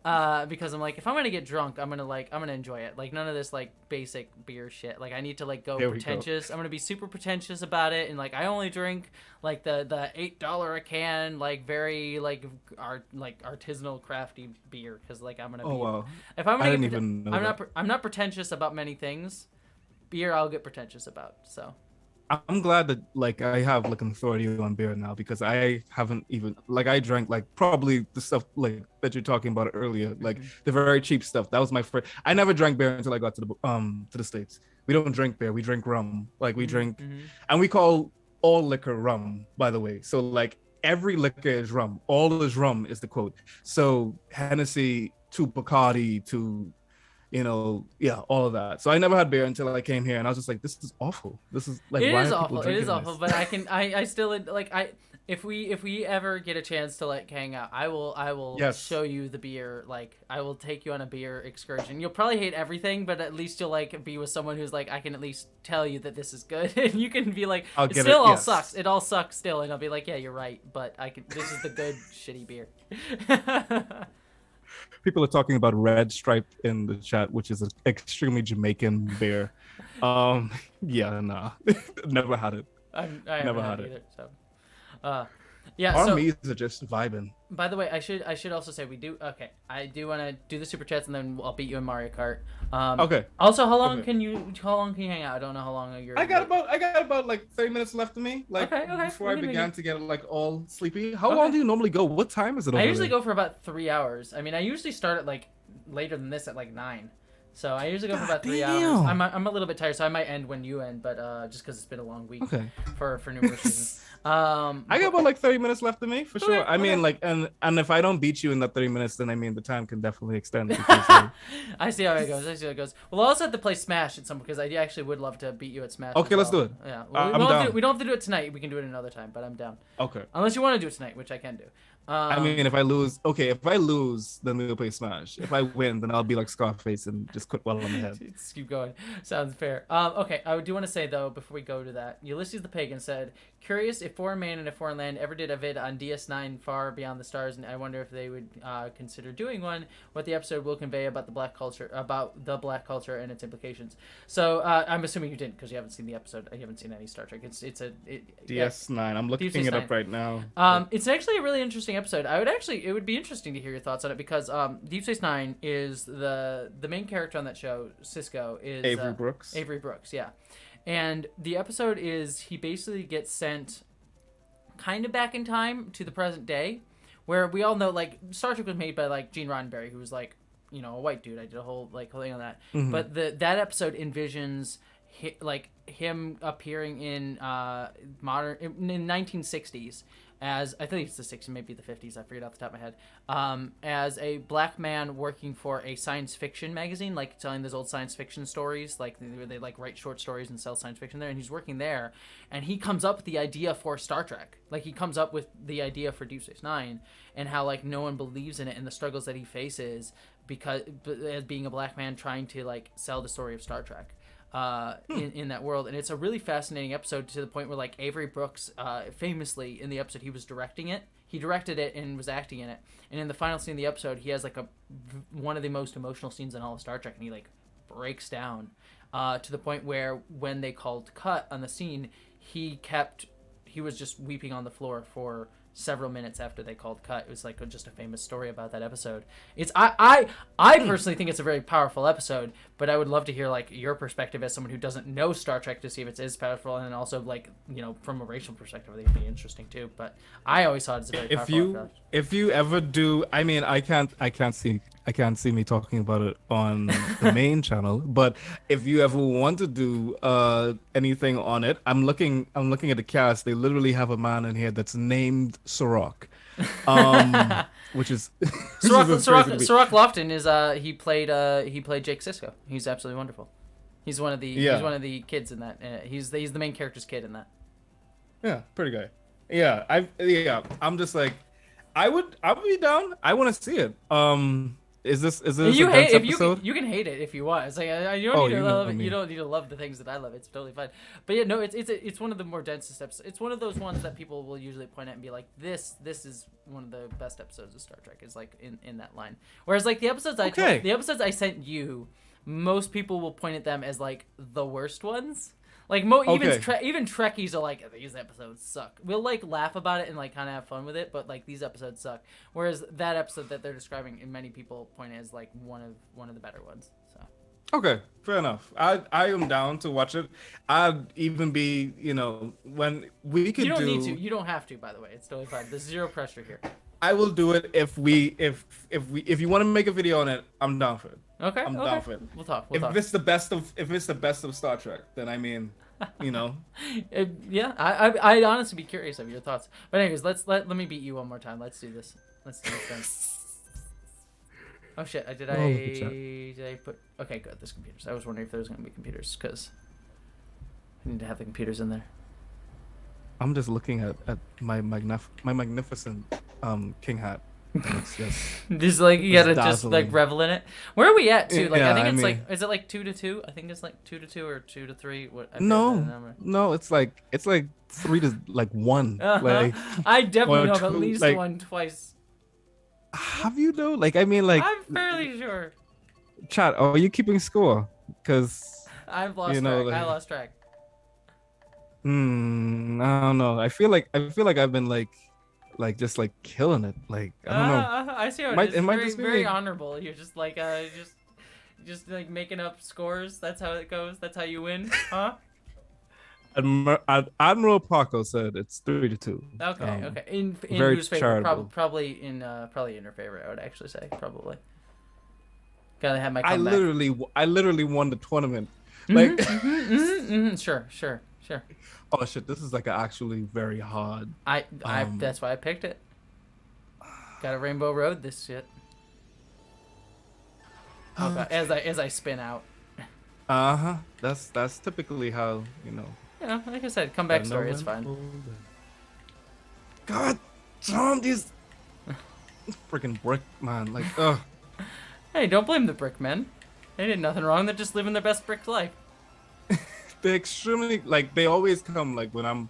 Because I'm like, if I'm gonna get drunk, I'm gonna enjoy it. Like none of this like basic beer shit. Like I need to like go There we pretentious. I'm gonna be super pretentious about it, and like I only drink like the $8 a can, like very like artisanal crafty beer, because like I'm gonna Oh be. wow. If I'm I gonna didn't get, even know I'm that. I'm not pretentious about many things. Beer, I'll get pretentious about. So. I'm glad that like I have like an authority on beer now, because I haven't even like I drank like probably the stuff like that you're talking about earlier, like the very cheap stuff. That was my first. I never drank beer until I got to the States. We don't drink beer, we drink rum. Like we drink, Mm-hmm. and we call all liquor rum, by the way. So like every liquor is rum. All is rum is the quote. So Hennessy to Bacardi to yeah, all of that. So I never had beer until I came here, and I was just like, this is awful. This is like, It why is are awful. people It drinking is awful. this? But I still like if we ever get a chance to like hang out, I will Yes. show you the beer. Like I will take you on a beer excursion. You'll probably hate everything, but at least you'll like be with someone who's like, I can at least tell you that this is good, and you can be like, I'll it get still it. all Yes. sucks. It all sucks still, and I'll be like, yeah, you're right, but I can. This is the good shitty beer. People are talking about Red Stripe in the chat, which is an extremely Jamaican beer. Yeah, nah, never had it. I haven't Never had had it it. either. So, yeah. Our So meats are just vibing. by the way, I should also say we do. Okay, I do want to do the super chats, and then I'll beat you in Mario Kart. Okay. Also, how long Okay. can you hang out? I don't know how long you're. I got about like 30 minutes left of me. Like Okay, before we I can began make to get like all sleepy. How Okay. long do you normally go? What time is it? I Over usually there? go for about 3 hours. I mean, I usually start at like later than this at like 9. So I usually go for about 3 hours. damn. I'm a little bit tired, so I might end when you end, but just because it's been a long week Okay. for numerous reasons. I got about like 30 minutes left of me for sure. Okay, I mean, okay. like, and if I don't beat you in that 30 minutes, then I mean the time can definitely extend. Because, I see how it goes. I see how it goes. Well, I'll also have to play Smash at some because I actually would love to beat you at Smash. Okay, as let's well. do it. Yeah, well, I'm down. we don't have to do it tonight. We can do it another time, but I'm down. Okay. Unless you want to do it tonight, which I can do. I mean, if I lose, then we'll play Smash. If I win, then I'll be like Scarface and just quit while I'm ahead. Just keep going. Sounds fair. Okay, I do want to say though, before we go to that, Ulysses the Pagan said, "Curious if Foreign Man in a Foreign Land ever did a vid on DS9 Far Beyond the Stars, and I wonder if they would consider doing one. What the episode will convey about the black culture, and its implications." So I'm assuming you didn't because you haven't seen the episode. You haven't seen any Star Trek. It's DS9. I'm looking it up right now. It's actually a really interesting episode. It would be interesting to hear your thoughts on it because Deep Space Nine is the main character on that show. Cisco is Avery Brooks. Avery Brooks, yeah. And the episode is he basically gets sent kind of back in time to the present day, where we all know like Star Trek was made by like Gene Roddenberry, who was like a white dude. I did a whole thing on that. Mm-hmm. But that episode envisions him appearing in modern in 1960s as I think it's the 60s, maybe the 50s. I forget off the top of my head. As a black man working for a science fiction magazine, like telling those old science fiction stories, like they like write short stories and sell science fiction there. And he's working there, and he comes up with the idea for Star Trek. Like he comes up with the idea for Deep Space Nine, and how like no one believes in it, and the struggles that he faces because as being a black man trying to like sell the story of Star Trek. In that world, and it's a really fascinating episode to the point where like Avery Brooks famously in the episode he directed it and was acting in it, and in the final scene of the episode he has like one of the most emotional scenes in all of Star Trek, and he like breaks down to the point where when they called cut on the scene he was just weeping on the floor for several minutes after they called cut. It was like just a famous story about that episode. I personally think it's a very powerful episode, but I would love to hear like your perspective as someone who doesn't know Star Trek to see if it is powerful, and then also like from a racial perspective I think it'd be interesting too. But I always thought it's a very powerful episode. If you ever do, I mean, I can't see me talking about it on the main channel, but if you ever want to do anything on it, I'm looking at the cast. They literally have a man in here that's named Sirach, which is Sirach Lofton is he played Jake Sisko. He's absolutely wonderful. He's one of the kids in that. He's the main character's kid in that. Yeah, pretty guy. I'm just like, I would be down. I want to see it. Is this You a hate dense if episode? you can hate it if you want. It's like you don't Oh, need to you know love it. me. You don't need to love the things that I love. It's totally fine. But yeah, no, it's one of the more densest episodes. It's one of those ones that people will usually point at and be like, this is one of the best episodes of Star Trek. Is like in that line. Whereas like the episodes the episodes I sent you, most people will point at them as like the worst ones. Like even Trekkies are like, these episodes suck. We'll like laugh about it and like kind of have fun with it, but like these episodes suck. Whereas that episode that they're describing, and many people point as like one of the better ones. So Okay, fair enough. I am down to watch it. I'd even be, when we could you don't do. need to. You don't have to. By the way, it's totally fine. There's zero pressure here. I will do it if you want to make a video on it. I'm down for it. Okay, I'm down for it. We'll talk. If it's the best of Star Trek, then I mean, Yeah, I'd honestly be curious of your thoughts. But anyways, let me beat you one more time. Let's do this. Let's do this thing. Oh shit! Did I put? Okay, good. There's computers. I was wondering if there was gonna be computers because I need to have the computers in there. I'm just looking at my magnificent king hat. It's just like you gotta dazzling. just like revel in it. Where are we at too? Like Yeah, I think it's mean, like, is it like 2-2? I think it's like 2-2 or 2-3. What? No, it's like 3 to 1. Like I definitely know of two, at least like, one twice. Have you though? Like I mean, like I'm fairly sure. Chat, are you keeping score? Because I've lost track. I lost track. I don't know. I feel like I've been like just like killing it. Like I don't know. I see how it is. Very honorable. You're just like just like making up scores. That's how it goes. That's how you win, huh? Admiral Paco said it's 3-2. Okay, okay. In very whose favor? charitable. Probably in her favor. I would actually say probably. Gotta have my I comeback. literally won the tournament. Like Sure. oh shit, this is like actually very hard. That's why I picked it. Got a Rainbow Road this shit. Okay. As I spin out. That's typically how Yeah, like I said, comeback story is fine. God damn these freaking brick man, like ugh. Hey, don't blame the brick men. They did nothing wrong. They're just living their best brick life. They extremely like they always come like when I'm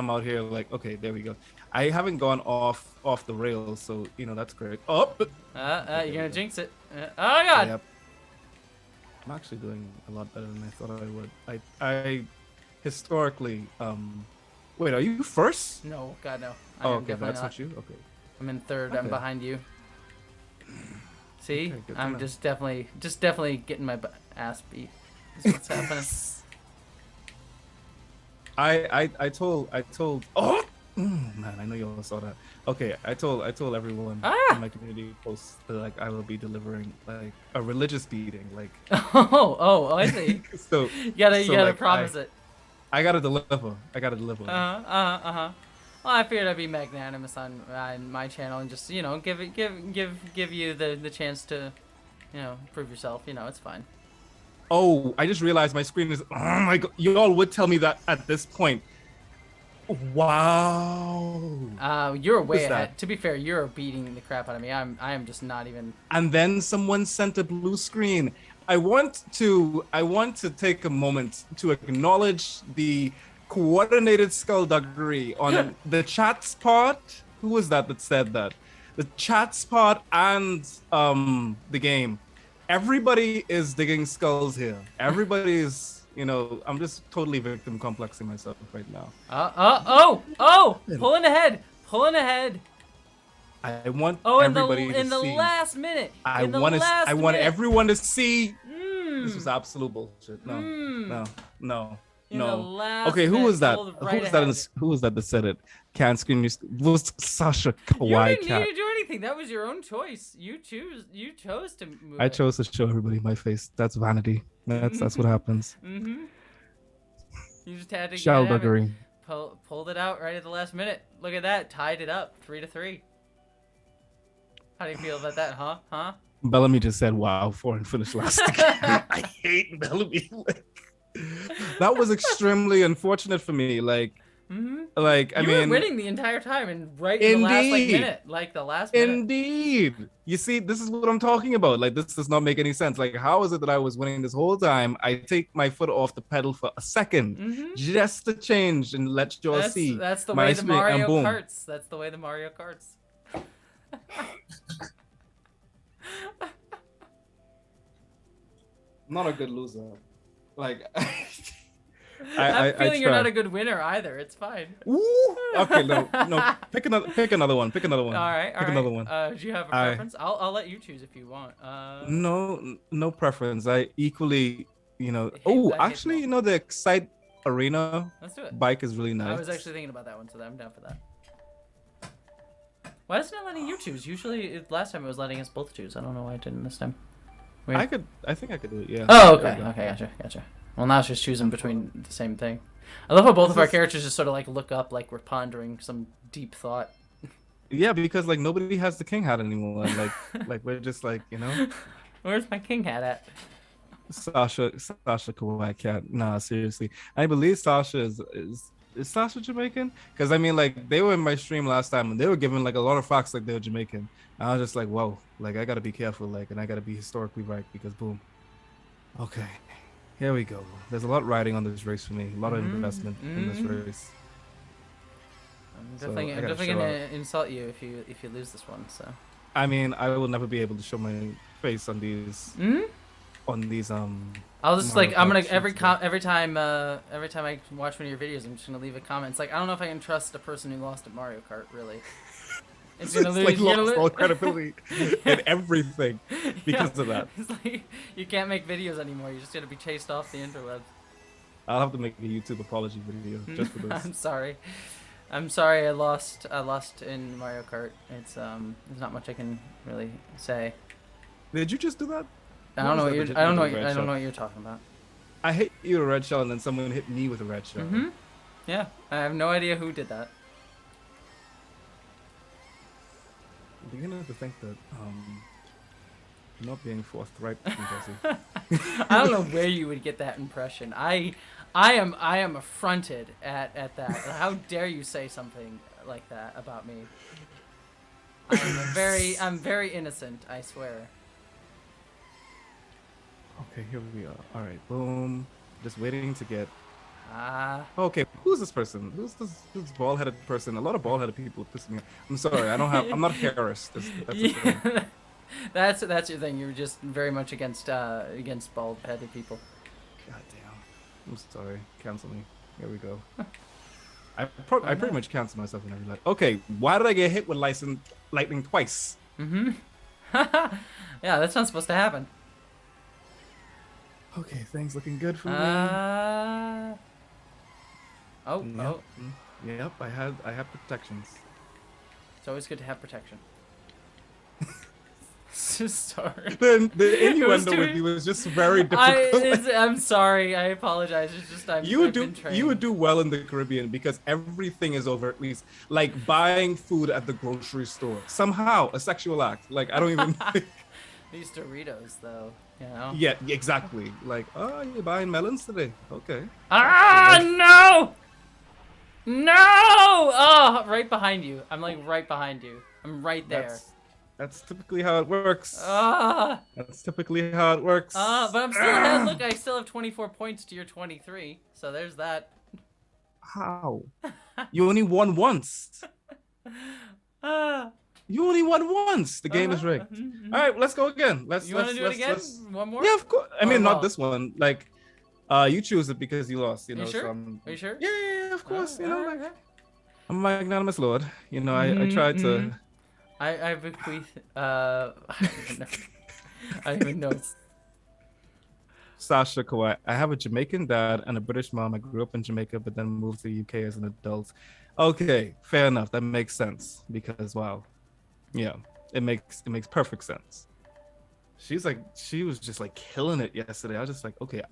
out here like okay, there we go. I haven't gone off the rails, so that's great. Oh, you're gonna jinx it. Oh god. Yep. I'm actually doing a lot better than I thought I would. I historically wait, are you first? No, god no. Oh, okay, that's not you. Okay. I'm in third. Okay. I'm behind you. See, okay, I'm just definitely getting my ass beat. Is what's happening. I told oh man, I know you all saw that. Okay, I told everyone in my community post that like I will be delivering like a religious beating, like oh I see. so you gotta promise it. I gotta deliver. Well, I figured I'd be magnanimous on my channel and just give you the chance to prove yourself. It's fine. Oh, I just realized my screen is. Oh my god! You all would tell me that at this point. Wow. You're way ahead. To be fair, you're beating the crap out of me. I am just not even. And then someone sent a blue screen. I want to take a moment to acknowledge the coordinated skullduggery on the chat spot. Who was that said that? The chat spot and the game. Everybody is digging skulls here. Everybody is, I'm just totally victim complexing myself right now. Pulling ahead. I want everybody to see. In the last minute. I want everyone to see. This was absolute bullshit. No. Okay, who was that? Who was that said it? Can't screen you. Was Sasha Kawaii Cat? You didn't need to do anything. That was your own choice. You chose to move. I chose to show everybody my face. That's vanity. That's what happens. You just had to Skullduggery. Pulled it out right at the last minute. Look at that. Tied it up 3-3. How do you feel about that, huh? Bellamy just said wow for and finished last. I hate Bellamy. That was extremely unfortunate for me. Like, Like, I You were mean, winning the entire time, and right in the last minute, the last minute. indeed. You see, this is what I'm talking about. Like, this does not make any sense. Like, how is it that I was winning this whole time? I take my foot off the pedal for a second, just to change and let you all see That's the my way the screen, and Mario boom. Karts. That's the way the Mario Karts. I'm not a good loser. Like, I'm feeling you're try. not a good winner either. It's fine. Ooh. Okay, no. Pick another one. Pick another one. All right. Pick another one. Do you have a preference? I'll let you choose if you want. No preference. I equally, Oh, actually, the Excite Arena Let's do it. bike is really nice. I was actually thinking about that one, so I'm down for that. Why isn't it letting you choose? Usually, last time it was letting us both choose. I don't know why it didn't this time. Weird. I think I could do it. Yeah. Oh, okay. Okay, gotcha. Well, now it's just choosing between the same thing. I love how both of our characters just sort of like look up, like we're pondering some deep thought. Yeah, because like nobody has the king hat anymore. Like we're just like, Where's my king hat at? Sasha Kawaii Cat. Nah, seriously. I believe Sasha is Sasha Jamaican? Because I mean, like, they were in my stream last time and they were giving like a lot of facts like they were Jamaican. And I was just like, whoa, like I gotta be careful, like, and I gotta be historically right because boom. Okay, here we go. There's a lot riding on this race for me. A lot of investment in this race. I'm definitely gonna insult you if you lose this one. So. I mean, I will never be able to show my face on these. On these I'll just like I'm gonna every time I watch one of your videos, I'm just gonna leave a comment. It's like I don't know if I can trust a person who lost at Mario Kart. Really, it's gonna lose. Like lost all credibility and everything because of that. It's like you can't make videos anymore. You're just gonna be chased off the interwebs. I'll have to make a YouTube apology video just for this. I'm sorry. I lost in Mario Kart. It's there's not much I can really say. Did you just do that? I don't know what you're talking about. I hit you with a red shell and then someone hit me with a red shell. Yeah, I have no idea who did that. I'm beginning to think that you're not being forthright, Jessie. I don't know where you would get that impression. I am affronted at that. How dare you say something like that about me? I'm very innocent, I swear. Okay, here we are. All right, boom. Just waiting to get. Okay, who's this person? Who's this bald-headed person? A lot of bald-headed people piss me off. I'm sorry, I'm not Harris. That's your thing. You're just very much against bald-headed people. God damn. I'm sorry. Cancel me. Here we go. I pretty much cancel myself in every life. Okay, why did I get hit with lightning twice? Yeah, that's not supposed to happen. Okay, things looking good for me. Yep, I have protections. It's always good to have protection. Sorry. The innuendo with you was just very difficult. I'm sorry. I apologize. It's just you would do well in the Caribbean because everything is over at least. Like buying food at the grocery store. Somehow a sexual act. Like I don't even. These Doritos, though. You know? Yeah, exactly. Like, oh, you're buying melons today? Okay. No! No! Oh, right behind you. I'm like right behind you. I'm right there. That's typically how it works. That's typically how it works. But I'm still ahead. Look, I still have 24 points to your 23. So there's that. How? You only won once. You only won once. The game is rigged. All right, let's go again. You want to do it again? One more? Yeah, of course. I mean, not this one. Like, you choose it because you lost. You know. Are you sure? So Are you sure? Yeah, of course. I'm a magnanimous lord. You know, I tried to. I bequeath. I don't even know. Sasha Kawaii. I have a Jamaican dad and a British mom. I grew up in Jamaica, but then moved to the UK as an adult. Okay, fair enough. That makes sense because wow. Yeah, it makes perfect sense. She was just like killing it yesterday. I was just like, okay,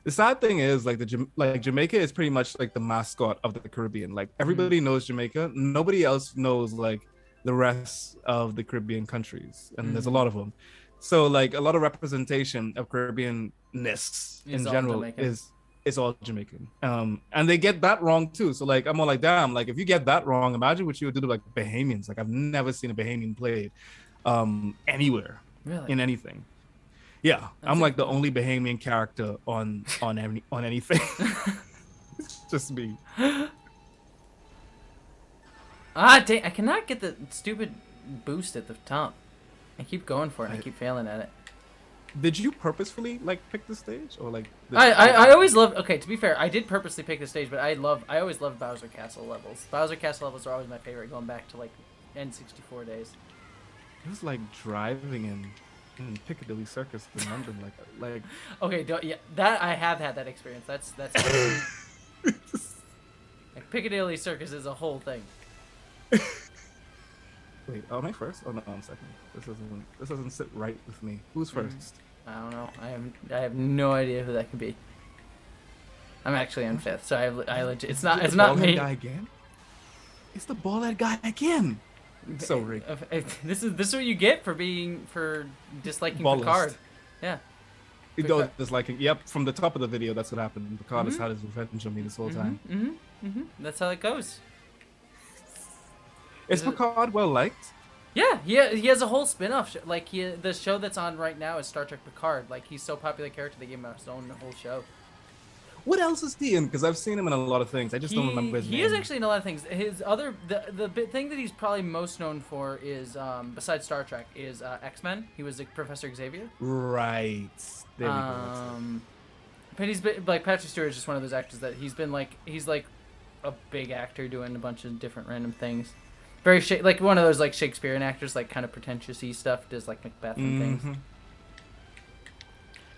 the sad thing is like Jamaica is pretty much like the mascot of the Caribbean. Like everybody knows Jamaica. Nobody else knows like the rest of the Caribbean countries, and there's a lot of them. So like a lot of representation of Caribbean-ness in general is it's all Jamaican. And they get that wrong too. So like I'm all like, damn, like if you get that wrong, imagine what you would do to like Bahamians. Like I've never seen a Bahamian played anywhere in anything. Yeah, that's I'm like the only Bahamian character on anything. It's just me. Ah, dang! I cannot get the stupid boost at the top. I keep going for it. And I keep failing at it. Did you purposefully like pick the stage or like? I always loved. Okay, to be fair, I did purposely pick the stage, but I always loved Bowser Castle levels. Bowser Castle levels are always my favorite, going back to like N64 days. It was like driving in Piccadilly Circus in London, like. Okay, yeah, that I have had that experience. That's. Like Piccadilly Circus is a whole thing. Wait, am I first? Oh no, I'm second. This doesn't sit right with me. Who's first? I don't know. I have no idea who that could be. I'm actually in fifth, so I legit. It's not me. Guy again? It's the bald-head guy again. So rigged. This is what you get for disliking Picard. Yeah. Disliking. Yep. From the top of the video, that's what happened. Picard has had his revenge on me this whole time. That's how it goes. Is Picard well liked? Yeah, he has a whole spin-off show. Like the show that's on right now is Star Trek Picard. Like he's so popular character they gave him his own whole show. What else is he in? Because I've seen him in a lot of things. I just don't remember his name. He is actually in a lot of things. His other the thing that he's probably most known for is besides Star Trek is X-Men. He was like Professor Xavier. Right. There we go. But he's been like Patrick Stewart is just one of those actors that he's like a big actor doing a bunch of different random things. Very like one of those like Shakespearean actors, like kind of pretentious-y stuff, does like Macbeth and things.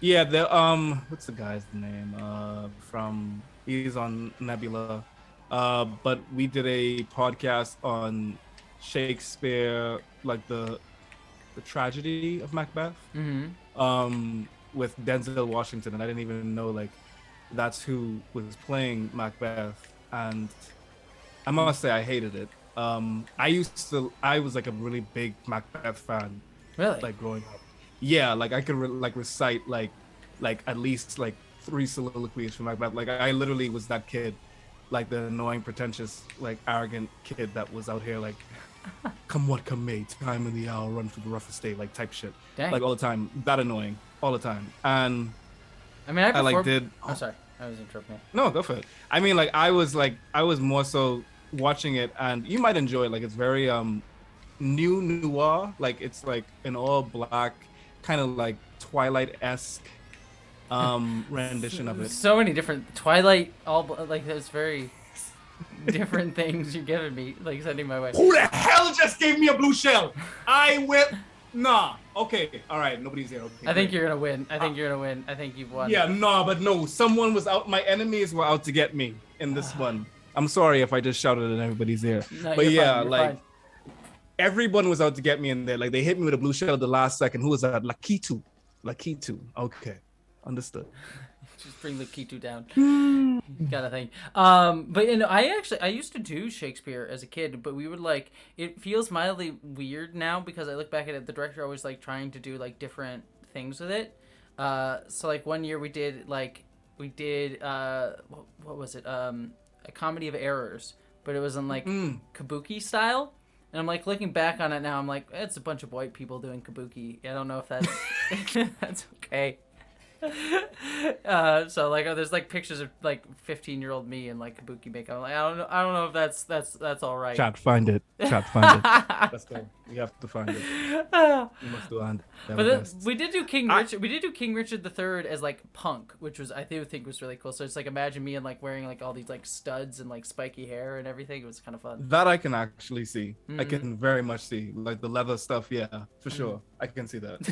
Yeah, the what's the guy's name? He's on Nebula. But we did a podcast on Shakespeare, like the tragedy of Macbeth. With Denzel Washington, and I didn't even know like that's who was playing Macbeth, and I must say I hated it. I was like a really big Macbeth fan. Really? Like growing up. Yeah, like I could recite like at least like 3 soliloquies from Macbeth. Like I literally was that kid, like the annoying, pretentious, like arrogant kid that was out here like, come what come may, time in the hour, run through the roughest day, like type shit. Dang. Like all the time, that annoying, all the time. And I mean, I like did. Oh, sorry, I was interrupting. No, go for it. I mean, like I was more so watching it, and you might enjoy it. Like it's very new noir, like it's like an all black kind of like Twilight-esque rendition of it. So many different Twilight, like there's very different things you're giving me, like sending my way. Who the hell just gave me a blue shell? I will. Nah. Okay. All right. Nobody's here. Okay, I think you're gonna win. I think you're gonna win. I think you've won. Yeah. Nah. But no. Someone was out. My enemies were out to get me in this one. I'm sorry if I just shouted and everybody's here. No, but yeah, fine, like fine. Everyone was out to get me in there. Like they hit me with a blue shell at the last second. Who was that? Lakitu. Okay. Understood. Just bring Lakitu down. Gotta think. But you know, I used to do Shakespeare as a kid, but we would like, it feels mildly weird now because I look back at it, the director always like trying to do like different things with it. So like one year we did what was it? A comedy of errors, but it was in like kabuki style. And I'm like looking back on it now, I'm like, it's a bunch of white people doing kabuki. I don't know if that's that's okay. So like there's like pictures of like 15-year-old me in like kabuki makeup. I'm like, I don't know if that's all right. Chat, find it. Let's go. We have to find it. We must do and. But we did do King Richard. We did do King Richard III as like punk, which was I do think was really cool. So it's like imagine me and like wearing like all these like studs and like spiky hair and everything. It was kind of fun. That I can actually see. I can very much see like the leather stuff. Yeah, for sure. I can see that.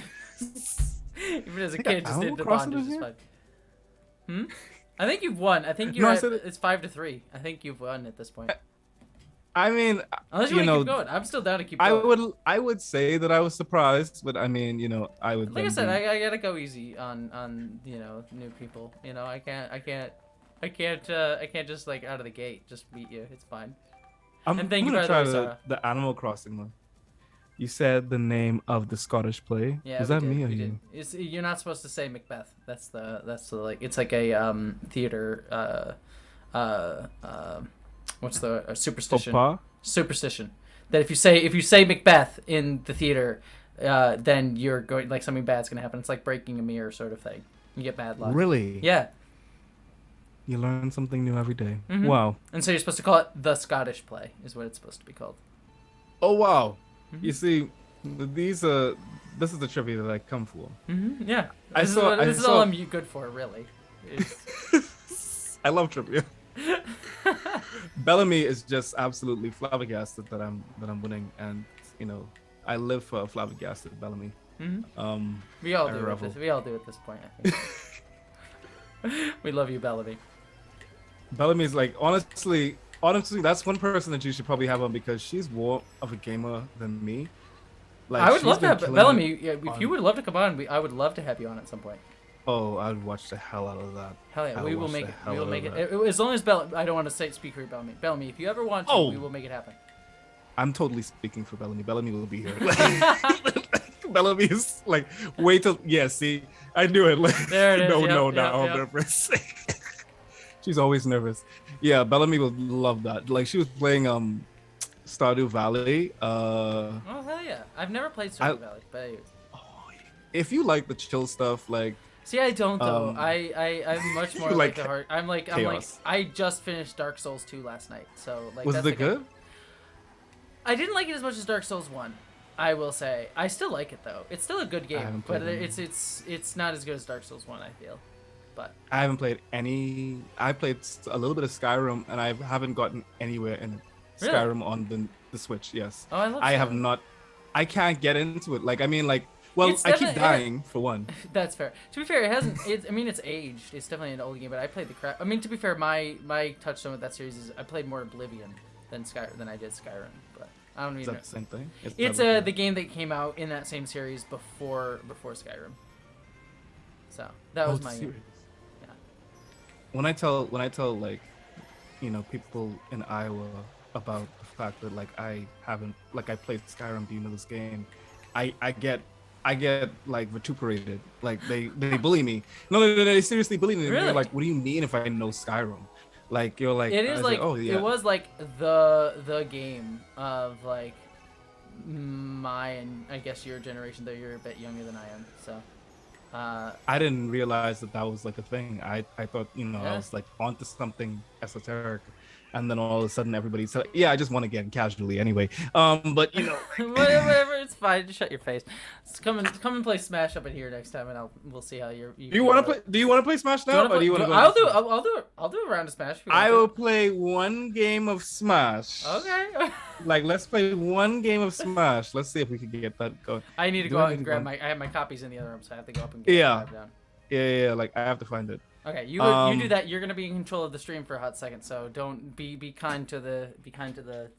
Even as a kid, just did the bondage is fun. I think you've won. I think it's 5-3. I think you've won at this point. I mean, unless you want to keep going, I'm still down to keep going. I would say that I was surprised, but I mean, you know, I would. Like I said, I gotta go easy on you know new people. You know, I can't just like out of the gate just beat you. It's fine. I'm gonna try the Animal Crossing one. You said the name of the Scottish play. Yeah, Was we that did. me or We you? did. You're not supposed to say Macbeth. That's the like it's like a theater what's the Faux superstition? pas? Superstition that if you say Macbeth in the theater, then you're going like something bad's gonna happen. It's like breaking a mirror sort of thing. You get bad luck. Really? Yeah. You learn something new every day. Mm-hmm. Wow. And so you're supposed to call it the Scottish play is what it's supposed to be called. Oh wow. Mm-hmm. You see, these this is the trivia that I come for. Mm-hmm. Yeah. I This saw- is all I'm good for, really. I love trivia. Bellamy is just absolutely flabbergasted that I'm winning, and you know, I live for a flabbergasted Bellamy. Mm-hmm. We all I do. revel. We all do at this point. I think. We love you, Bellamy. Bellamy is like honestly, that's one person that you should probably have on because she's more of a gamer than me. Like I would she's love to been have killing Bellamy. it Yeah, if on- you would love to come on, I would love to have you on at some point. Oh, I'd watch the hell out of that. Hell yeah, I'll we will watch make the it. hell We will out make of it. As long as I don't want to speak for your Bellamy. Bellamy, if you ever want to, Oh. we will make it happen. I'm totally speaking for Bellamy. Bellamy will be here. Bellamy is like, wait till see, I knew it. Like, There it is. no, Yep, no, yep, now I'm yep. nervous. She's always nervous. Yeah, Bellamy will love that. Like she was playing Stardew Valley. Oh hell yeah! I've never played Stardew Valley, but anyways. If you like the chill stuff, like See, I don't though. Um, I'm much more you like like the hard. I'm like chaos. I just finished Dark Souls 2 last night, so like was that's it like good? I didn't like it as much as Dark Souls 1. I will say I still like it though. It's still a good game, haven't but played it's not as good as Dark Souls 1. I feel, but I haven't played any. I played a little bit of Skyrim, and I haven't gotten anywhere in it. Really? Skyrim on the Switch, yes. oh, I love. I have Skyrim. not. I can't get into it. Like I mean, like well, It's I keep definitely- dying for one. That's fair. To be fair, it hasn't. I mean, it's aged. It's definitely an old game, but I played the crap. I mean, to be fair, my touchstone with that series is I played more Oblivion than I did Skyrim. But I don't Is even. that the same thing? It's that the game that came out in that same series before Skyrim. So that was the my. series. Yeah. When I tell like, you know, people in Iowa about the fact that like I haven't like I played Skyrim. Do you know this game? I get like vituperated. Like they bully me. No, they seriously bully me. Really? They're like, what do you mean if I know Skyrim? Like you're like It I is was like oh yeah. it was like the game of like my and I guess your generation, though you're a bit younger than I am. So I didn't realize that was like a thing. I thought, you know, Yeah. I was like onto something esoteric, and then all of a sudden everybody said, "Yeah, I just won again casually anyway." But you know, whatever, it's fine. Just shut your face. Let's come and play Smash up in here next time, and we'll see how you. do you want to play? Do you want to play Smash now, or do you want to go? I'll do a round of Smash. If you I want will play one game of Smash. to. Okay. Like, let's play one game of Smash. Let's see if we can get that going. I need to Do go I out need and to grab go- I have my copies in the other room, so I have to go up and get Yeah. them down. Yeah, like I have to find it. Okay, you Um, do that. You're gonna be in control of the stream for a hot second, so don't be kind to the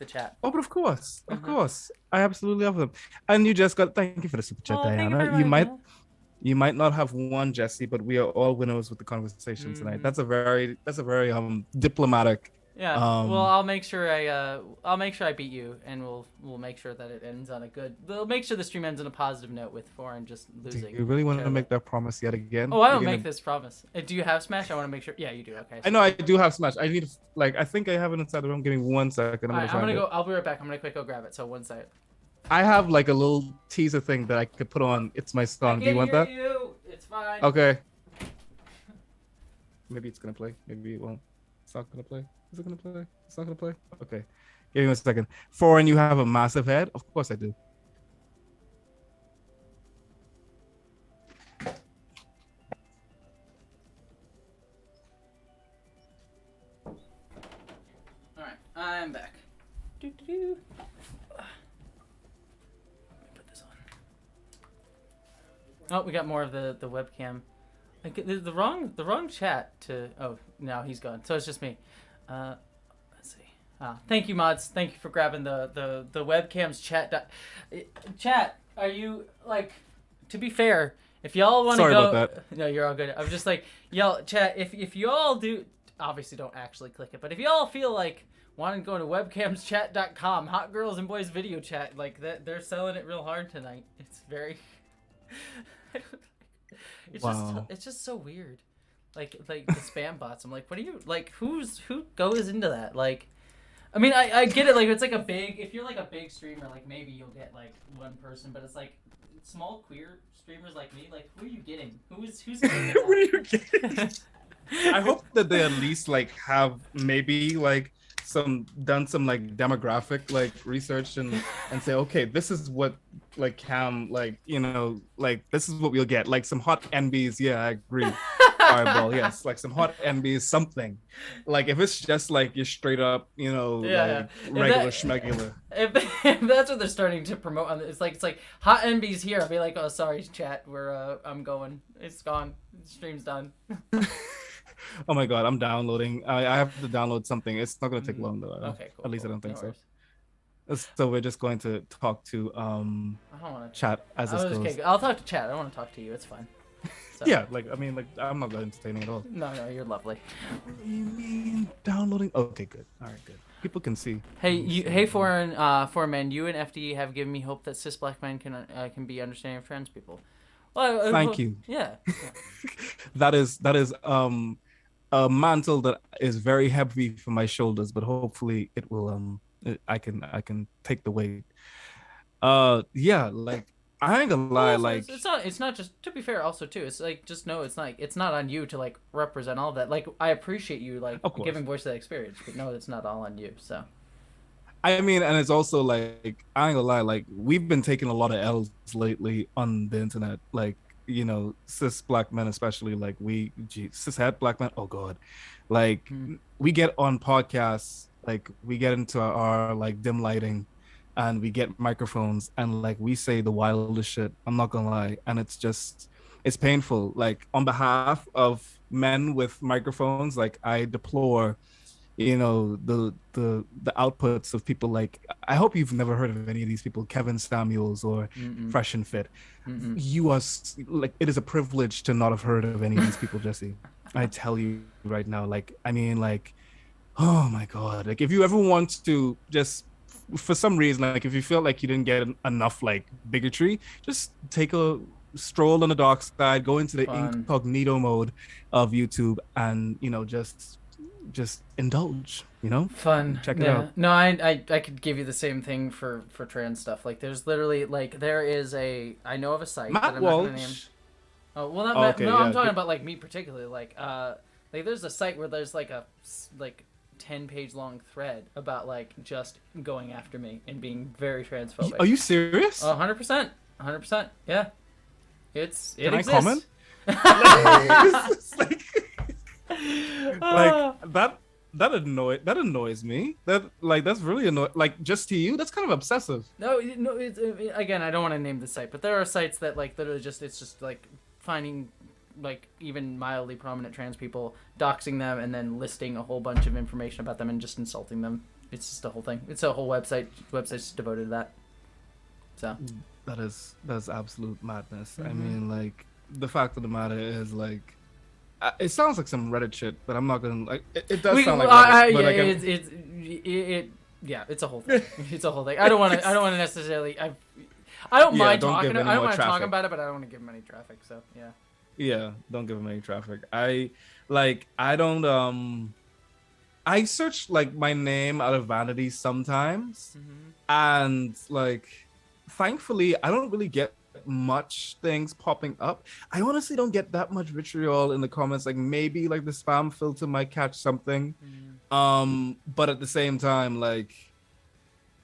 chat. Oh, but of course, Uh-huh. I absolutely love them. And you just got thank you for the super chat, Diana. You might not have won, Jessie, but we are all winners with the conversation tonight. Mhm. That's a very diplomatic. Yeah. Well, I'll make sure I beat you, and we'll make sure that it ends on a good. We'll make sure the stream ends on a positive note with Foreign just Do losing. you really want to Terrible. make that promise yet again? Oh, I You're don't gonna- make this promise. Do you have Smash? I want to make sure. Yeah, you do. Okay. I know I do have Smash. I need to, like I think I have it inside the room. Give me 1 second. I'm Alright, gonna find it. go. I'll be right back. I'm gonna quick go grab it. So 1 second. I have like a little teaser thing that I could put on. It's my song. Do you want that? It's fine. Okay. Maybe it's gonna play. Maybe it won't. It's not gonna play. Is it gonna play? It's not gonna play. Okay. Give me 1 second. Foreign, you have a massive head. Of course I do. All right, I'm back. Put this on. Oh, we got more of the webcam. Like, the wrong chat to. Oh, no, he's gone. So it's just me. Let's see. Thank you, mods. Thank you for grabbing the webcam's chat. Chat, are you like? To be fair, if y'all want to go, Sorry about that. no, you're all good. I'm just like, y'all, chat. If y'all do, obviously don't actually click it. But if y'all feel like wanting to go to webcamschat.com, hot girls and boys video chat, like that, they're selling it real hard tonight. It's very, it's just so weird. Like the spam bots. I'm like, what are you like? Who goes into that? Like, I mean, I get it. Like, it's like if you're like a big streamer, like maybe you'll get like one person, but it's like small queer streamers like me. Like, who are you getting? Who's getting What are you getting? I hope that they at least like have maybe like done some like demographic like research and say, okay, this is what like cam like, you know, like this is what we'll get, like some hot NBs. Yeah, I agree. Fireball, yes, like some hot NBs, something. Like if it's just like you're straight up, you know, like regular schmegular. If that's what they're starting to promote on, it's like hot NBs here. I'll be like, oh sorry chat, I'm going. It's gone. The stream's done. Oh my god, I'm downloading. I have to download something. It's not gonna take long though. Okay, cool. At least I don't think so. So we're just going to talk to I don't want to chat as this goes. Okay, I'll talk to chat. I don't want to talk to you. It's fine. So. Yeah, like I mean, like I'm not that entertaining at all. No, you're lovely. What do you mean downloading? Okay, good. All right, good. People can see. Hey, foreign men, you and FD have given me hope that cis black men can be understanding of trans people. Well, thank you. Yeah. that is a mantle that is very heavy for my shoulders, but hopefully it will I can take the weight. Yeah, like I ain't gonna lie, like it's not just, to be fair also too, it's like just know it's not on you to like represent all of that. Like I appreciate you like giving voice to that experience, but no, it's not all on you. So I mean, and it's also like I ain't gonna lie, like we've been taking a lot of L's lately on the internet, like, you know, cis black men especially, like cis het black men, oh god, like we get on podcasts, like we get into our like dim lighting and we get microphones and like we say the wildest shit, I'm not gonna lie, and it's painful. Like on behalf of men with microphones, like I deplore, you know, the outputs of people like, I hope you've never heard of any of these people, Kevin Samuels or Fresh and Fit. You are like, it is a privilege to not have heard of any of these people, Jesse. I tell you right now, like, I mean, like, oh my god, like if you ever want to just, for some reason, like if you feel like you didn't get enough like bigotry, just take a stroll on the dark side, go into the incognito mode of YouTube and, you know, just indulge, you know. Fun. Check it out. No, I could give you the same thing for trans stuff. Like there's literally like I know of a site Matt that I'm Walsh. not gonna name. Oh well, not oh, Matt, okay, no, yeah. I'm talking about like me particularly. Like there's a site where there's like a 10-page long thread about like just going after me and being very transphobic. Are you serious? 100%. 100%. Yeah. It Can exists. I comment? like that annoys me. That's really annoying. Like just to you, that's kind of obsessive. No. Again, I don't want to name the site, but there are sites that like literally it's just like finding like even mildly prominent trans people, doxing them, and then listing a whole bunch of information about them and just insulting them. It's just a whole thing. It's a whole website's devoted to that. So that's absolute madness. I mean, like the fact of the matter is, like, it sounds like some Reddit shit, but I'm not gonna like. It does sound like Reddit, but yeah, it's a whole thing. It's a whole thing. I don't want to necessarily. I don't mind talking. I don't want to talk about it, but I don't want to give them any traffic. So yeah. Yeah, don't give them any traffic. I don't I search like my name out of vanity sometimes, and like thankfully I don't really get much things popping up. I honestly don't get that much vitriol in the comments. Like maybe like the spam filter might catch something, but at the same time, like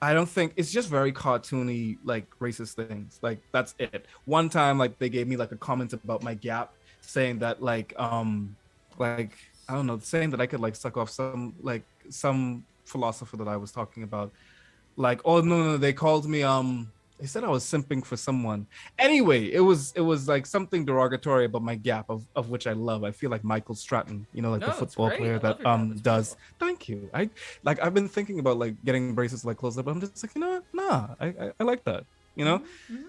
I don't think it's just very cartoony, like racist things. Like that's it. One time, like they gave me like a comment about my gap, saying that like I don't know, saying that I could like suck off some philosopher that I was talking about. Like, oh no, they called me they said I was simping for someone. Anyway, it was like something derogatory about my gap, of which I love. I feel like Michael Stratton, you know, like the football player that does. Thank you. I've been thinking about like getting braces like closed up, but I'm just like, you know what? Nah, I like that, you know?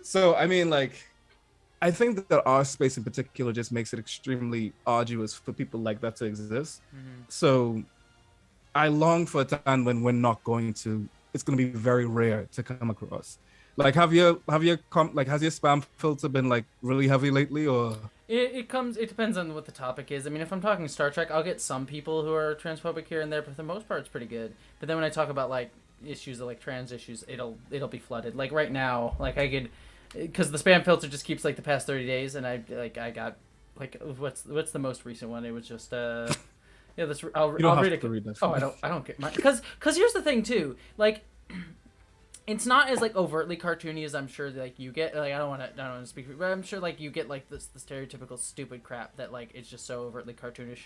So I mean, like I think that our space in particular just makes it extremely arduous for people like that to exist. Mm-hmm. So I long for a time when we're not going to. It's going to be very rare to come across. Like, has your spam filter been like really heavy lately, or? It depends on what the topic is. I mean, if I'm talking Star Trek, I'll get some people who are transphobic here and there, but for the most part, it's pretty good. But then when I talk about like issues like trans issues, it'll be flooded. Like right now, like I could, because the spam filter just keeps like the past 30 days, and I got like what's the most recent one? It was just yeah. I'll read it. Read that. Oh, I don't get my because here's the thing too. Like it's not as like overtly cartoony as I'm sure like you get. Like I don't want to speak, but I'm sure like you get like the stereotypical stupid crap that like it's just so overtly cartoonish,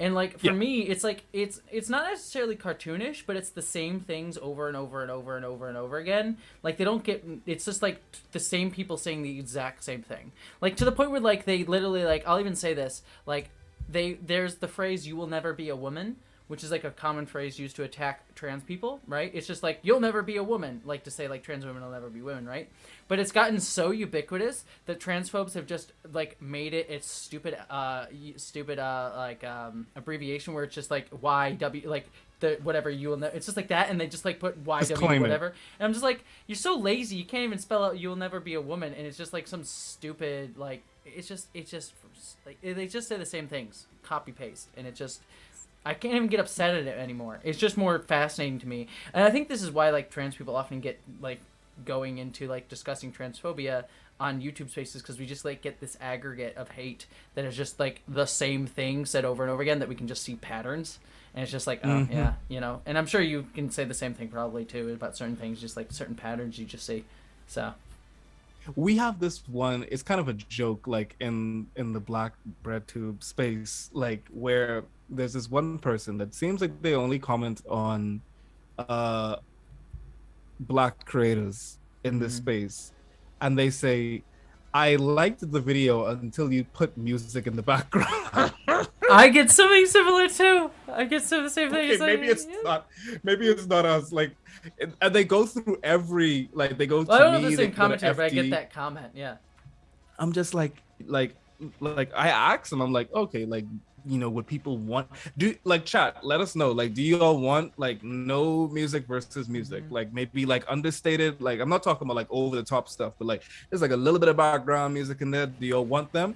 and like for me it's like it's not necessarily cartoonish, but it's the same things over and over and over and over and over again. Like they don't get. It's just like the same people saying the exact same thing. Like to the point where like they literally like I'll even say this like there's the phrase "you will never be a woman," which is like a common phrase used to attack trans people, right? It's just like, you'll never be a woman, like to say like trans women will never be women, right? But it's gotten so ubiquitous that transphobes have just like made it its stupid abbreviation where it's just like YW, like the whatever you will never, it's just like that, and they just like put YW whatever. And I'm just like, you're so lazy, you can't even spell out "you will never be a woman," and it's just like some stupid like it's just like they just say the same things, copy paste, and it just. I can't even get upset at it anymore. It's just more fascinating to me. And I think this is why like trans people often get like going into like discussing transphobia on YouTube spaces, because we just like get this aggregate of hate that is just like the same thing said over and over again, that we can just see patterns. And it's just like, oh yeah, you know. And I'm sure you can say the same thing probably too about certain things, just like certain patterns you just see. So we have this one, it's kind of a joke, like in the Black Bread Tube space, like where there's this one person that seems like they only comment on Black creators in this space, and they say, I liked the video until you put music in the background. I get something similar too. I get the same thing. Okay, maybe it's not us. Like, and they go through every they go. Well, I don't know the same commentary, but I get that comment. Yeah. I'm just like I ask them. I'm like, okay, like, you know, would people want chat? Let us know. Like, do you all want like no music versus music? Like maybe like understated. Like I'm not talking about like over the top stuff, but like there's like a little bit of background music in there. Do you all want them?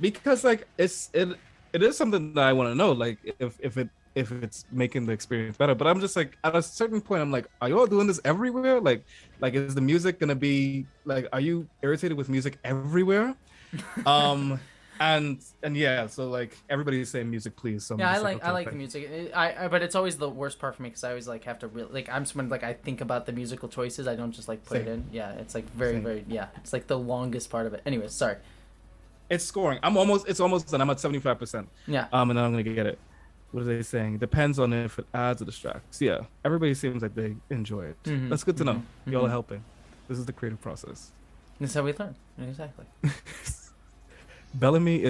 Because like it is something that I want to know. Like if it's making the experience better. But I'm just like at a certain point, I'm like, are you all doing this everywhere? Like is the music gonna be like? Are you irritated with music everywhere? And yeah, so like everybody's saying music, please. So yeah, I like the music. But it's always the worst part for me because I always like have to really like I'm someone like I think about the musical choices. I don't just like put it in. Yeah, it's like very yeah. It's like the longest part of it. Anyways, sorry. It's scoring. It's almost done. I'm at 75%. Yeah. And then I'm gonna get it. What are they saying? Depends on if it adds or distracts. Yeah. Everybody seems like they enjoy it. That's good to know. Y'all are helping. This is the creative process. This is how we learn. Exactly. Bellamy.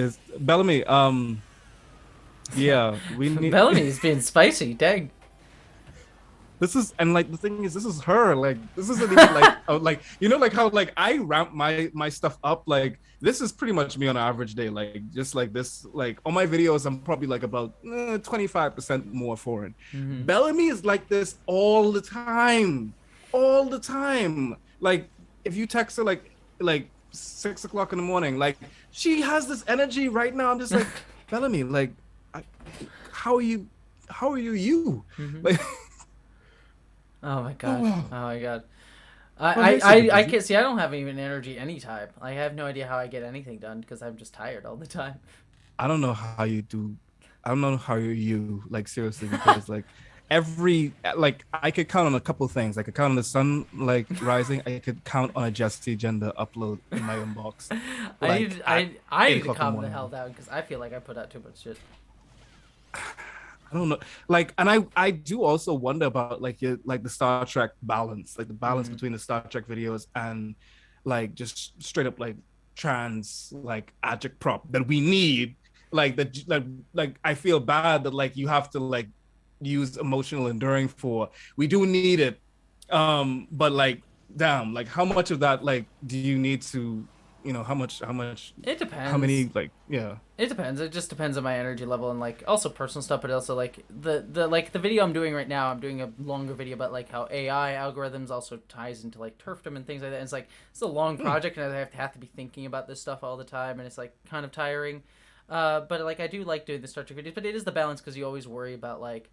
Yeah, we need. Bellamy's being spicy. Dang. This is, and like the thing is, this is her. Like this isn't even like like, you know, like how like I ramp my stuff up. Like this is pretty much me on an average day. Like just like this, like on my videos, I'm probably like about 25% more foreign. Bellamy is like this all the time. Like if you text her like 6 o'clock in the morning, like she has this energy right now. I'm just like, Bellamy, like how are you like. Oh my god. Oh my god. I can't see. I don't have even energy anytime. I have no idea how I get anything done because I'm just tired all the time. I don't know how you do. I don't know how you like seriously, because like every like I could count on a couple things. I could count on the sun like rising. I could count on a Jessie gender upload in my inbox. Like, I need to calm the hell down because I feel like I put out too much shit. I don't know, like, and I do also wonder about like the Star Trek balance, like the balance between the Star Trek videos and like just straight up like trans like adjective prop that we need, like that like I feel bad that like you have to like use emotional enduring for. We do need it, but like damn, like how much of that like do you need to It how depends. many, like, yeah. It depends. It just depends on my energy level and like also personal stuff, but also like the video I'm doing right now. I'm doing a longer video about like how AI algorithms also ties into like turfdom and things like that. And it's like it's a long Hmm. project, and I have to be thinking about this stuff all the time, and it's like kind of tiring. But like I do like doing the Star Trek videos, but it is the balance because you always worry about like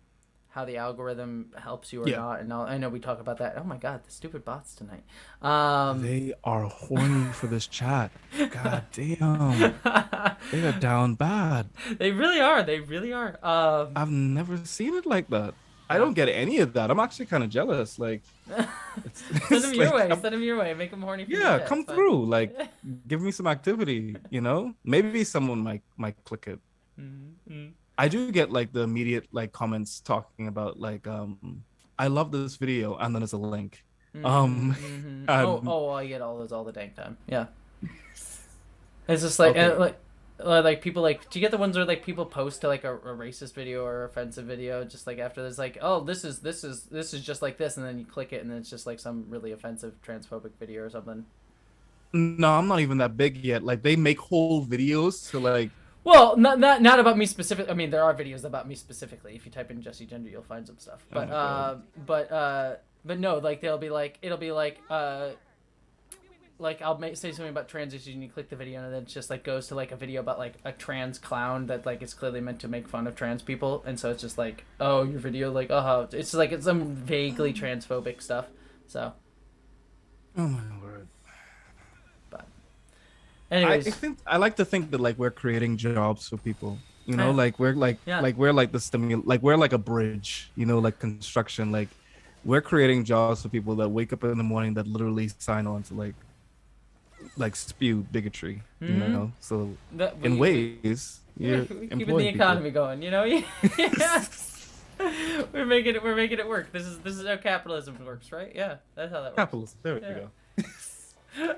how the algorithm helps you or Yeah. not. And I know we talk about that. Oh my god, the stupid bots tonight. Um, They are horny for this chat. God damn. They are down bad. they really are. They really are. I've never seen it like that. I Yeah. don't get any of that. I'm actually kind of jealous. Like, it's Send them it's your like way. Send them your way. Make them horny for your yeah, chat. It's come fine. through. Like, give me some activity, Maybe someone might click it. Mm-hmm. I do get like the immediate like comments talking about like I love this video, and then there's a link. Mm-hmm. Um Mm-hmm. Oh, and oh, I get all those all the dang time. Yeah, it's just okay. like people like. Do you get the ones where like people post to like a racist video or offensive video, just like after there's like, oh, this is just like this, and then you click it, and then it's just like some really offensive transphobic video or something. No, I'm not even that big yet. Like they make whole videos to like Well, not about me specific. I mean, there are videos about me specifically. If you type in Jesse Gender, you'll find some stuff. oh But my god. but no, like it'll be like say something about trans issues, and you click the video, and then it just like goes to like a video about like a trans clown that like is clearly meant to make fun of trans people, and so it's just like, oh, your video, like, oh, it's like it's some vaguely transphobic stuff. So, Oh my word. but I anyways, think I like to think that like we're creating jobs for people. yeah, Like we're yeah. we're like like we're like a bridge, like construction. Like we're creating jobs for people that wake up in the morning that literally sign on to like spew bigotry, Mm-hmm. So That in ways, you're we keeping the employing people. economy going, you know? Yeah. We're making it work. This is how capitalism works, right? Yeah, that's how that works. Capitalism. There we Yeah. go.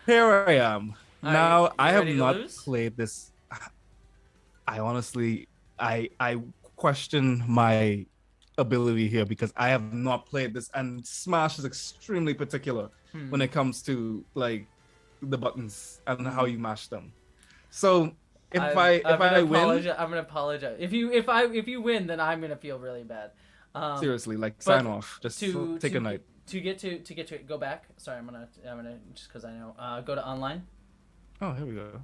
Here I am. All right, Now I you have ready to not lose? played this. I honestly, I question my ability here because I have not played this, and Smash is extremely particular when Hmm. it comes to like the buttons and how you mash them. So if I win, I'm gonna apologize. If you win, then I'm gonna feel really bad. Um, seriously, like sign but off. Just to take a to night. to get to it, go back. Sorry, I'm gonna just because I know. Go to online, Oh, here we go.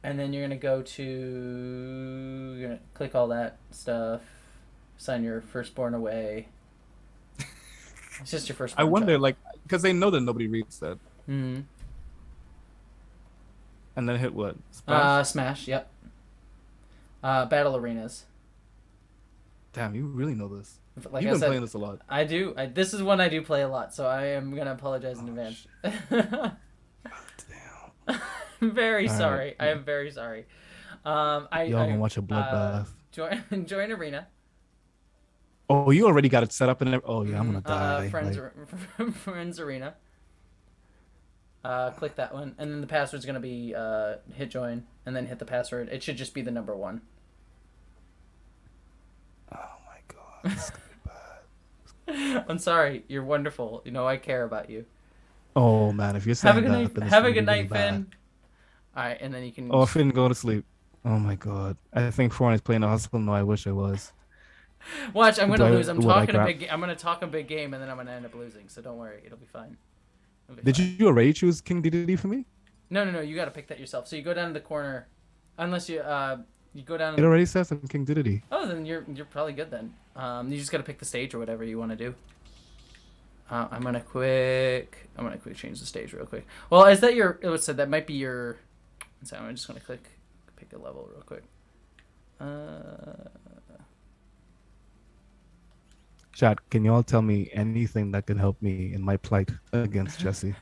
and then you're gonna go to you're gonna click all that stuff. Sign your firstborn away. It's just your I firstborn wonder, child. like, because they know that nobody reads that, Hmm. and then hit what? Smash. Smash. Yep. Battle arenas. Damn, you really know this. Like You've I been said, playing this a lot. I do. This is one I do play a lot, so I am gonna apologize in Oh, advance. damn. I'm very All right. sorry. I am very sorry. Y'all gonna watch a bloodbath. Join arena. Oh, you already got it set up and oh yeah, I'm gonna die. Friends Like, friends arena. Click that one, and then the password's gonna be hit join, and then hit the password. It should just be the number 1. oh my god, this is gonna be bad. I'm sorry. You're wonderful. You know I care about you. Oh man, if you're Have a saying good that, night. then it's Have a gonna be good really night, bad. Finn. All right, and then you can. Oh, Finn, go to sleep. Oh my god, I think Foreign is playing a hospital. No, I wish I was. Watch, I'm gonna lose. Would I crap? I'm gonna talk a big game, and then I'm gonna end up losing. So don't worry, it'll be fine. It'll be Did fine. you already choose King Dedede for me? No. You gotta pick that yourself. So you go down to the corner, unless you go down. It already says I'm King Dedede. Oh, then you're probably good then. You just gotta pick the stage or whatever you want to do. I'm gonna quick change the stage real quick. Well, is that your? It said that might be your. So I'm just gonna pick a level real quick. Chat, can you all tell me anything that can help me in my plight against Jesse?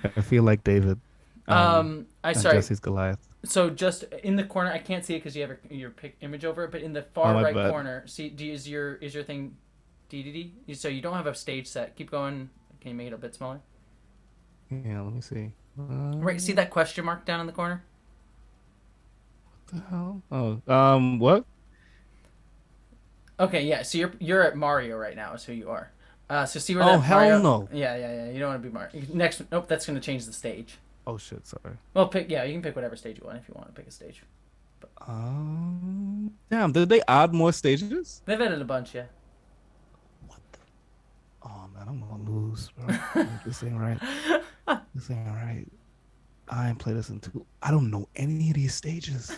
I feel like David. I And sorry. Jesse's Goliath. So just in the corner, I can't see it because you have your pick image over it. But in the Oh, far my right bad. corner, see, is your thing DDD? So you don't have a stage set. Keep going. Can you make it a bit smaller? Yeah, let me see. Right. See that question mark down in the corner? What the hell? Oh, what? Okay. Yeah. So you're at Mario right now. Is who you are. So see where Oh, that hell Mario... no. Yeah. You don't want to be Mario. Next, nope, that's gonna change the stage. Oh shit, sorry. Well, pick. Yeah, you can pick whatever stage you want if you want to pick a stage. Damn, did they add more stages? They've added a bunch, yeah. What the? Oh man, I'm gonna lose, bro. This ain't right. This ain't right. I ain't played this in two. I don't know any of these stages.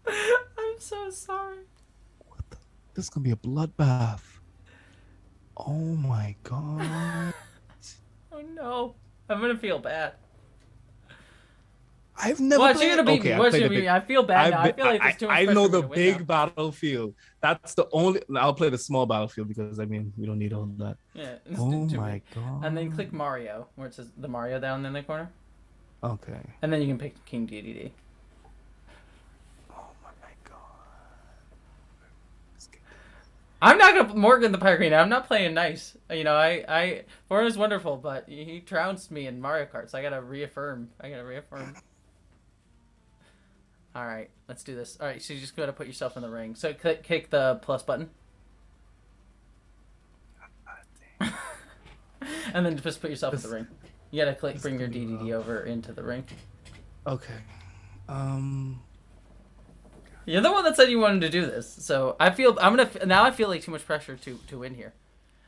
I'm so sorry. What the? This is gonna be a bloodbath. Oh my god. Oh no, I'm gonna feel bad. I've never What played. you gonna beat me? What you gonna beat me? I feel bad now. I feel like there's too much I pressure know for me the to win big now. battlefield. That's the only. I'll play the small battlefield because I mean we don't need all that. Yeah. Oh my god. And then click Mario, where it says the Mario down in the corner. Okay. And then you can pick King DDD. Oh my god. I'm not gonna Morgan the Pirate Queen. I'm not playing nice. You know, I Warren is wonderful, but he trounced me in Mario Kart, so I gotta reaffirm. All right, let's do this. All right, so you just gotta put yourself in the ring. So click the plus button. And then just put yourself in the ring. You gotta bring your DDD over into the ring. Okay. You're the one that said you wanted to do this, so I feel now I feel like too much pressure to win here.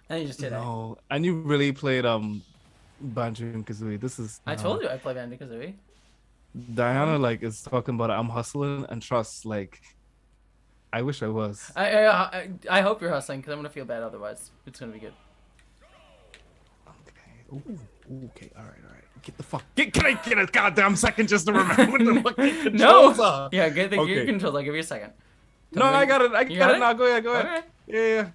And you just did it. No, and you really played Banjo and Kazooie. This is. I told you I play Banjo Kazooie. Diana like is talking about I'm hustling and trust like. I wish I was. I hope you're hustling because I'm gonna feel bad otherwise. It's gonna be good. Okay. Ooh, okay. All right. Get the fuck. Can I get a goddamn second just to remember the fucking controls are? Yeah, get the gear controls. I'll give you a second. No, I got it. I got it now. Go ahead. Okay. Yeah.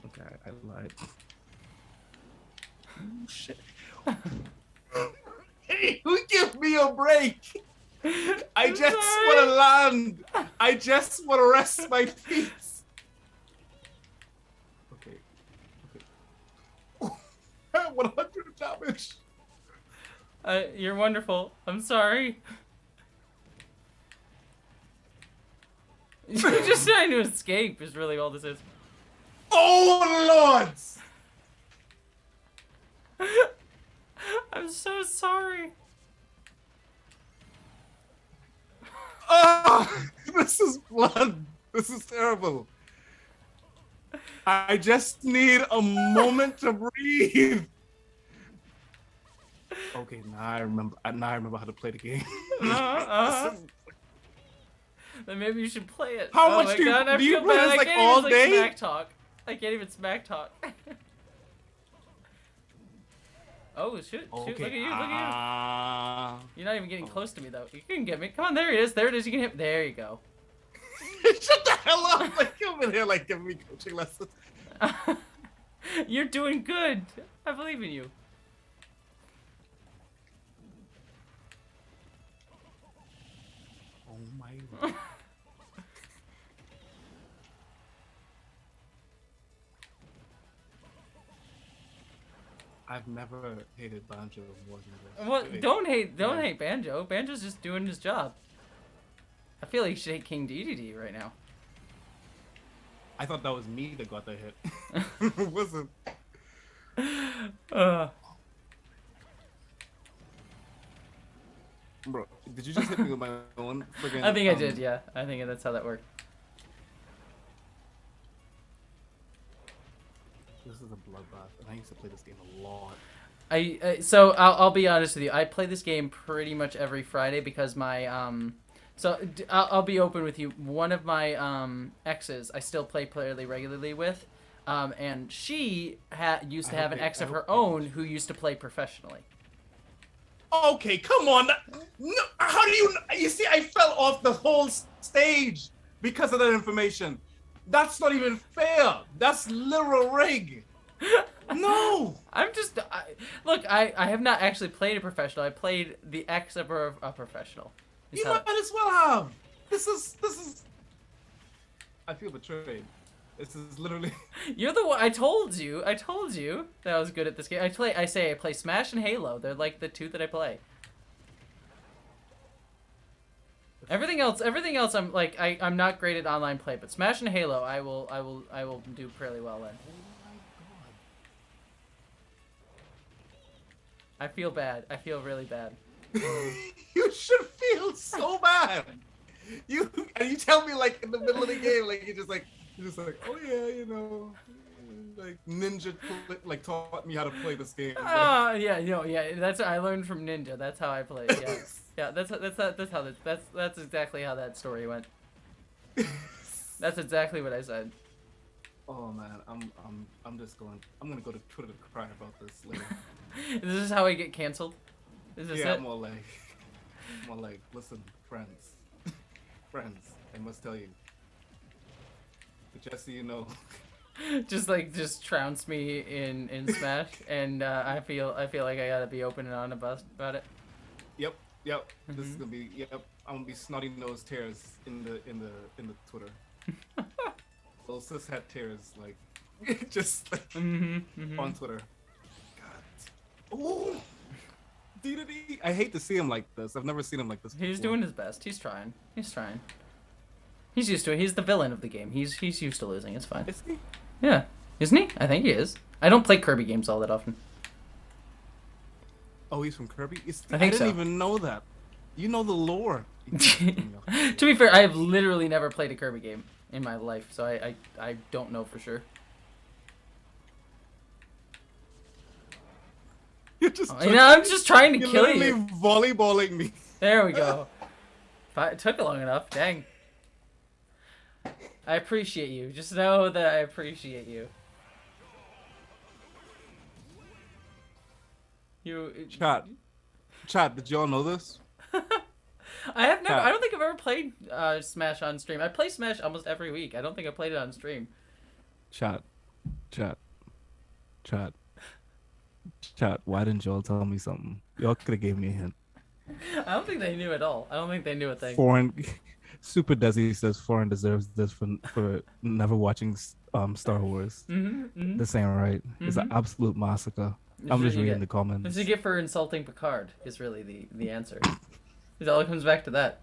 Okay, I lied. Oh shit. Hey, who give me a break? I just want to land. I just want to rest my feet. Okay. 100 damage. You're wonderful. I'm sorry. You're just trying to escape is really all this is. Oh, lords! I'm so sorry. Oh, this is blood. This is terrible. I just need a moment to breathe. Okay, now I remember how to play the game. Then maybe you should play it. How much do you play this like all day? Smack talk. I can't even smack talk. Oh, shoot. Okay. Look at you. You're not even getting close to me, though. You can get me. Come on, there it is. You can hit. There you go. Shut the hell up. Like, come in here, like, giving me coaching lessons. You're doing good. I believe in you. Oh, my God. I've never hated Banjo more than this. Well, don't hate Banjo. Banjo's just doing his job. I feel like you should hate King DDD right now. I thought that was me that got the hit. It wasn't. Bro, did you just hit me with my own friggin'... I think I did, yeah. I think that's how that worked. This is a bloodbath, and I used to play this game a lot. So I'll be honest with you. I play this game pretty much every Friday because my So I'll be open with you. One of my exes I still play fairly regularly with, and she used to have an ex of her own who used to play professionally. Okay, come on. No, how do you... You see, I fell off the whole stage because of that information. That's not even fair. That's literal rig. No. I'm just... look, I have not actually played a professional. I played the ex of a professional. You might as well have. This is... I feel betrayed. This is literally... You're the one... I told you that I was good at this game. I play Smash and Halo. They're like the two that I play. Everything else, I'm not great at online play, but Smash and Halo, I will do fairly well in. I feel bad. I feel really bad. You should feel so bad. You tell me like in the middle of the game, like you're just like, oh yeah, you know, like Ninja like taught me how to play this game. Yeah, yeah. That's I learned from Ninja. That's how I played. Yeah, yeah. That's exactly how that story went. That's exactly what I said. Oh man, I'm gonna go to Twitter to cry about this later. This is how I get canceled. Is this it? More like, listen, friends, I must tell you, Jesse, you know. just trounce me in Smash, and I feel like I gotta be open and honest about it. Yep. This is gonna be I'm gonna be snotty nose tears in the Twitter. Little cis hat tears like just like on Twitter. God. Ooh. D. I hate to see him like this. I've never seen him like this before. He's doing his best. He's trying. He's used to it. He's the villain of the game. He's used to losing. It's fine. Is he? Yeah. Isn't he? I think he is. I don't play Kirby games all that often. Oh, he's from Kirby? I think didn't even know that. You know the lore. To be fair, I have literally never played a Kirby game in my life, so I don't know for sure. You're just I'm just trying to kill you. You're literally volleyballing me. There we go. It took long enough. Dang. I appreciate you. Just know that I appreciate you. Chat, did y'all know this? I have never. I don't think I've ever played Smash on stream. I play Smash almost every week. I don't think I played it on stream. Chat. Why didn't y'all tell me something? Y'all could have gave me a hint. I don't think they knew at all. I don't think they knew a thing. Super Desi says Foreign deserves this for never watching Star Wars. This ain't right. It's an absolute massacre. I'm just reading the comments. This is a gift for insulting Picard. Is really the answer. It all comes back to that.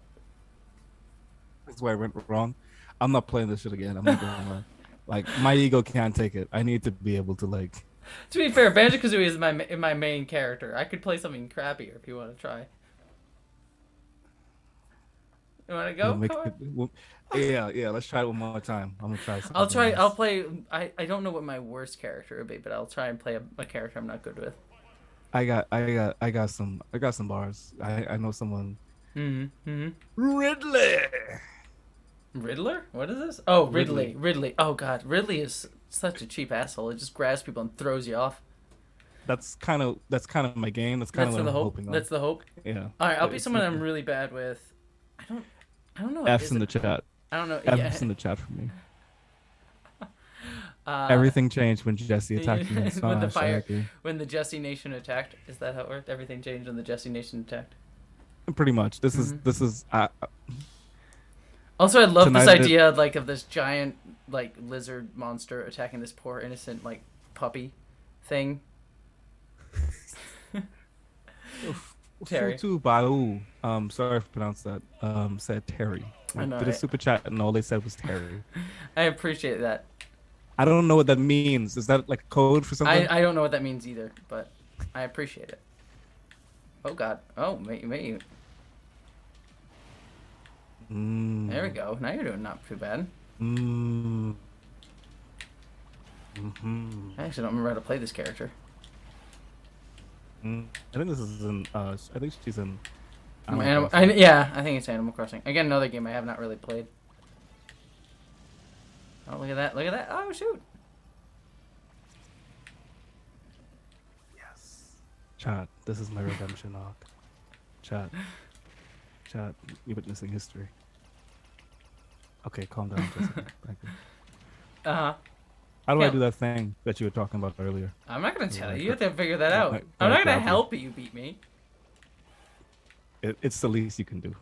That's where I went wrong. I'm not playing this shit again. I'm not gonna like my ego can't take it. I need to be able to like. To be fair, Banjo-Kazooie is my main character. I could play something crappier if you want to try. You want to go? Yeah. Let's try it one more time. I'm gonna try something. I'll play. I don't know what my worst character would be, but I'll try and play a character I'm not good with. I got some bars. I know someone. Ridley. Riddler? What is this? Oh, Ridley. Oh god, Ridley is such a cheap asshole. It just grabs people and throws you off. That's kind of my game. That's kind of what I'm hoping on. That's the hope. Yeah. All right, I'll be someone I'm really bad with. I don't know. F's in the chat. I don't know. F's in the chat for me. Everything changed when Jessie attacked me. When the Jessie Nation attacked. Is that how it worked? Everything changed when the Jessie Nation attacked. Pretty much. This is. Also, I love this idea of this giant lizard monster attacking this poor innocent puppy thing. Terry. Balu, sorry if I pronounced that. Said Terry. I know, did a super chat and all they said was Terry. I appreciate that. I don't know what that means. Is that like code for something? I don't know what that means either, but I appreciate it. Oh god. Oh, me. There we go. Now you're doing not too bad. I actually don't remember how to play this character. I think this is in. I think she's in. Yeah, I think it's Animal Crossing. Again, another game I have not really played. Oh, look at that! Look at that! Oh, shoot! Yes. Chat. This is my redemption arc. Chat. You're witnessing history. Okay, calm down, Jessica. Thank you. How do I do that thing that you were talking about earlier? I'm not gonna tell you. You have to figure that out. I'm not gonna help you beat me. It's the least you can do.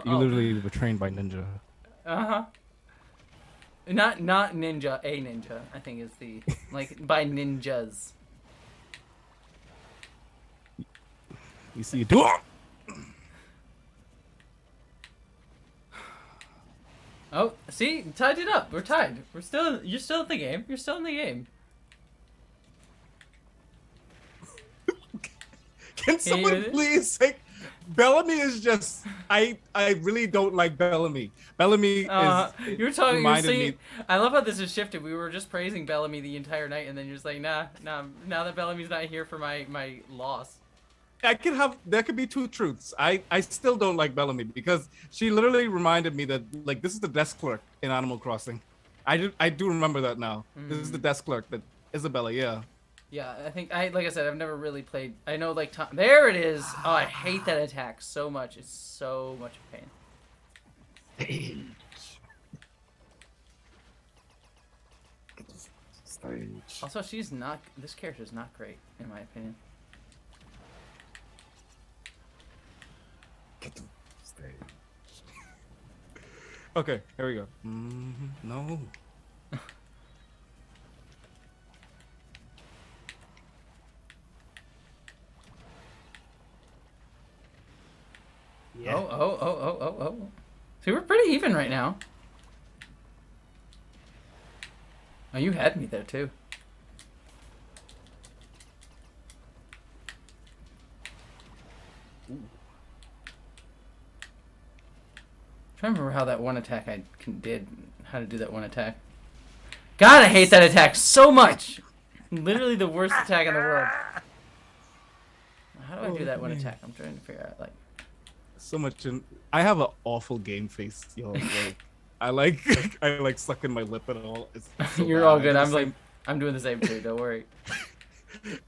You literally were trained by ninja. Not ninja, a ninja. I think is the by ninjas. You see, do it. Oh, see, tied it up. We're tied. We're still. You're still in the game. You're still in the game. Can someone please say Bellamy is just I really don't like Bellamy. Bellamy is you were talking. reminded me. I love how this has shifted. We were just praising Bellamy the entire night, and then you're just like, nah. Now that Bellamy's not here for my loss. There could be two truths. I still don't like Bellamy because she literally reminded me that like this is the desk clerk in Animal Crossing. I do remember that now. This is the desk clerk that Isabella, yeah. Yeah, I think like I said, I've never really played. I know like there it is. Oh, I hate that attack so much. It's so much pain. Stage. Also, this character's not great in my opinion. Stage. Okay, here we go. No. Yeah. Oh. See, we're pretty even right now. Oh, you had me there too. Ooh. Trying to remember how that one attack how to do that one attack. God, I hate that attack so much. Literally the worst attack in the world. How do I do that one attack? I'm trying to figure out like. So much I have an awful game face, yo. Like, I like sucking my lip at all. It's so You're bad. all good. I'm doing the same too. Don't worry.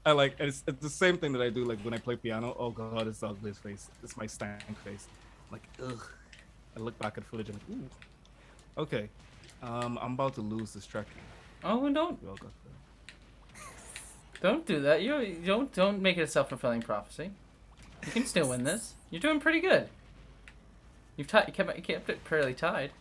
It's the same thing that I do like when I play piano. Oh god, it's the ugliest face. It's my stank face. Like ugh. I look back at footage and like, ooh. Okay. I'm about to lose this trekking. Oh, don't do that. You don't make it a self-fulfilling prophecy. You can still win this. You're doing pretty good. You kept it fairly tied.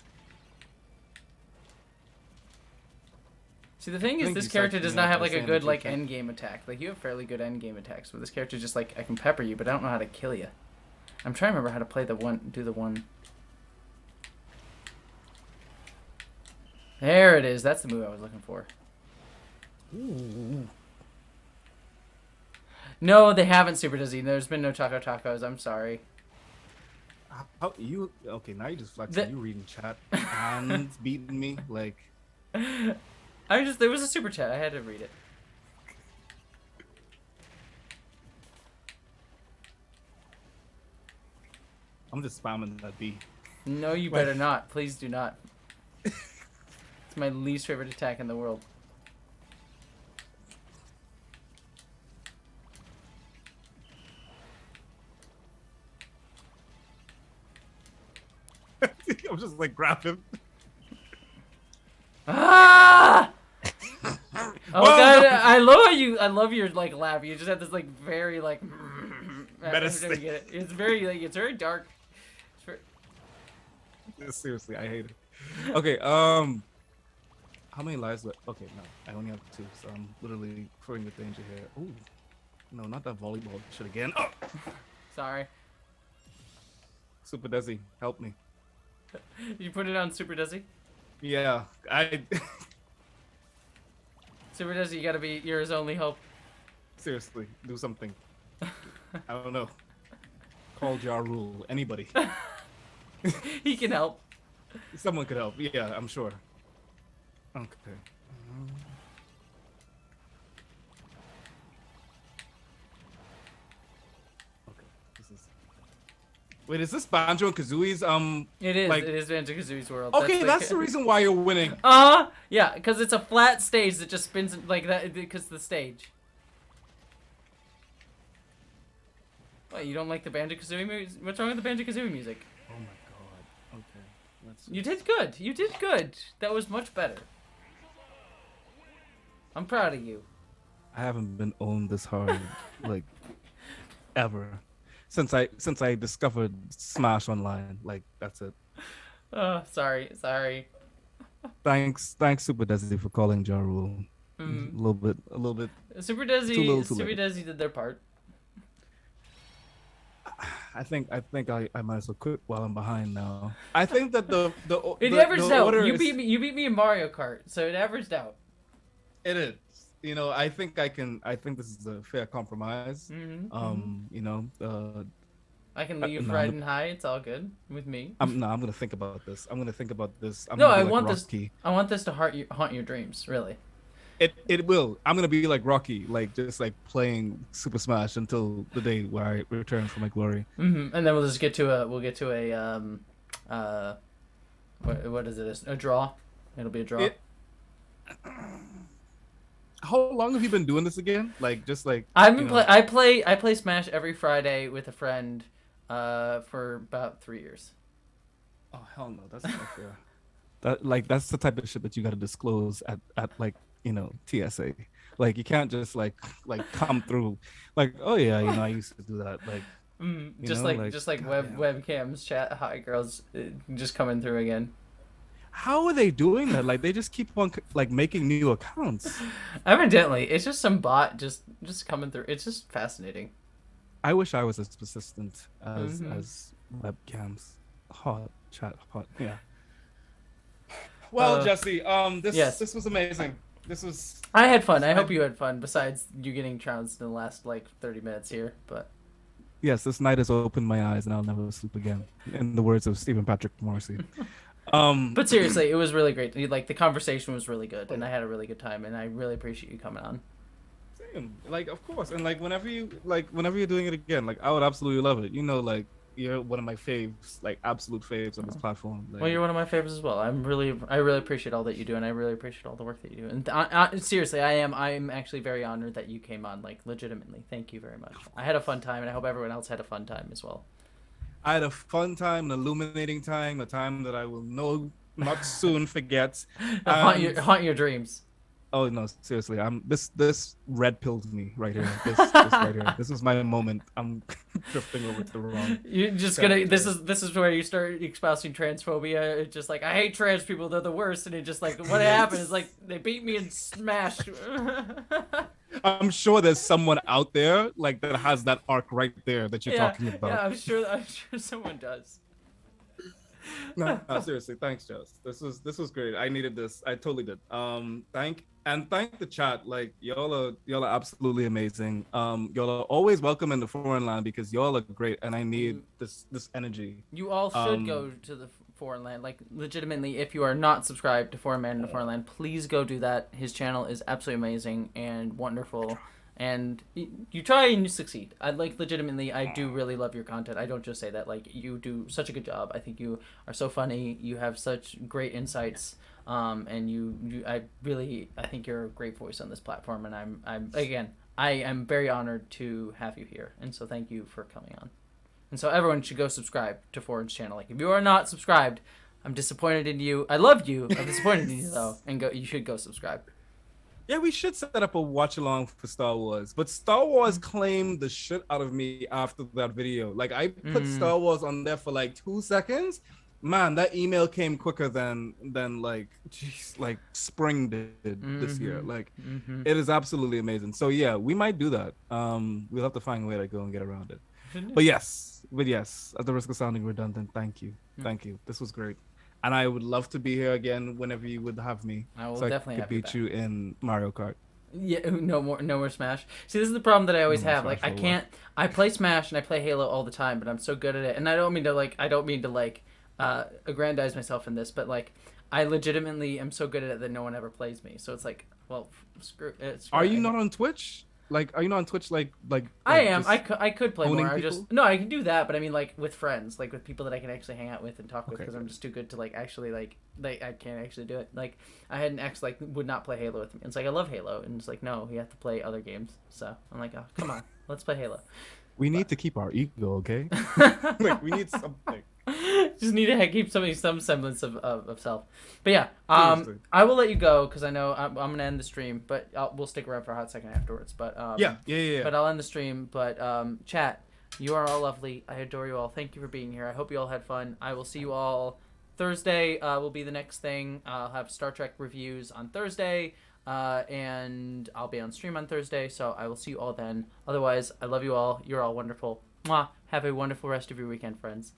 See, the thing is, this character does not have like a good like end game attack. Like you have fairly good end game attacks, but this character just like I can pepper you, but I don't know how to kill you. I'm trying to remember how to play do the one. There it is. That's the move I was looking for. Ooh. No, they haven't Super Dizzy. There's been no Taco Tacos. I'm sorry. Okay, now you just flexing. You reading chat and beating me like. There was a super chat. I had to read it. I'm just spamming that B. No, you better not. Please do not. It's my least favorite attack in the world. I'm just like grab him. Ah! Oh god, no. I love your like laugh. You just have this like very like medicine. It's very like it's very dark. Seriously, I hate it. Okay, how many lives left? Okay, no, I only have 2, so I'm literally throwing the danger here. Ooh, no, not that volleyball shit again. Oh! Sorry. Super Desi, help me. You put it on Super Desi? Yeah, Super Desi, you're his only hope. Seriously, do something. I don't know. Call Ja Rule, anybody. He can help. Someone could help. Yeah, I'm sure. Okay. Wait, is this Banjo and Kazooie's It is. It is Banjo Kazooie's world. Okay, that's the reason why you're winning. Yeah, because it's a flat stage that just spins like that because of the stage. What, you don't like the Banjo Kazooie music? What's wrong with the Banjo Kazooie music? Oh my god. Okay. You did good. You did good. That was much better. I'm proud of you. I haven't been owned this hard, like, ever. Since I discovered Smash Online, like that's it. Oh, sorry. Thanks, Super Desi for calling Ja Rule. A little bit. Super Desi did their part. I might as well quit while I'm behind now. I think that It the averaged out. order You is beat me. You beat me in Mario Kart, so it averaged out. it is. I think I can. I think this is a fair compromise. Mm-hmm. I can leave No, red and high. It's all good with me. I'm gonna think about this. I'm gonna think about this. I'm No, gonna be I like want this. Rocky. I want this to haunt your dreams. Really. It will. I'm gonna be like Rocky, like just like playing Super Smash until the day where I return for my glory. Mm-hmm. And then we'll just get to a what is it? A draw. It'll be a draw. How long have you been doing this again? Like just like I play Smash every Friday with a friend, for about 3 years. Oh hell no, that's not fair. That's the type of shit that you got to disclose at like TSA. Like you can't just like come through like, oh yeah, I used to do that. Like just like webcams, chat, hi girls, just coming through again. How are they doing that? Like they just keep on like making new accounts. Evidently, it's just some bot just coming through. It's just fascinating. I wish I was as persistent as webcams. Hot chat, hot. Yeah. Well, Jessie, this was amazing. This was. I had fun. I hope you had fun. Besides you getting trounced in the last like 30 minutes here, but. Yes, this night has opened my eyes, and I'll never sleep again. In the words of Stephen Patrick Morrissey. But seriously, it was really great. Like the conversation was really good, and I had a really good time, and I really appreciate you coming on. Same. Like, of course, and like whenever you're doing it again, like I would absolutely love it. Like you're one of my faves, like absolute faves on this platform. Like, well, you're one of my favorites as well. I really appreciate all that you do, and I really appreciate all the work that you do. And seriously, I'm actually very honored that you came on. Like legitimately, thank you very much. I had a fun time, and I hope everyone else had a fun time as well. I had a fun time, an illuminating time, a time that I will not soon forget. Haunt your dreams. Oh no, seriously, this red pilled me right here. This right here. This is my moment. I'm drifting over to the wrong. You're just gonna. This is where you start espousing transphobia. It's just like I hate trans people. They're the worst. And it just like what happened is like they beat me in Smash. I'm sure there's someone out there like that has that arc right there that you're talking about. Yeah, I'm sure someone does. No, seriously, thanks, Jess. This was great. I needed this. I totally did. Thank the chat. Like y'all are absolutely amazing. Y'all are always welcome in the foreign land because y'all are great, and I need this energy. You all should go to the foreign land. Like legitimately, if you are not subscribed to Foreign Man in the Foreign Land, please go do that. His channel is absolutely amazing and wonderful. And you try and you succeed. I legitimately, I do really love your content. I don't just say that. Like you do such a good job. I think you are so funny. You have such great insights. And I think you're a great voice on this platform. And I am very honored to have you here. And so thank you for coming on. And so everyone should go subscribe to Foreign's channel. Like if you are not subscribed, I'm disappointed in you. I love you. I'm disappointed in you though. And you should go subscribe. Yeah, we should set up a watch along for Star Wars. But Star Wars claimed the shit out of me after that video. Like I put Star Wars on there for like 2 seconds. Man, that email came quicker than like spring did this year. Like it is absolutely amazing. So yeah, we might do that. We'll have to find a way to go and get around it. But yes, at the risk of sounding redundant, thank you. This was great. And I would love to be here again whenever you would have me. I will definitely have beat you in Mario Kart. Yeah, no more Smash. See, this is the problem that I always have. Like, I play Smash and I play Halo all the time, but I'm so good at it. And I don't mean to aggrandize myself in this, but like, I legitimately am so good at it that no one ever plays me. So it's like, well, screw it. Are you not on Twitch? Like, are you not on Twitch? Like I am. I could play more. I can do that, but I mean, like with friends, like with people that I can actually hang out with and talk with, because I'm just too good to like actually like I can't actually do it. Like I had an ex like would not play Halo with me. It's like I love Halo, and it's like no, you have to play other games. So I'm like, oh come on, let's play Halo. We need to keep our ego, okay? Like we need something. Just need to keep some semblance of self. But yeah, I will let you go because I know I'm gonna end the stream, but we'll stick around for a hot second afterwards. But yeah. But I'll end the stream. But chat, you are all lovely. I adore you all. Thank you for being here. I hope you all had fun. I will see you all Thursday. Will be the next thing. I'll have Star Trek reviews on Thursday. And I'll be on stream on Thursday. So I will see you all then. Otherwise, I love you all. You're all wonderful. Mwah. Have a wonderful rest of your weekend, friends.